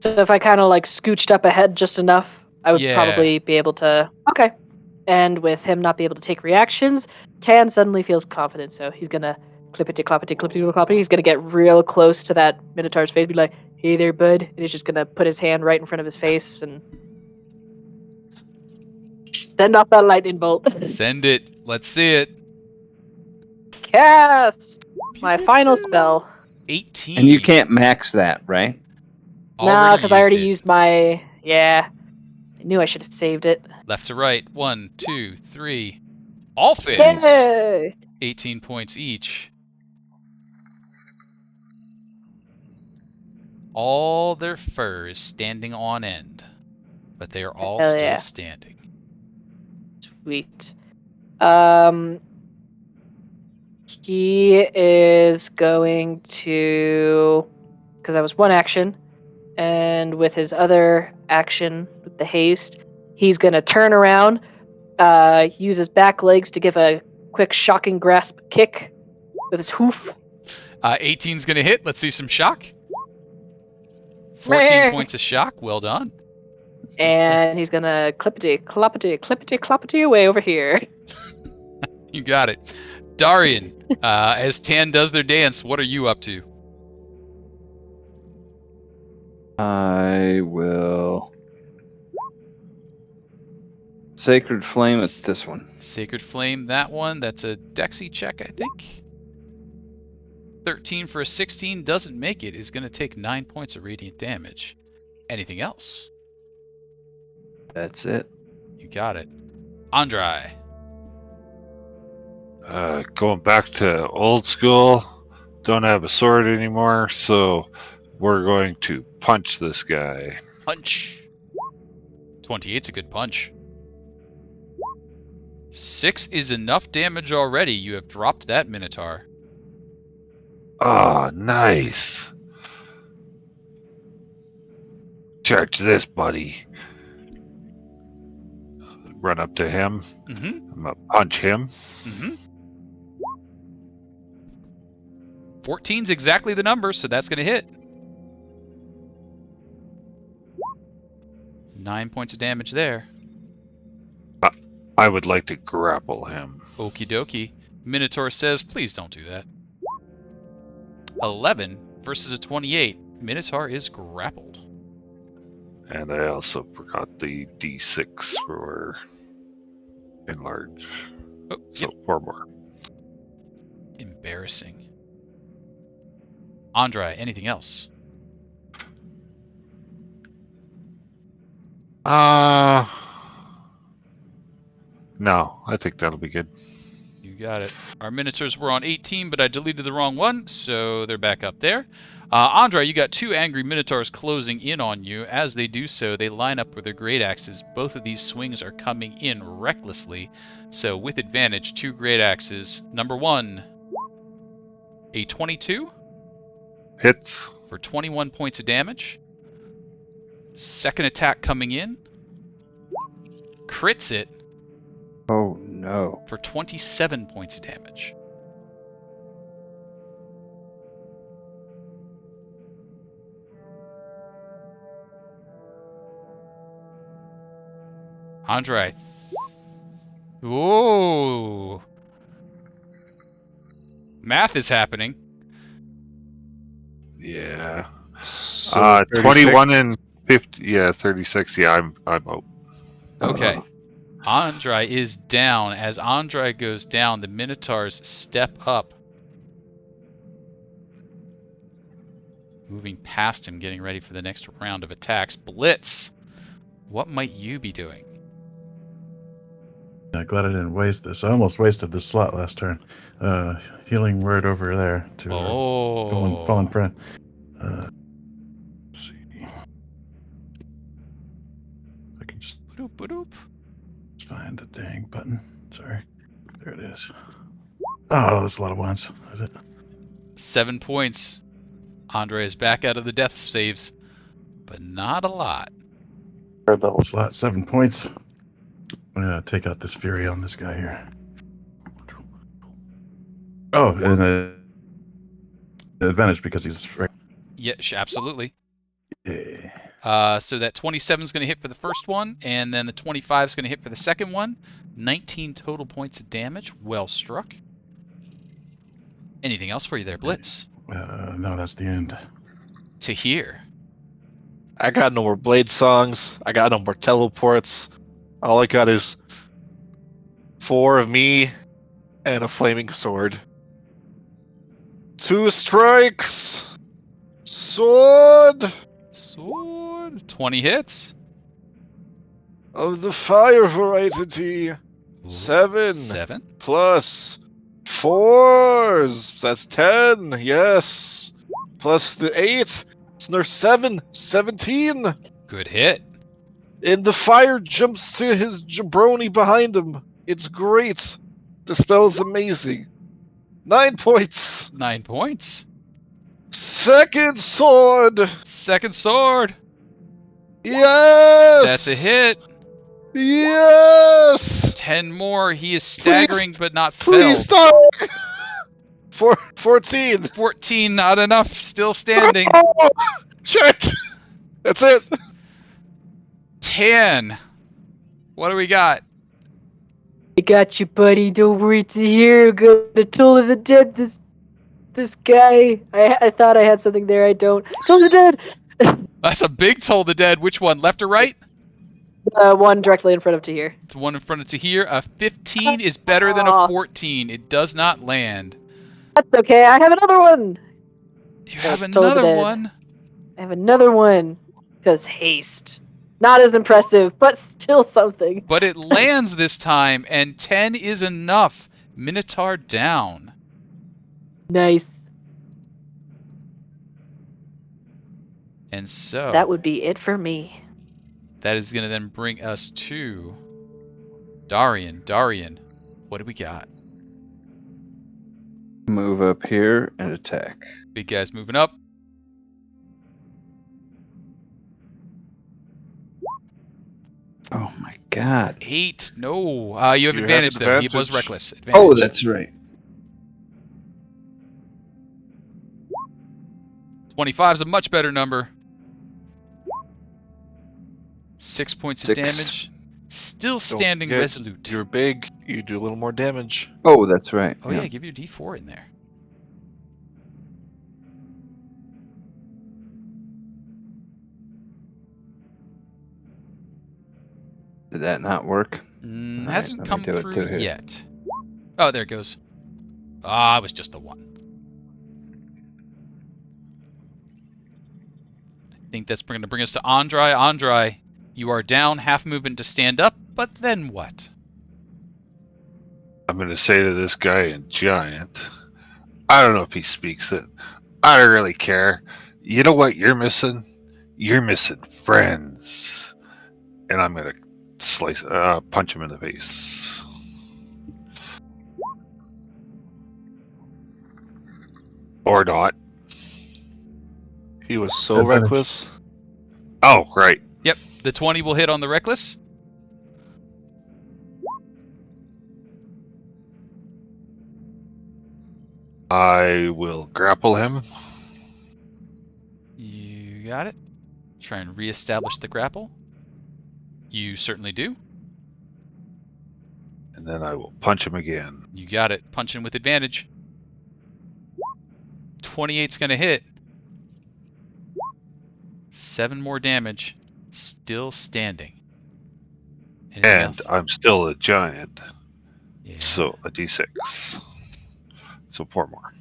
So if I kind of like scooched up ahead just enough, I would Yeah. probably be able to. Okay. And with him not be able to take reactions, Tann suddenly feels confident, so he's gonna clippity cloppity clippity cloppity. He's gonna get real close to that Minotaur's face, be like, "Hey there, bud," and he's just gonna put his hand right in front of his face and send off that lightning bolt. Send it. Let's see it. Cast my final spell. 18. And you can't max that, right? No, because I already it. used my. Yeah. I knew I should have saved it. Left to right. 1, 2, 3. All fails. Yay! 18 points each. All their fur is standing on end, but they are all Hell still yeah. standing. Sweet. He is going to, because that was one action, and with his other action, with the haste, he's going to turn around, use his back legs to give a quick shocking grasp kick with his hoof. 18's going to hit. Let's see some shock. 14 Meh. points of shock. Well done. And he's going to clippity, cloppity, clippity, cloppity away over here. You got it. Dahrian, as Tann does their dance, what are you up to? I will Sacred Flame at this one. Sacred Flame, that one. That's a Dexy check, I think. 13 for a 16 doesn't make it. Is going to take 9 points of radiant damage. Anything else? That's it. You got it. Andry. Going back to old school. Don't have a sword anymore, so we're going to punch this guy. Punch. 28's a good punch. 6 is enough damage already. You have dropped that Minotaur. Ah, nice. Charge this, buddy. Run up to him. Mm-hmm. I'm gonna punch him. Mm-hmm. 14's exactly the number, so that's going to hit. 9 points of damage there. I would like to grapple him. Okie dokie. Minotaur says, please don't do that. 11 versus a 28. Minotaur is grappled. And I also forgot the D6 for enlarge. Oh, So yep. 4 more. Embarrassing. Andry, anything else? No, I think that'll be good. You got it. Our Minotaurs were on 18, but I deleted the wrong one, so they're back up there. Andry, you got 2 angry Minotaurs closing in on you. As they do so, they line up with their great axes. Both of these swings are coming in recklessly, so with advantage, 2 great axes. Number 1, a 22 Hits. for 21 points of damage. Second attack coming in. Crits it Oh no. for 27 points of damage. Andry. Whoa. Math is happening. Yeah. So 21 and 50. Yeah, 36. Yeah, I'm out. Okay. Andry is down. As Andry goes down, the Minotaurs step up. Moving past him, getting ready for the next round of attacks. Blitz, what might you be doing? Glad I didn't waste this. I almost wasted this slot last turn. Healing word over there to fallen friend. Let's see. I can just find the dang button. Sorry. There it is. Oh, that's a lot of ones. Is it? 7 points. Andry is back out of the death saves, but not a lot. Third level slot, 7 points. I'm gonna take out this fury on this guy here. Oh, and advantage because he's right. Yeah, absolutely. Yeah. So that 27 is going to hit for the first one, and then the 25 is going to hit for the second one. 19 total points of damage. Well struck. Anything else for you there, Blitz? No, that's the end. Tahir. I got no more blade songs. I got no more teleports. All I got is 4 of me and a flaming sword. 2 strikes. Sword Sword. 20 hits. of the fire variety. 7 7. plus 4s. That's 10. Yes. Plus the 8. So there's 7. 17. Good hit. And the fire jumps to his jabroni behind him. It's great. The spell's amazing. 9 points. 9 points. Second sword. Second sword. Yes. That's a hit. Yes. 10 more. He is staggering but not Please felled. stop. 14. 14, not enough. Still standing. Oh, shit. That's it. Tann. What do we got? I got you, buddy. Don't worry, Tahir. Go to Toll of the Dead. This guy. I thought I had something there. I don't. Toll of the Dead. That's a big Toll the Dead. Which one? Left or right? One directly in front of Tahir. It's one in front of Tahir. A 15 is better than a 14. It does not land. That's okay. I have another one. You have Toll of the another Dead. one. I have another one. Because haste. Not as impressive, but still something. But it lands this time, and 10 is enough. Minotaur down. Nice. And so That would be it for me. that is going to then bring us to Dahrian. Dahrian, what do we got? Move up here and attack. Big guys moving up. Oh my god. 8. No. You have You have advantage, though. He was advantage. reckless. Advantage. Oh, that's right. 25 is a much better number. 6 points of 6. damage. Still standing forget, resolute. You're big. You do a little more damage. Oh, that's right. Oh yeah, give your D4 in there. Did that not work? Mm, Alright, hasn't let me come do it through to hit. yet. Oh, there it goes. Ah, it was just the 1. I think that's going to bring us to Andry. Andry, You are down half movement to stand up, but then what? I'm going to say to this guy in giant, I don't know if he speaks it. I don't really care. You know what you're missing? You're missing friends. And I'm going to punch him in the face. Or not. He was so reckless. Oh, right. Yep, the 20 will hit on the reckless. I will grapple him. You got it. Try and reestablish the grapple. You certainly do. And then I will punch him again. You got it. Punch him with advantage. 28's going to hit. 7 more damage. Still standing. Anything And else? I'm still a giant. Yeah. So a d6. So 4 more.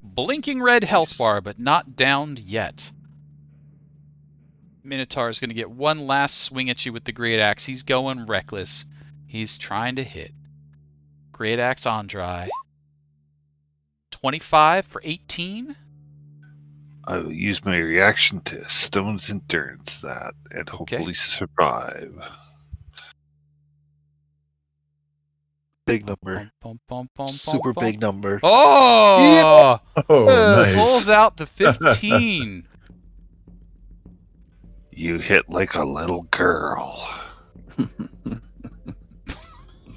Blinking red health bar, but not downed yet. Minotaur is going to get one last swing at you with the Great Axe. He's going reckless. He's trying to hit. Great Axe Andry. 25 for 18. I will use my reaction to Stone's Endurance that and hopefully survive. Big number. Super big number. Oh! Oh, nice. Pulls out the 15. You hit like a little girl.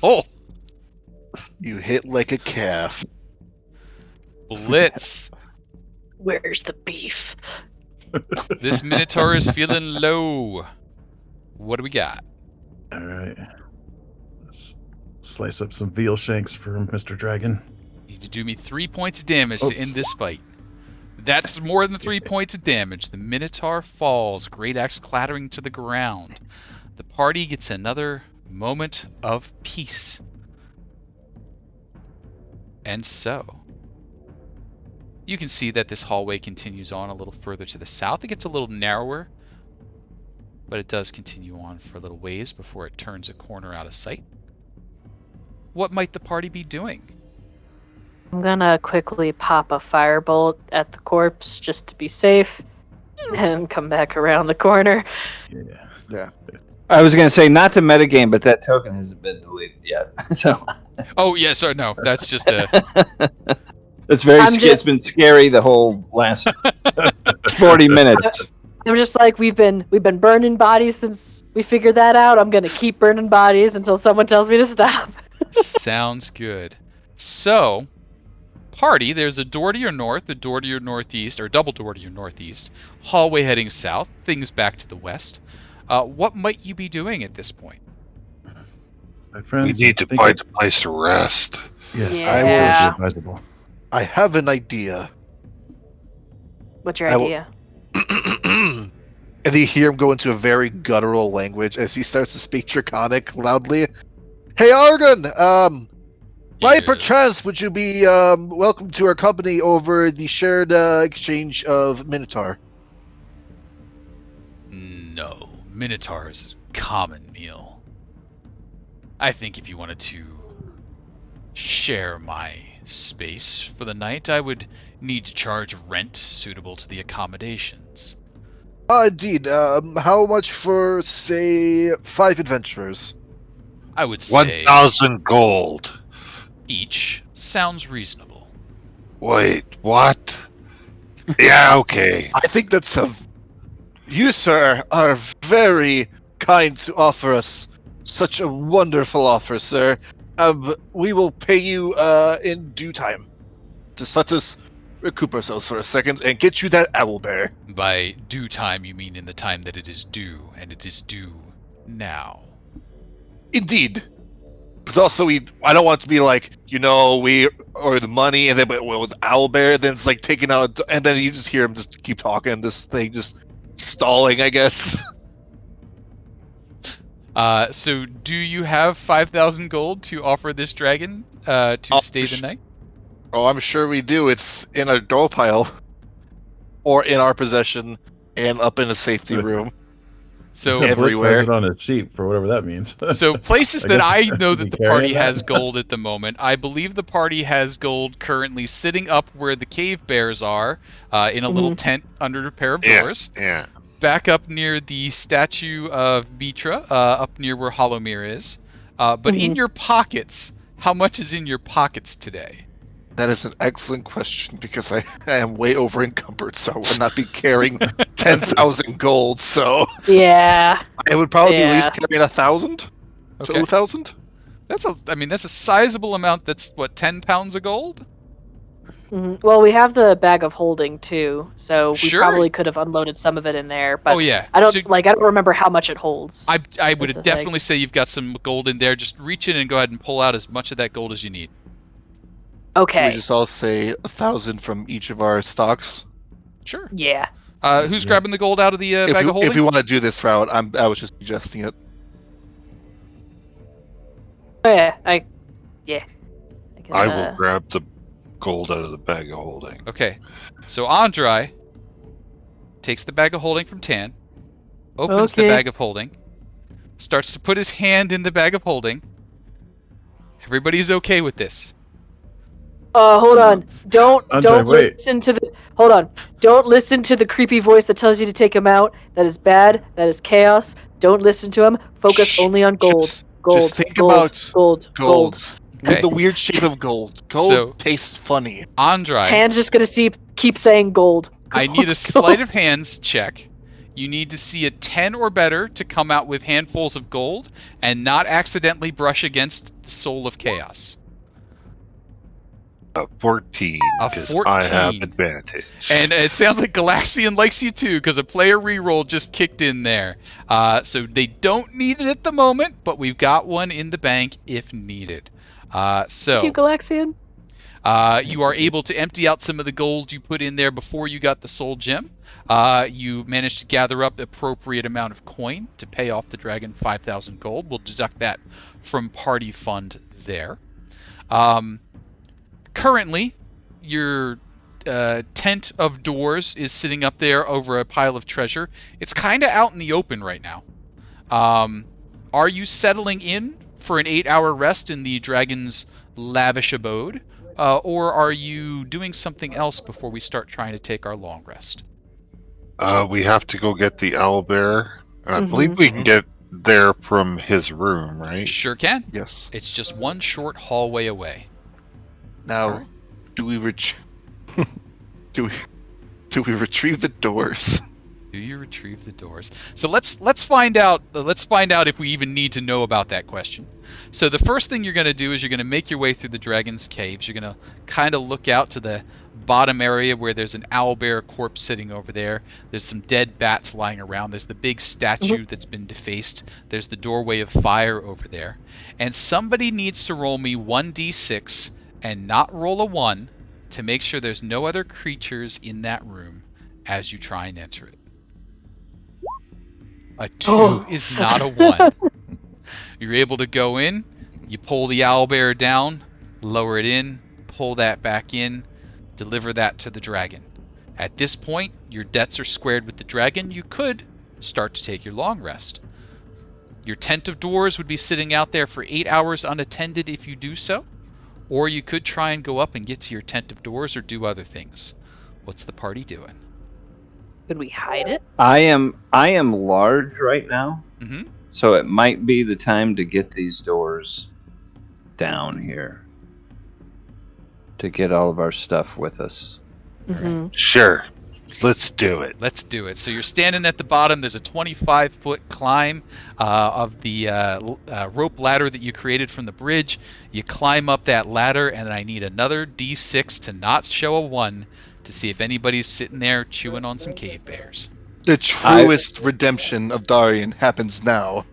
Oh! You hit like a calf. Blitz. Where's the beef? This Minotaur is feeling low. What do we got? All right. Let's slice up some veal shanks for Mr. Dragon. You need to do me 3 points of damage to end this fight. That's more than 3 points of damage. The Minotaur falls, Great Axe clattering to the ground. The party gets another moment of peace. And so, you can see that this hallway continues on a little further to the south. It gets a little narrower, but it does continue on for a little ways before it turns a corner out of sight. What might the party be doing? I'm gonna quickly pop a firebolt at the corpse just to be safe, and come back around the corner. Yeah. I was going to say not to metagame, but that token hasn't been deleted yet. So Oh, yes or no. That's just a... it's very it's been scary the whole last 40 minutes. I'm just like, we've been burning bodies since we figured that out. I'm gonna keep burning bodies until someone tells me to stop. Sounds good. So, party, there's a door to your north, a door to your northeast, or double door to your northeast, hallway heading south, things back to the west. What might you be doing at this point? My friends, We need to find a place to rest. Yes, Yeah. I will be advisable. I have an idea. What's your I will- idea? And you hear him go into a very guttural language as he starts to speak Draconic loudly. Hey, Argon! By perchance, would you be welcome to our company over the shared exchange of Minotaur? No. Minotaur's common meal. I think if you wanted to share my space for the night, I would need to charge rent suitable to the accommodations. Indeed. How much for, say, 5 adventurers? I would say 1,000 gold. each sounds reasonable. Wait, what? Yeah, okay. I think that's a... You, sir, are very kind to offer us such a wonderful offer, sir. We will pay you in due time. Just let us recoup ourselves for a second and get you that owlbear. By due time, you mean in the time that it is due, and it is due now. Indeed. But also, I don't want it to be like, we or the money, and then with owlbear, then it's like taking out, and then you just hear him just keep talking, this thing just stalling, I guess. So do you have 5,000 gold to offer this dragon to stay the night? Oh, I'm sure we do. It's in a door pile. Or in our possession, and up in a safety room. So Blitz Everywhere. has it on his sheet for whatever that means. So places I that guess- I know is that he the party carrying that? has gold at the moment. I believe the party has gold currently sitting up where the cave bears are, in a little tent under a pair of doors. Yeah. Back up near the statue of Mitra, up near where Hollowmere is. But in your pockets, how much is in your pockets today? That is an excellent question because I am way over encumbered, so I would not be carrying 10,000 gold. So Yeah. I would probably be at Yeah. least carrying 1,000, Okay. 2,000. That's a sizable amount. That's what, 10 pounds of gold? Well, we have the bag of holding too, so we Sure. probably could have unloaded some of it in there. But Oh yeah. I don't So I don't remember how much it holds. I That's would the thing. definitely say you've got some gold in there. Just reach in and go ahead and pull out as much of that gold as you need. Should Okay. we just all say 1,000 from each of our stocks? Sure. Yeah. Who's grabbing the gold out of the bag of holding? If you want to do this route, I was just suggesting it. Oh, yeah. I can, I will grab the gold out of the bag of holding. Okay. So Andry takes the bag of holding from Tann, opens the Okay. bag of holding, starts to put his hand in the bag of holding. Everybody's okay with this. Hold on. Don't wait. listen to the hold on. Don't listen to the creepy voice that tells you to take him out. That is bad. That is chaos. Don't listen to him. Focus Shh, only on gold. Gold. just think gold, about gold. Gold. Okay. With the weird shape of gold. Gold So- tastes funny. Andry, Tann's just gonna keep saying gold. I need a sleight of hands check. You need to see a 10 or better to come out with handfuls of gold and not accidentally brush against the soul of chaos. 14, A because I have 14. advantage. And it sounds like Galaxian likes you too, because a player reroll just kicked in there. So they don't need it at the moment, but we've got one in the bank if needed. Thank you, Galaxian. You are able to empty out some of the gold you put in there before you got the soul gem. You managed to gather up appropriate amount of coin to pay off the dragon 5,000 gold. We'll deduct that from party fund there. Currently, your tent of doors is sitting up there over a pile of treasure. It's kind of out in the open right now. Are you settling in for an 8-hour rest in the dragon's lavish abode? Or are you doing something else before we start trying to take our long rest? We have to go get the owlbear. And I believe we can get there from his room, right? Sure can. Yes. It's just one short hallway away. Now, Alright. do we do we retrieve the doors? Do you retrieve the doors? So let's find out. Let's find out if we even need to know about that question. So the first thing you're going to do is you're going to make your way through the dragon's caves. You're going to kind of look out to the bottom area where there's an owlbear corpse sitting over there. There's some dead bats lying around. There's the big statue that's been defaced. There's the doorway of fire over there. And somebody needs to roll me 1d6 and not roll a 1 to make sure there's no other creatures in that room as you try and enter it. A 2 is not a 1. You're able to go in, you pull the owlbear down, lower it in, pull that back in, deliver that to the dragon. At this point, your debts are squared with the dragon. You could start to take your long rest. Your tent of doors would be sitting out there for 8 hours unattended if you do so, or you could try and go up and get to your tent of doors or do other things. What's the party doing? Could we hide it? I am large right now, Mm-hmm. so it might be the time to get these doors down here to get all of our stuff with us. Mm-hmm. Sure. Let's do it. Let's do it. So you're standing at the bottom. There's a 25-foot climb of the rope ladder that you created from the bridge. You climb up that ladder, and I need another D6 to not show a 1 to see if anybody's sitting there chewing on some cave bears. The truest redemption of Dahrian happens now.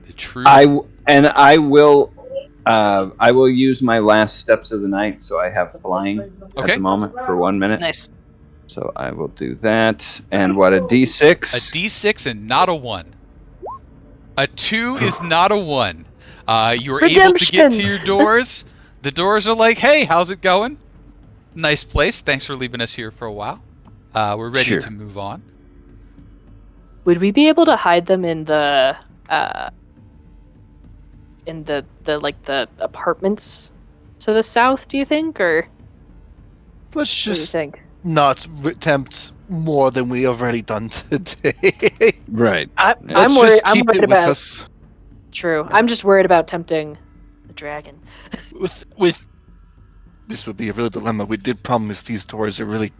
The true. I will use my last steps of the night, so I have flying at Okay. the moment for 1 minute. Nice. So I will do that. And what, a D6? A D6 and not a 1. A 2 is not a 1. You are able to get to Redemption! your doors. The doors are like, hey, how's it going? Nice place. Thanks for leaving us here for a while. We're ready Sure. to move on. Would we be able to hide them in the the apartments to the south? Do you think, or Let's what do you just think? not attempt more than we already done today. Right. I'm Let's worried. just I'm keep worried it with about. us. True. I'm just worried about tempting the dragon. With this would be a real dilemma. We did promise these doors a really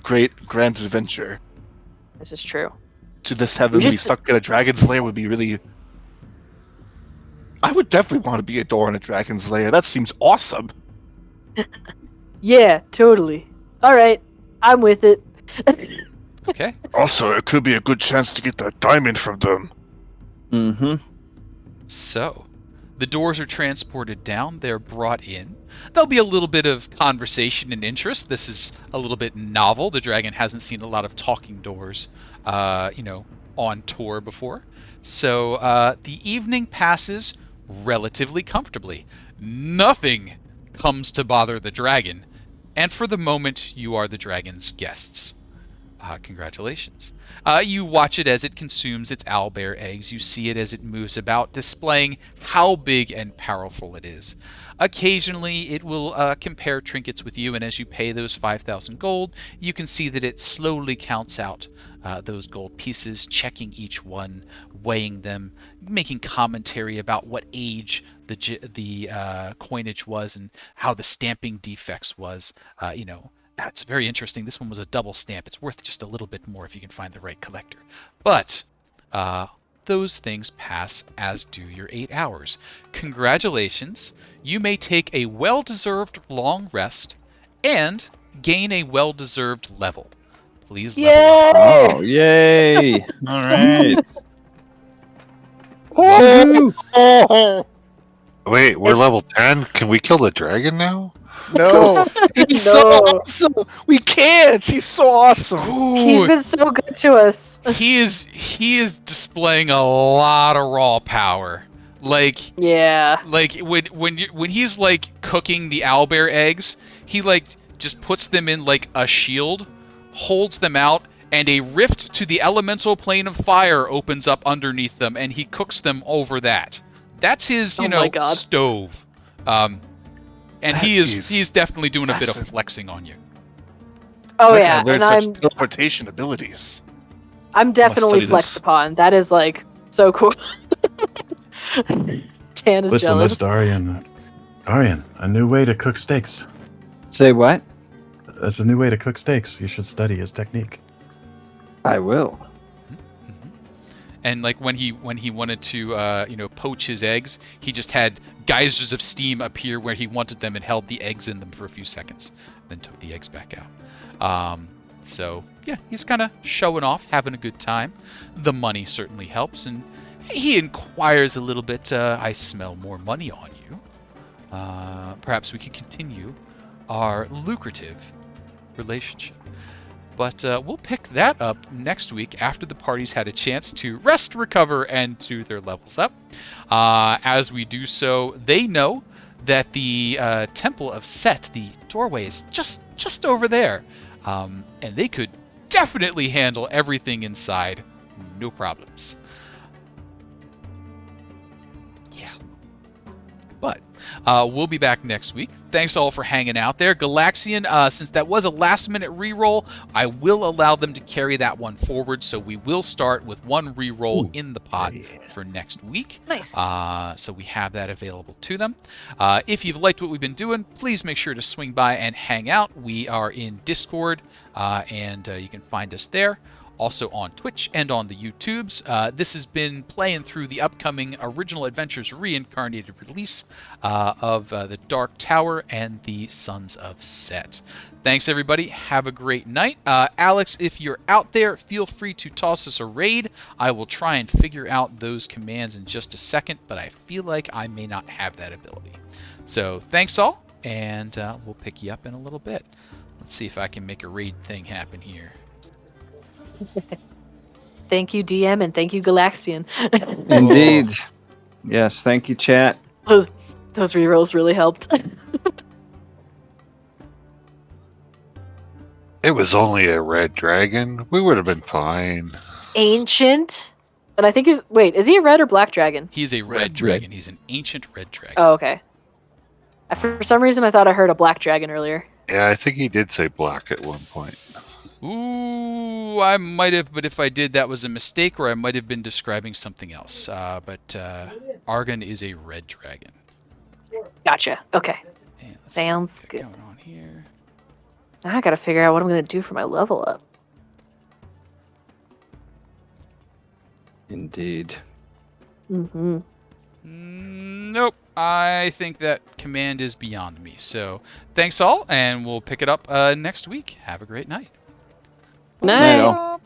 great grand adventure. This is true. To this heaven, we just- stuck in a dragon's lair would be really. I would definitely want to be a door in a dragon's lair. That seems awesome. Yeah, totally. All right, I'm with it. Okay. Also, it could be a good chance to get that diamond from them. Mm-hmm. So, the doors are transported down. They're brought in. There'll be a little bit of conversation and interest. This is a little bit novel. The dragon hasn't seen a lot of talking doors, on tour before. So, the evening passes relatively comfortably. Nothing comes to bother the dragon. And for the moment, you are the dragon's guests. Congratulations. You watch it as it consumes its owlbear eggs. You see it as it moves about, displaying how big and powerful it is. Occasionally, it will compare trinkets with you, and as you pay those 5,000 gold, you can see that it slowly counts out those gold pieces, checking each one, weighing them, making commentary about what age the coinage was and how the stamping defects was. That's very interesting. This one was a double stamp. It's worth just a little bit more if you can find the right collector. But those things pass, as do your 8 hours. Congratulations. You may take a well-deserved long rest and gain a well-deserved level. Please level up. Yay! Oh, yay! All right. Oh, Wait, we're level 10. Can we kill the dragon now? no. He's so awesome. We can't. He's so awesome. He's been so good to us. He is displaying a lot of raw power. Yeah. When he's like cooking the owlbear eggs, he like just puts them in like a shield, holds them out, and a rift to the elemental plane of fire opens up underneath them, and he cooks them over that. That's his, my God. stove. And That he's definitely doing a bit of fascinating. flexing on you. Oh Like, yeah, I learned and such teleportation abilities. I'm definitely study flexed this. upon. That is like so cool. Tann is Blitz so much jealous. Dahrian. Dahrian, a new way to cook steaks. Say what? That's a new way to cook steaks. You should study his technique. I will. And like when he wanted to poach his eggs, he just had geysers of steam appear where he wanted them and held the eggs in them for a few seconds, then took the eggs back out. So yeah, he's kind of showing off, having a good time. The money certainly helps, and he inquires a little bit. I smell more money on you. Perhaps we could continue our lucrative relationship. But we'll pick that up next week after the party's had a chance to rest, recover, and do their levels up. As we do so, they know that the Temple of Set, the doorway, is just over there. And they could definitely handle everything inside, no problems. Yeah. But we'll be back next week. Thanks all for hanging out there. Galaxian, since that was a last-minute reroll, I will allow them to carry that one forward, so we will start with one reroll in the pot for next week. Nice. So we have that available to them. If you've liked what we've been doing, please make sure to swing by and hang out. We are in Discord, and you can find us there. Also on Twitch and on the YouTubes. This has been playing through the upcoming original Adventures Reincarnated release of the Dark Tower and the Sons of Set. Thanks, everybody. Have a great night. Alex, if you're out there, feel free to toss us a raid. I will try and figure out those commands in just a second, but I feel like I may not have that ability. So thanks all, and we'll pick you up in a little bit. Let's see if I can make a raid thing happen here. Thank you, DM, and thank you, Galaxian. Indeed. Yes, thank you, chat. Those rerolls really helped. It was only a red dragon. We would have been fine. ancient. And I think he's... Wait, is he a red or black dragon? He's a red dragon. He's an ancient red dragon. Oh, okay. For some reason, I thought I heard a black dragon earlier. Yeah, I think he did say black at one point. Ooh, I might have, but if I did, that was a mistake, or I might have been describing something else. But Argon is a red dragon. Gotcha. Okay. Okay, let's Sounds see what we good. got going on here. Now I gotta figure out what I'm gonna do for my level up. Indeed. Mm-hmm. Nope. I think that command is beyond me. So thanks all, and we'll pick it up next week. Have a great night. Night. Night all.